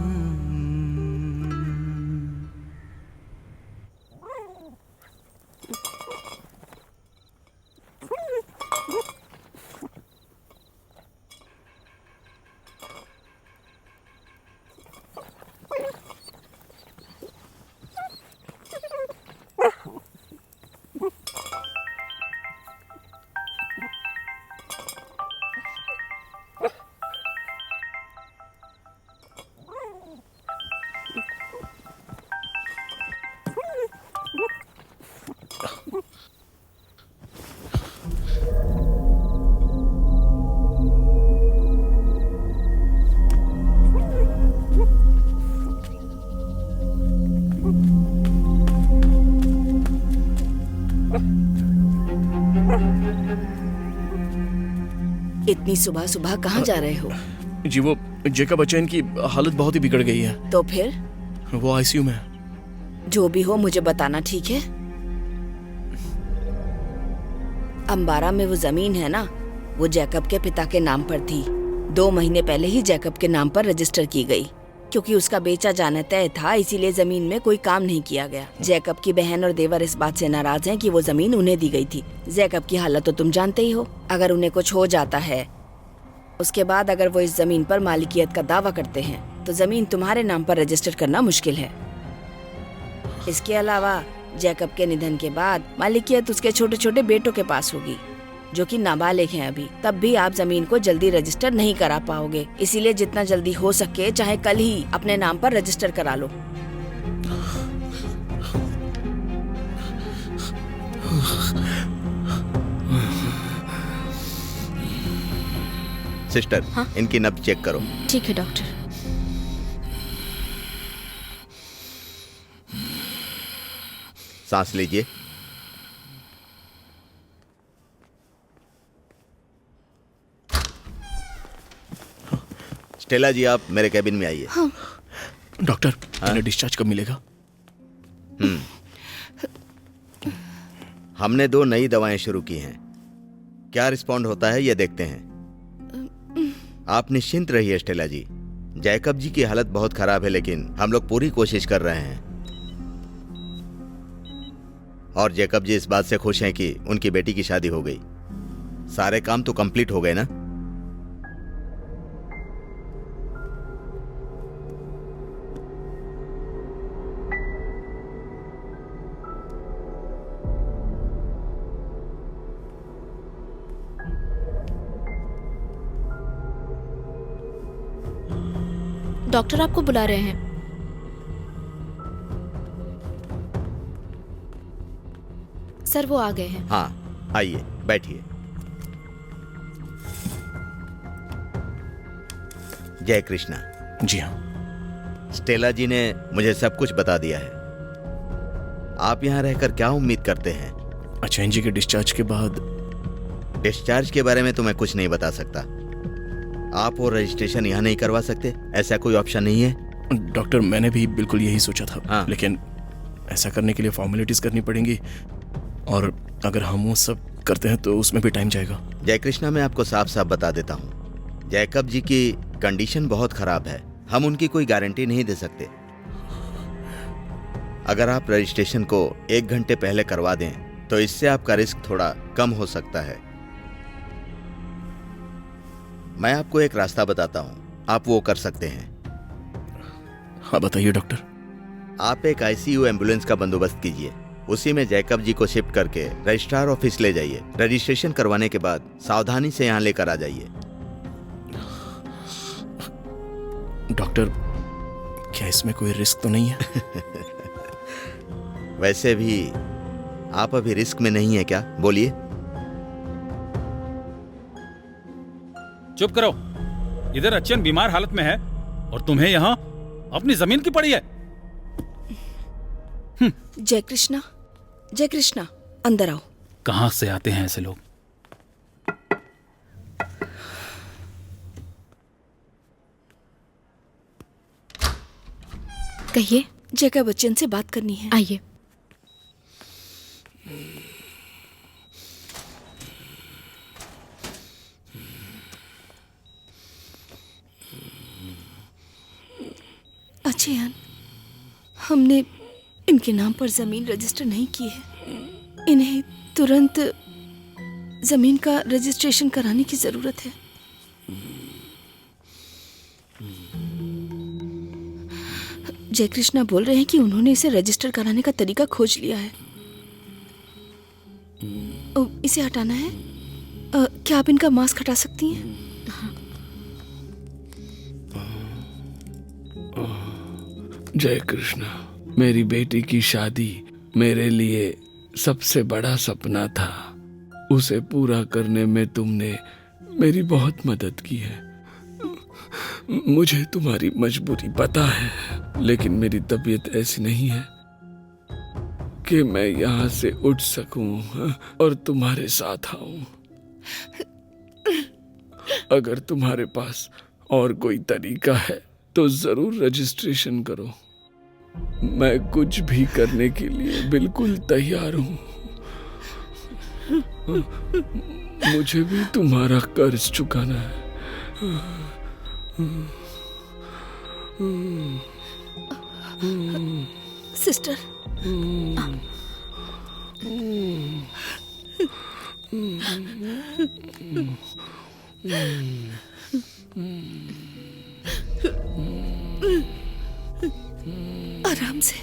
इतनी सुबह सुबह कहाँ जा रहे हो? जी वो जेकब बच्चन की हालत बहुत ही बिगड़ गई है। तो फिर? वो आईसीयू में है। जो भी हो मुझे बताना, ठीक है? अंबारा में वो जमीन है ना, वो जैकब के पिता के नाम पर थी। 2 महीने पहले ही जैकब के नाम पर रजिस्टर की गई। क्योंकि उसका बेचा जाना तय था, इसीलिए जमीन में कोई काम नहीं किया गया। जैकब की बहन और देवर इस बात से नाराज हैं कि वो जमीन उन्हें दी गई थी। जैकब की हालत तो तुम जानते ही हो। अगर उन्हें कुछ हो जाता है, उसके बाद अगर वो इस जमीन पर मालिकियत का दावा करते हैं, तो जमीन तुम्हारे नाम पर रजिस्टर करना मुश्किल है। इसके अलावा जैकब के निधन के बाद मालिकियत उसके छोटे छोटे बेटों के पास होगी, जो कि नाबालिग हैं अभी। तब भी आप जमीन को जल्दी रजिस्टर नहीं करा पाओगे। इसीलिए जितना जल्दी हो सके, चाहे कल ही, अपने नाम पर रजिस्टर करा लो। सिस्टर, हाँ? इनकी नब्ज चेक करो। ठीक है डॉक्टर। सांस लीजिए। स्टेला जी, आप मेरे कैबिन में आइए। हाँ। डॉक्टर, इन्हें डिस्चार्ज कब मिलेगा? हमने 2 नई दवाएं शुरू की हैं। क्या रिस्पॉन्ड होता है ये देखते हैं। आप निश्चिंत रहिए स्टेला जी। जैकब जी की हालत बहुत खराब है, लेकिन हम लोग पूरी कोशिश कर रहे हैं। और जैकब जी इस बात से खुश हैं कि उनकी बेटी की शादी हो गई। सारे काम तो कंप्लीट हो गए ना? डॉक्टर आपको बुला रहे हैं। सर वो आ गए हैं। हाँ आइए बैठिए। जय कृष्णा। जी हाँ। स्टेला जी ने मुझे सब कुछ बता दिया है। आप यहाँ रहकर क्या उम्मीद करते हैं? अचैन जी के डिस्चार्ज के बाद? डिस्चार्ज के बारे में तो मैं कुछ नहीं बता सकता। आप वो रजिस्ट्रेशन यहाँ नहीं करवा सकते? ऐसा कोई ऑप्शन नहीं है? डॉक्टर मैंने भी बिल्कुल यही सोचा था। हाँ। लेकिन ऐसा करने के लिए फॉर्मेलिटीज करनी पड़ेंगी और अगर हम वो सब करते हैं तो उसमें भी टाइम जाएगा। जय कृष्णा, मैं आपको साफ साफ बता देता हूँ, जैकब जी की कंडीशन बहुत खराब है। हम उनकी कोई गारंटी नहीं दे सकते। अगर आप रजिस्ट्रेशन को 1 घंटे पहले करवा दें तो इससे आपका रिस्क थोड़ा कम हो सकता है। मैं आपको एक रास्ता बताता हूँ, आप वो कर सकते हैं। हाँ बताइए डॉक्टर। आप एक आईसीयू एम्बुलेंस का बंदोबस्त कीजिए, उसी में जैकब जी को शिफ्ट करके रजिस्ट्रार ऑफिस ले जाइए। रजिस्ट्रेशन करवाने के बाद सावधानी से यहाँ लेकर आ जाइए। डॉक्टर क्या इसमें कोई रिस्क तो नहीं है? वैसे भी आप अभी रिस्क में नहीं है क्या? बोलिए। चुप करो। इधर अचन बीमार हालत में है और तुम्हें यहाँ अपनी जमीन की पड़ी है। जय कृष्णा, जय कृष्णा, अंदर आओ। कहाँ से आते हैं ऐसे लोग? कहिए। जैकब बच्चन से बात करनी है। आइए। अचयन, हमने इनके नाम पर जमीन रजिस्टर नहीं की है। इन्हें तुरंत जमीन का रजिस्ट्रेशन कराने की जरूरत है। जय कृष्णा बोल रहे हैं कि उन्होंने इसे रजिस्टर कराने का तरीका खोज लिया है। इसे हटाना है। क्या आप इनका मास्क हटा सकती हैं? जय कृष्णा, मेरी बेटी की शादी मेरे लिए सबसे बड़ा सपना था। उसे पूरा करने में तुमने मेरी बहुत मदद की है। मुझे तुम्हारी मजबूरी पता है, लेकिन मेरी तबीयत ऐसी नहीं है कि मैं यहाँ से उठ सकूं और तुम्हारे साथ आऊं। अगर तुम्हारे पास और कोई तरीका है तो जरूर रजिस्ट्रेशन करो। मैं कुछ भी करने के लिए बिल्कुल तैयार हूं। मुझे भी तुम्हारा कर्ज चुकाना है। सिस्टर, आराम से।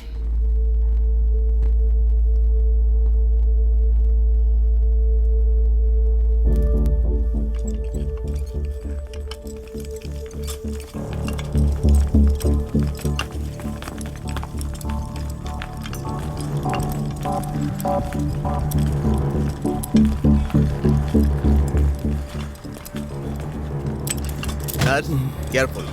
Nurse, careful.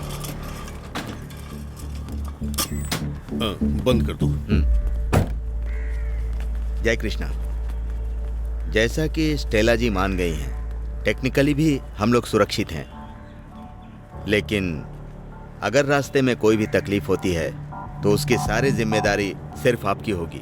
हाँ, बंद कर दो। जय कृष्णा, जैसा कि स्टेला जी मान गई हैं, टेक्निकली भी हम लोग सुरक्षित हैं। लेकिन अगर रास्ते में कोई भी तकलीफ होती है तो उसकी सारी जिम्मेदारी सिर्फ आपकी होगी।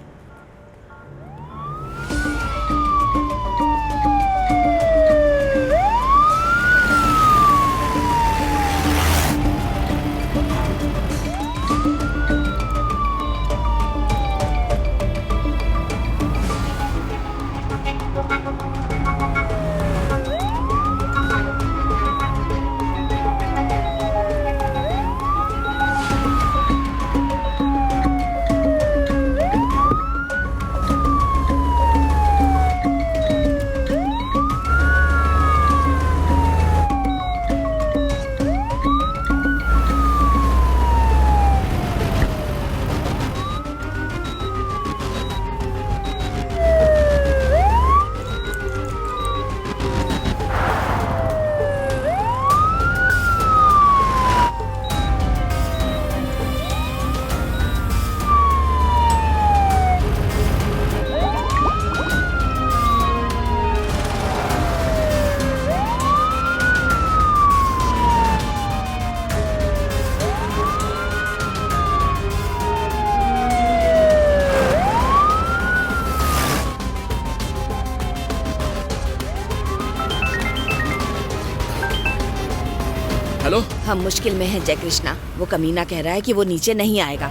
हेलो, हम मुश्किल में हैं जय कृष्णा। वो कमीना कह रहा है कि वो नीचे नहीं आएगा।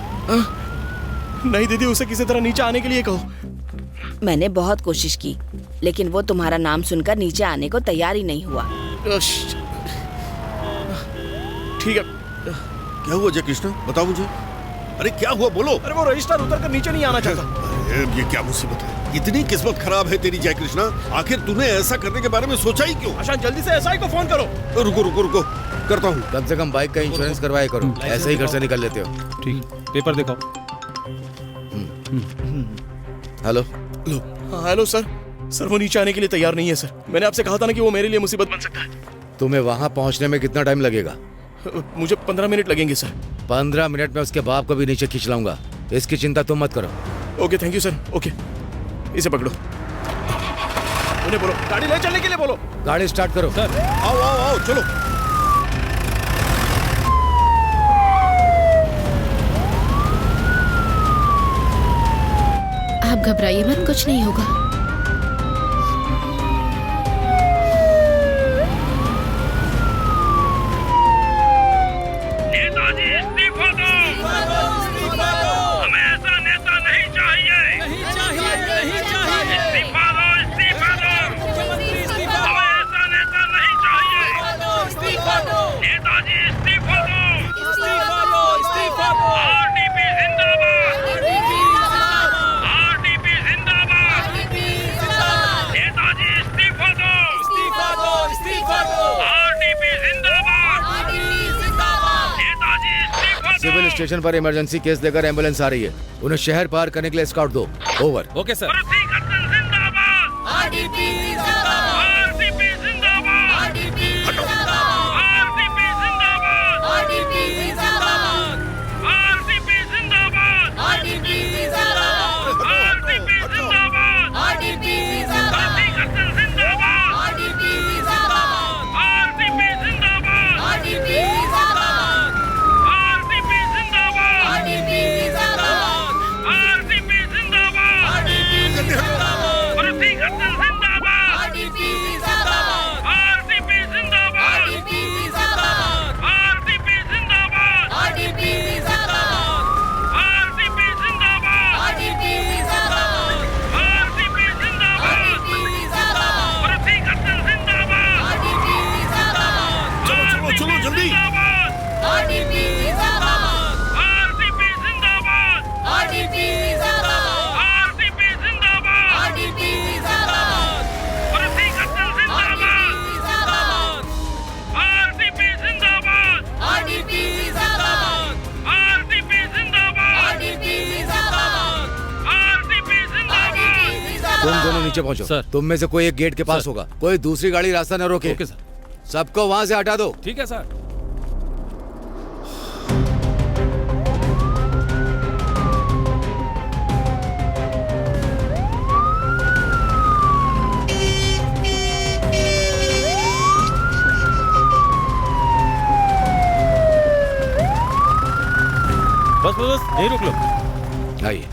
नहीं दीदी, उसे किसी तरह नीचे आने के लिए कहो। मैंने बहुत कोशिश की, लेकिन वो तुम्हारा नाम सुनकर नीचे आने को तैयार ही नहीं हुआ। ठीक है। क्या हुआ जय कृष्णा, बताओ मुझे। अरे क्या हुआ, बोलो। अरे वो रजिस्ट्रार उतर कर नीचे नहीं आना चाहता। अरे ये क्या मुसीबत है, इतनी किस्मत खराब है तेरी जय कृष्णा। आखिर तूने ऐसा करने के बारे में सोचा ही क्यों? आशान, जल्दी से एसआई को फोन करो। रुको रुको रुको, करता हूँ। कम से कम बाइक का इंश्योरेंस करवाया करो, ऐसे ही घर से निकल लेते हो। ठीक, पेपर दिखाओ। हेलो। Hello sir. सर वो नीचे आने के लिए तैयार नहीं है सर। मैंने आपसे कहा था ना कि वो मेरे लिए मुसीबत बन सकता है। तुम्हें वहाँ पहुँचने में कितना टाइम लगेगा? मुझे 15 मिनट लगेंगे सर। 15 मिनट में उसके बाप को भी नीचे खींच लाऊंगा, इसकी चिंता तुम मत करो। Okay, thank you sir. Okay, इसे पकड़ो। उन्हें बोलो गाड़ी ले चलने के लिए बोलो। गाड़ी स्टार्ट करो। सर आओ आओ आओ, चलो। आप घबराइए मत, कुछ नहीं होगा। नेताजी इस्तीफा दो। हमें ऐसा नेता नहीं चाहिए। इस्तीफा दो, इस्तीफा दो। हमें ऐसा नेता नहीं चाहिए। नेताजी इस्तीफा दो। आरडीपी जिंदाबाद। आरडीपी जिंदाबाद। नेताजी इस्तीफा दो। आरडीपी जिंदाबाद। नेताजी इस्तीफा दो। सिविल स्टेशन पर इमरजेंसी केस लेकर एम्बुलेंस आ रही है, उन्हें शहर पार करने के लिए स्काउट दो। ओवर। Okay sir. आरडीपी जिंदाबाद। आरडीपी जिंदाबाद। आरडीपी जिंदाबाद। आरडीपी जिंदाबाद। आरडीपी जिंदाबाद। आरडीपी जिंदाबाद। आरडीपी जिंदाबाद। आरडीपी जिंदाबाद। आरडीपी जिंदाबाद। आरडीपी जिंदाबाद। आरडीपी जिंदाबाद। आरडीपी जिंदाबाद। आरडीपी जिंदाबाद। आरडीपी जिंदाबाद। आरडीपी जिंदाबाद। आरडीपी जिंदाबाद। भर्ती कर्तन जिंदाबाद। आरडीपी जिंदाबाद। आरडीपी जिंदाबाद। आरडीपी जिंदाबाद। आरडीपी जिंदाबाद। आरडीपी जिंदाबाद। आरडीपी जिंदाबाद। आरडीपी जिंदाबाद। आरडीपी जिंदाबाद। भर्ती कर्तन जिंदाबाद। आरडीपी जिंदाबाद। चलो चलो चलो जल्दी। आरडीपी जिंदाबाद। आरडीपी जिंदाबाद। आरडीपी जिंदाबाद। आरडीपी जिंदाबाद। आरडीपी जिंदाबाद। भर्ती कर्तन जिंदाबाद। आरडीपी जिंदाबाद। आरडीपी जिंदाबाद। आरडीपी जिंदाबाद। आरडीपी जिंदाबाद। आरडीपी जिंदाबाद। तुम दोनों नीचे पहुंचो सर। तुम में से कोई एक गेट के पास होगा, कोई दूसरी गाड़ी रास्ता न रोके। Okay sir. सबको वहां से हटा दो। ठीक है सर। बस बस बस, यहीं रोक लो। आइए।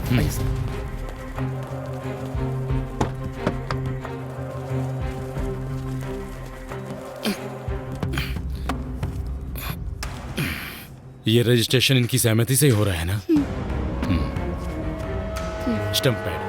ये रजिस्ट्रेशन इनकी सहमति से ही हो रहा है ना? Stump pad.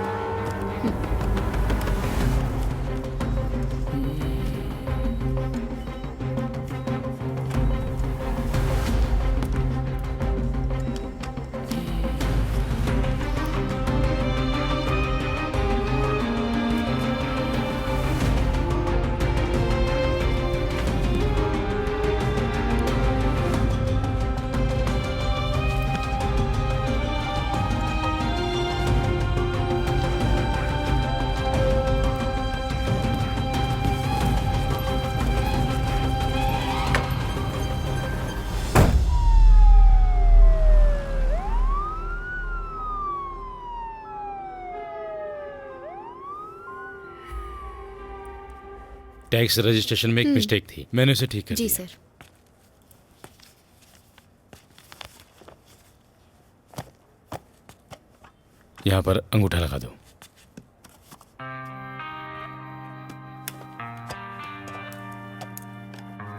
टैक्स रजिस्ट्रेशन में एक मिस्टेक थी, मैंने उसे ठीक कर जी दिया। सर। यहाँ पर अंगूठा लगा दो।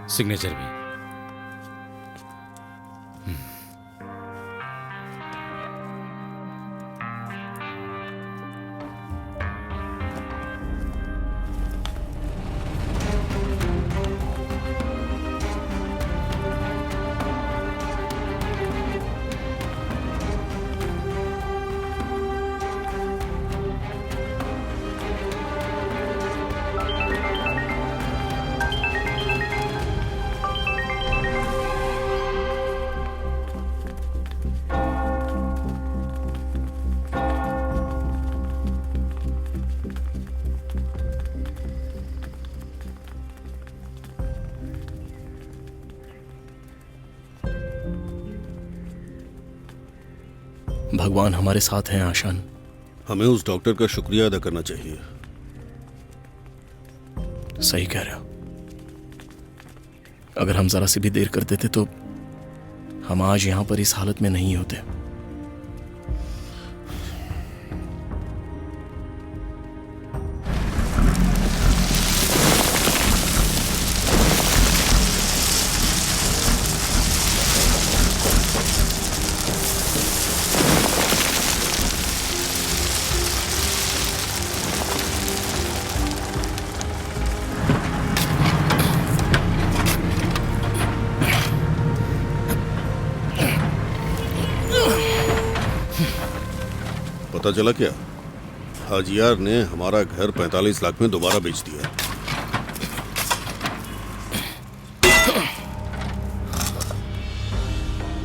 सिग्नेचर भी। भगवान हमारे साथ हैं आशान। हमें उस डॉक्टर का शुक्रिया अदा करना चाहिए। सही कह रहे हो। अगर हम जरा सी भी देर कर देते तो हम आज यहां पर इस हालत में नहीं होते। पता चला क्या? हाजियार ने हमारा घर 45 लाख में दोबारा बेच दिया।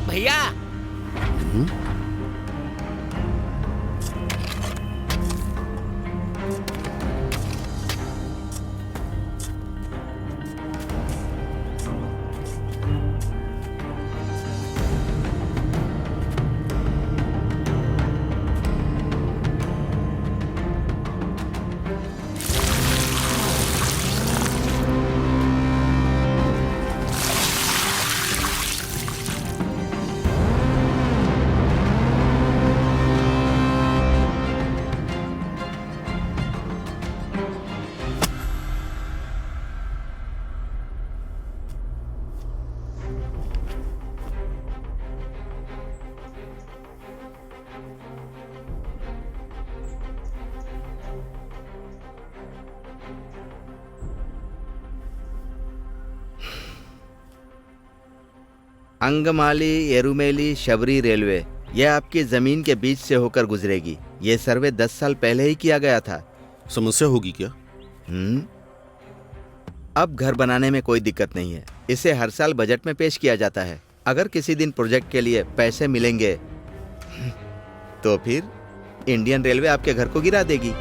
भैया अंगमाली एरुमेली शबरी रेलवे यह आपकी जमीन के बीच से होकर गुजरेगी। ये सर्वे 10 साल पहले ही किया गया था। समस्या होगी क्या? अब घर बनाने में कोई दिक्कत नहीं है। इसे हर साल बजट में पेश किया जाता है। अगर किसी दिन प्रोजेक्ट के लिए पैसे मिलेंगे तो फिर इंडियन रेलवे आपके घर को गिरा देगी।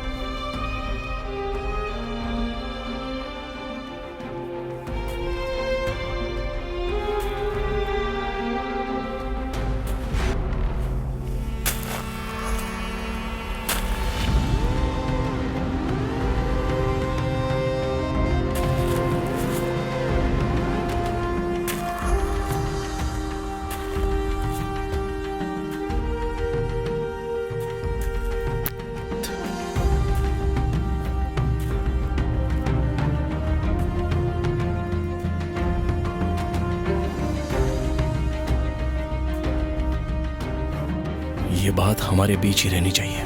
ये बात हमारे बीच ही रहनी चाहिए।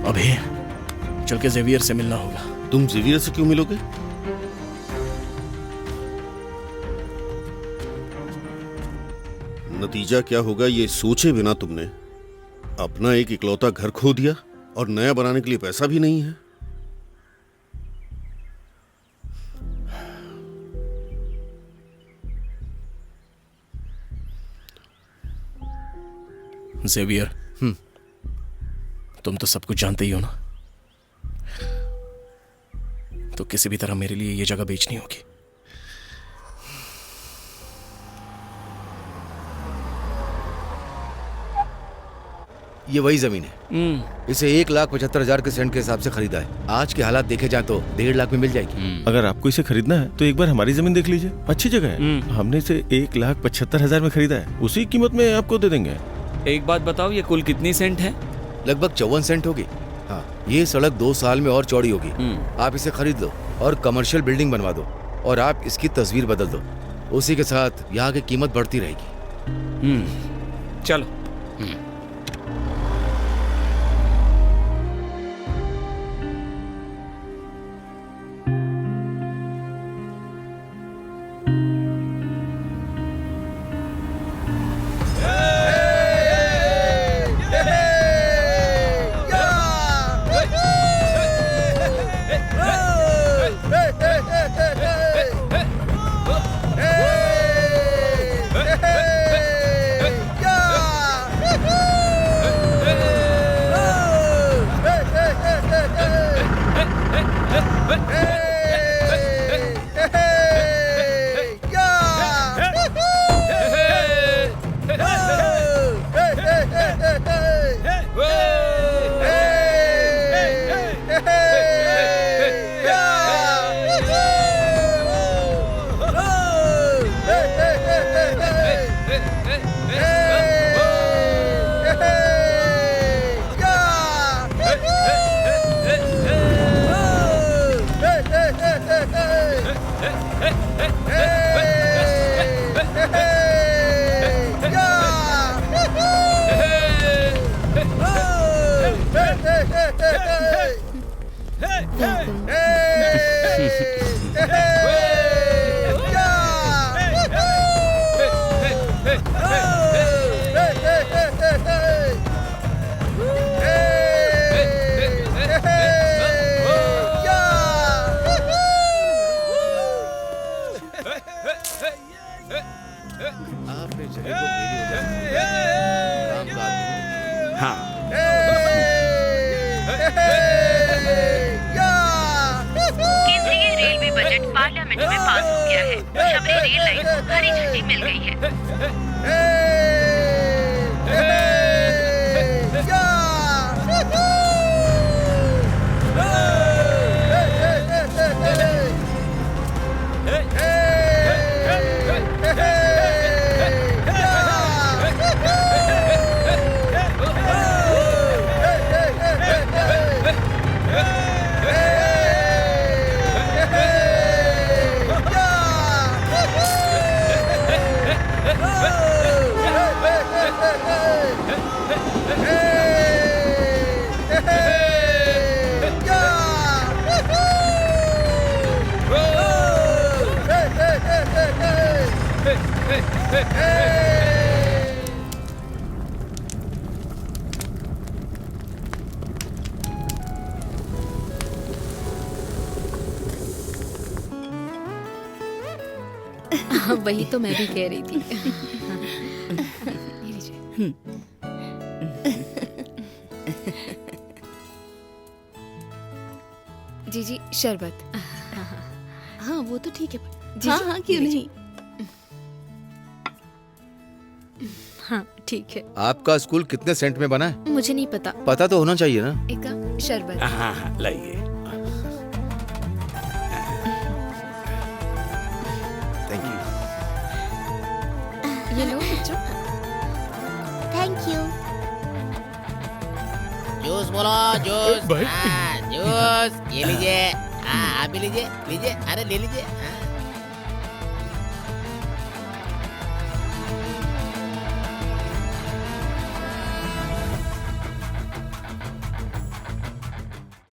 अभी चल के जेवियर से मिलना होगा। तुम जेवियर से क्यों मिलोगे? नतीजा क्या होगा ये सोचे बिना तुमने अपना एक इकलौता घर खो दिया और नया बनाने के लिए पैसा भी नहीं है। जेवियर, तुम तो सब कुछ जानते ही हो ना, तो किसी भी तरह मेरे लिए ये जगह बेचनी होगी। ये वही जमीन है। इसे 1,75,000 के सेंट के हिसाब से खरीदा है। आज के हालात देखे जाए तो 1.5 लाख में मिल जाएगी। अगर आपको इसे खरीदना है तो एक बार हमारी जमीन देख लीजिए, अच्छी जगह है। हमने इसे 1,75,000 में खरीदा है, उसी कीमत में आपको दे देंगे। एक बात बताओ, ये कुल कितनी सेंट है? लगभग 54 सेंट होगी। हाँ, ये सड़क 2 साल में और चौड़ी होगी। आप इसे खरीद लो और कमर्शियल बिल्डिंग बनवा दो और आप इसकी तस्वीर बदल दो। उसी के साथ यहाँ की कीमत बढ़ती रहेगी। चलो। हाँ केंद्रीय रेलवे बजट पार्लियामेंट में पास हो गया है। शबरी रेल लाइन को हरी झंडी मिल गई है। हाँ, वही तो मैं भी कह रही थी। जी शरबत। हाँ वो तो ठीक है। जी, हाँ जी, हाँ क्यों जी, नहीं। हाँ ठीक है। आपका स्कूल कितने सेंट में बना है? मुझे नहीं पता। पता तो होना चाहिए ना। एक शरबत। हाँ हाँ लाइए। Thank you. ये लो बच्चों। Thank you. जूस बोलो जूस। हाँ, जूस ये लीजिए। हाँ आप भी लीजिए लीजिए, अरे ले लीजिए। हाँ।